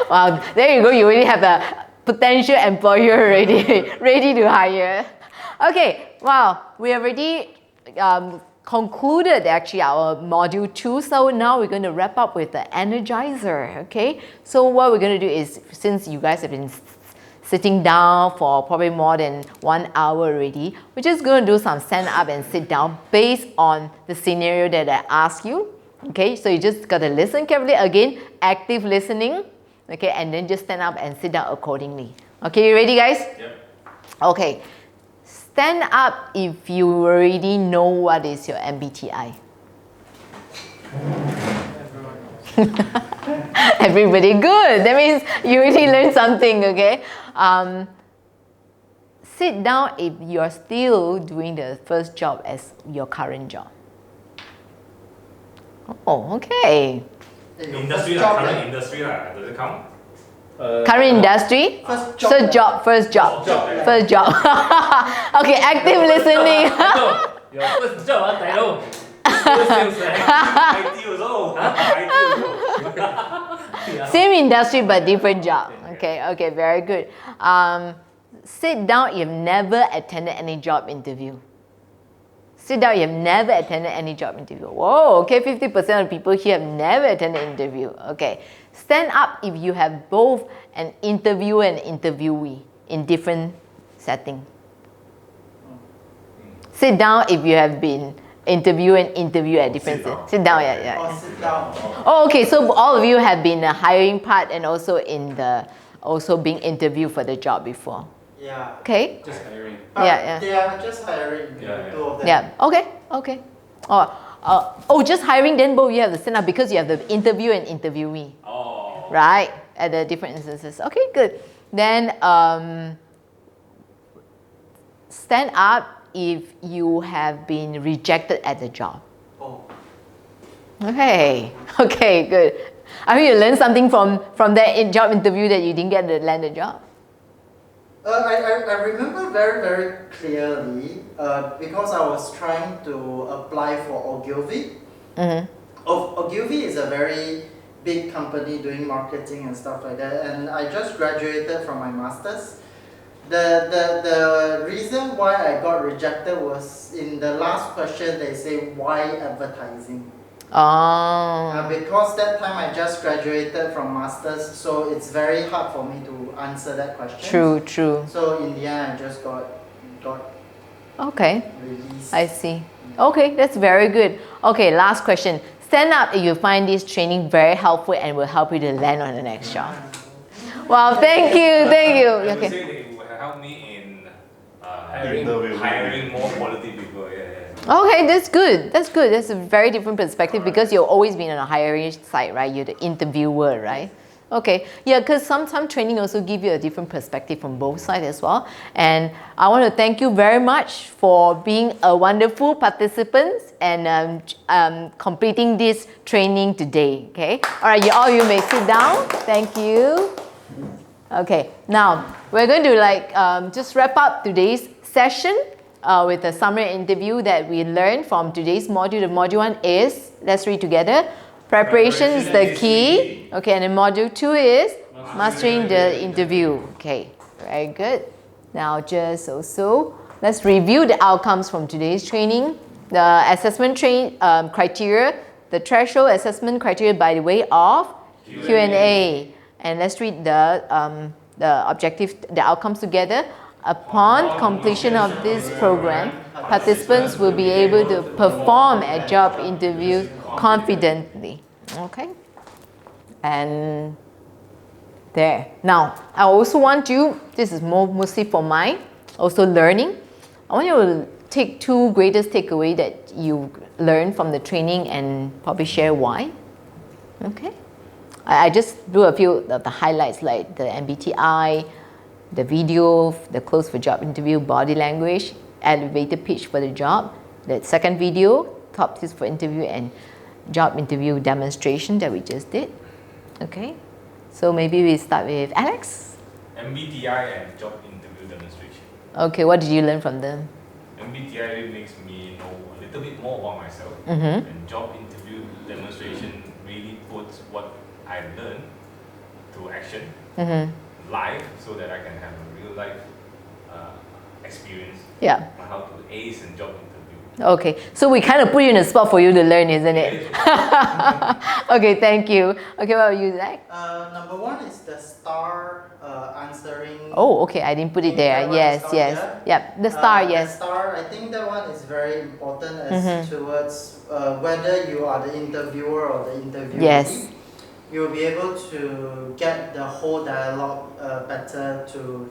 Wow, there you go. You already have a potential employer already, ready to hire. Okay, wow, we already concluded actually our module 2. So now we're going to wrap up with the energizer. Okay, so what we're going to do is, since you guys have been sitting down for probably more than 1 hour already, we're just going to do some stand up and sit down based on the scenario that I asked you. Okay, so you just got to listen carefully. Again, active listening. Okay, and then just stand up and sit down accordingly. Okay, you ready, guys? Yep. Okay, stand up if you already know what is your MBTI. Everybody, good. That means you already learned something, okay? Sit down if you're still doing the first job as your current job. Oh, okay. Industry, current industry, does it count? Current industry? First job. First job. Okay, active listening. Your first job, Tairo. IT also. Same industry but different job. Okay, very good. Sit down if you've never attended any job interview. Sit down, you have never attended any job interview. Whoa, okay, 50% of people here have never attended an interview. Okay, stand up if you have both an interviewer and interviewee in different setting. Sit down if you have been interview and interview at different sit down, yeah. Or sit down. Oh, okay, so all of you have been the hiring part and also in the being interviewed for the job before. Yeah. Okay. Just hiring. But they are just hiring two of them. Yeah. Okay. Just hiring, then both you have to stand up because you have the interview and interviewee. Oh. Right, at the different instances. Okay, good. Then stand up if you have been rejected at the job. Oh. Okay, good. I mean, you learned something from that job interview that you didn't get to land the job. I remember very, very clearly because I was trying to apply for Ogilvy. Mm-hmm. Ogilvy is a very big company doing marketing and stuff like that, and I just graduated from my master's. The reason why I got rejected was in the last question they say, why advertising? Because that time I just graduated from master's, so it's very hard for me to answer that question. True. So in the end I just got okay. released. I see. Okay, that's very good. Okay, last question. Stand up if you find this training very helpful and will help you to land on the next job. Wow, thank you. I would Okay. say it will help me in hiring more quality people. Okay, that's good. That's a very different perspective because you've always been on a hiring side, right? You're the interviewer, right? Okay, yeah, because sometimes training also give you a different perspective from both sides as well. And I want to thank you very much for being a wonderful participant and completing this training today. Okay, all right, you may sit down. Thank you. Okay, now we're going to just wrap up today's session with a summary interview that we learned from today's module. The module 1 is, let's read together, preparation is the key. Okay, and then module 2 is mastering the interview. Okay, very good. Now just also, let's review the outcomes from today's training. The assessment criteria, the threshold assessment criteria by the way of Q&A. And let's read the objective, the outcomes together. Upon completion of this program, participants will be able to perform a job interview confidently. Okay? And there. Now, I also want you, this is mostly for mine, also learning. I want you to take 2 greatest takeaways that you learned from the training and probably share why. Okay? I just do a few of the highlights like the MBTI, the video, the close for job interview, body language, elevator pitch for the job, the second video, top tips for interview, and job interview demonstration that we just did. Okay, so maybe we start with Alex. MBTI and job interview demonstration. Okay, what did you learn from them? MBTI really makes me know a little bit more about myself, Mm-hmm. and job interview demonstration really puts what I learned to action live, so that I can have a real life experience Yeah. on how to ace in job interview. Okay, so we kind of put you in a spot for you to learn, isn't it? Okay, thank you. Okay, what about you, Zach? Number one is the star answering. Oh, okay, I didn't put it there. That one Yes, is not yes. here. Yep, the star, The yes. star, I think that one is very important as towards whether you are the interviewer or the interviewee. Yes. You'll be able to get the whole dialogue better to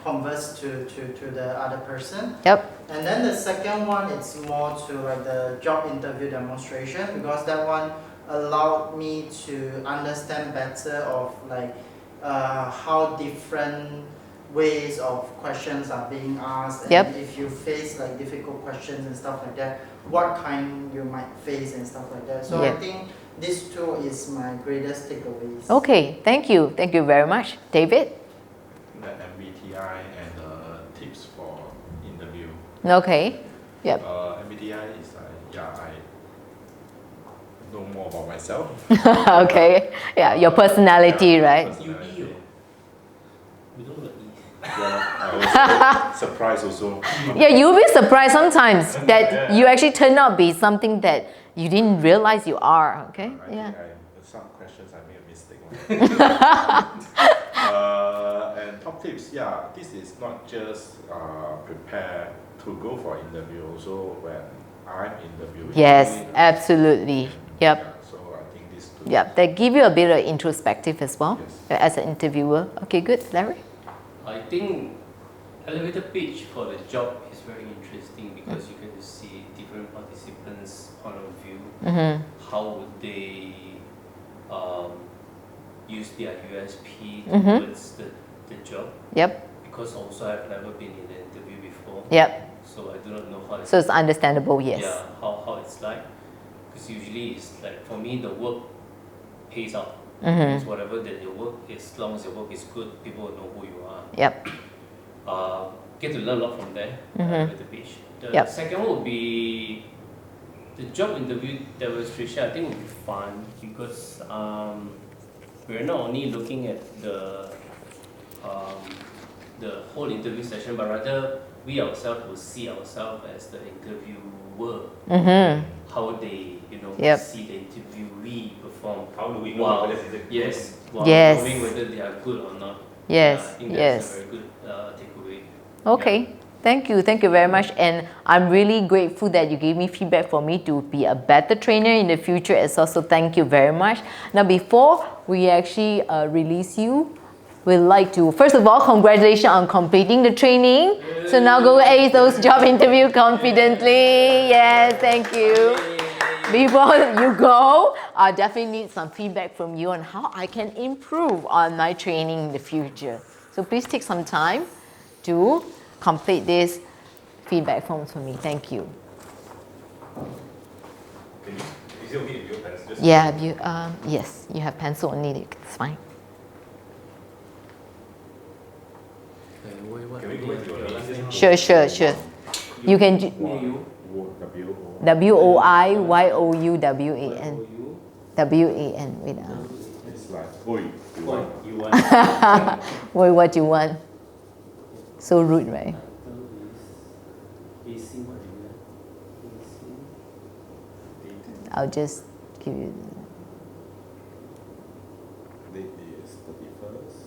converse to the other person. Yep. And then the second one, it's more to like the job interview demonstration, because that one allowed me to understand better of like how different ways of questions are being asked, and Yep. if you face like difficult questions and stuff like that, what kind you might face and stuff like that. So Yep. I think this two is my greatest takeaways. Okay, thank you very much. David? The MBTI and tips for interview. Okay, yep. MBTI is I know more about myself. Okay, yeah, your personality, right? Personality. We don't know E. Yeah, I was surprised also. Yeah, you'll be surprised sometimes that you actually turn out to be something that you didn't realize you are, okay? I Yeah. think some questions I made a mistake. And top tips, yeah, this is not just prepare to go for interview, also when I'm interviewing. Yes, absolutely. Yep. Yeah, so I think these two. Yep, they give you a bit of introspective as well Yes. as an interviewer. Okay, good. Larry? I think elevator pitch for the job is very interesting because you get to see different participants' point of view. Mm-hmm. How would they use their USP Mhm. towards the job? Yep, Because also I've never been in an interview before, yep. so I do not know how So it's understandable, yes. yeah, how it's like. Because usually it's like, for me, the work pays out. Mm-hmm. It's whatever that your work, as long as your work is good, people will know who you are. Yep. Get to learn a lot from there with the pitch. The Yep. second one would be the job interview demonstration. I think would be fun because we're not only looking at the whole interview session, but rather we ourselves will see ourselves as the interviewer. Mm-hmm. How they, Yep. see the interviewee perform. How do we know While, whether it's a good yes, while Yes. knowing whether they are good or not. Yes, I think that's yes. a very good takeaway. Okay. Thank you very much. And I'm really grateful that you gave me feedback for me to be a better trainer in the future as well. So thank you very much. Now, before we actually release you, we'd like to, first of all, congratulations on completing the training. So now go ace those job interview confidently. Yes, thank you. Before you go, I definitely need some feedback from you on how I can improve on my training in the future. So please take some time to complete this feedback forms for me. Thank you. Is it okay if you have pencil? Just Yeah, yes, you have pencil only. It's fine. Can we go back to your LinkedIn? Sure. You can do WOIYOUWAN. WAN. Wait. It's like, Woi, you want? You want Wait, what you want? So rude, right? AC, what do you want? I'll just give you. Date is 31st.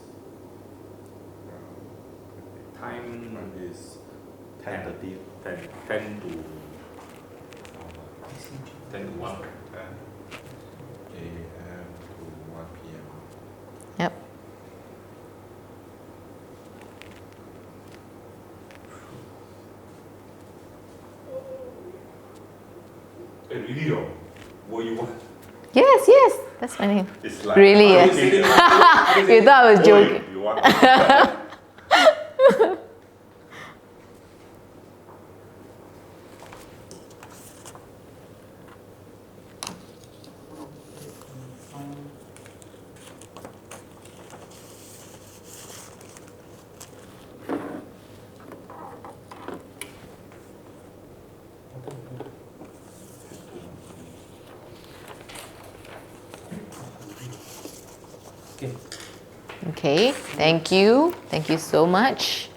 Time Time is 10:30. 10 to 1. 10 a.m. to 1 p.m. Yep. Really though? What you want? Yes, that's my name. It's like, Really, How yes. do you say it? You thought I was Woi, joking. you want? Okay, thank you. Thank you so much.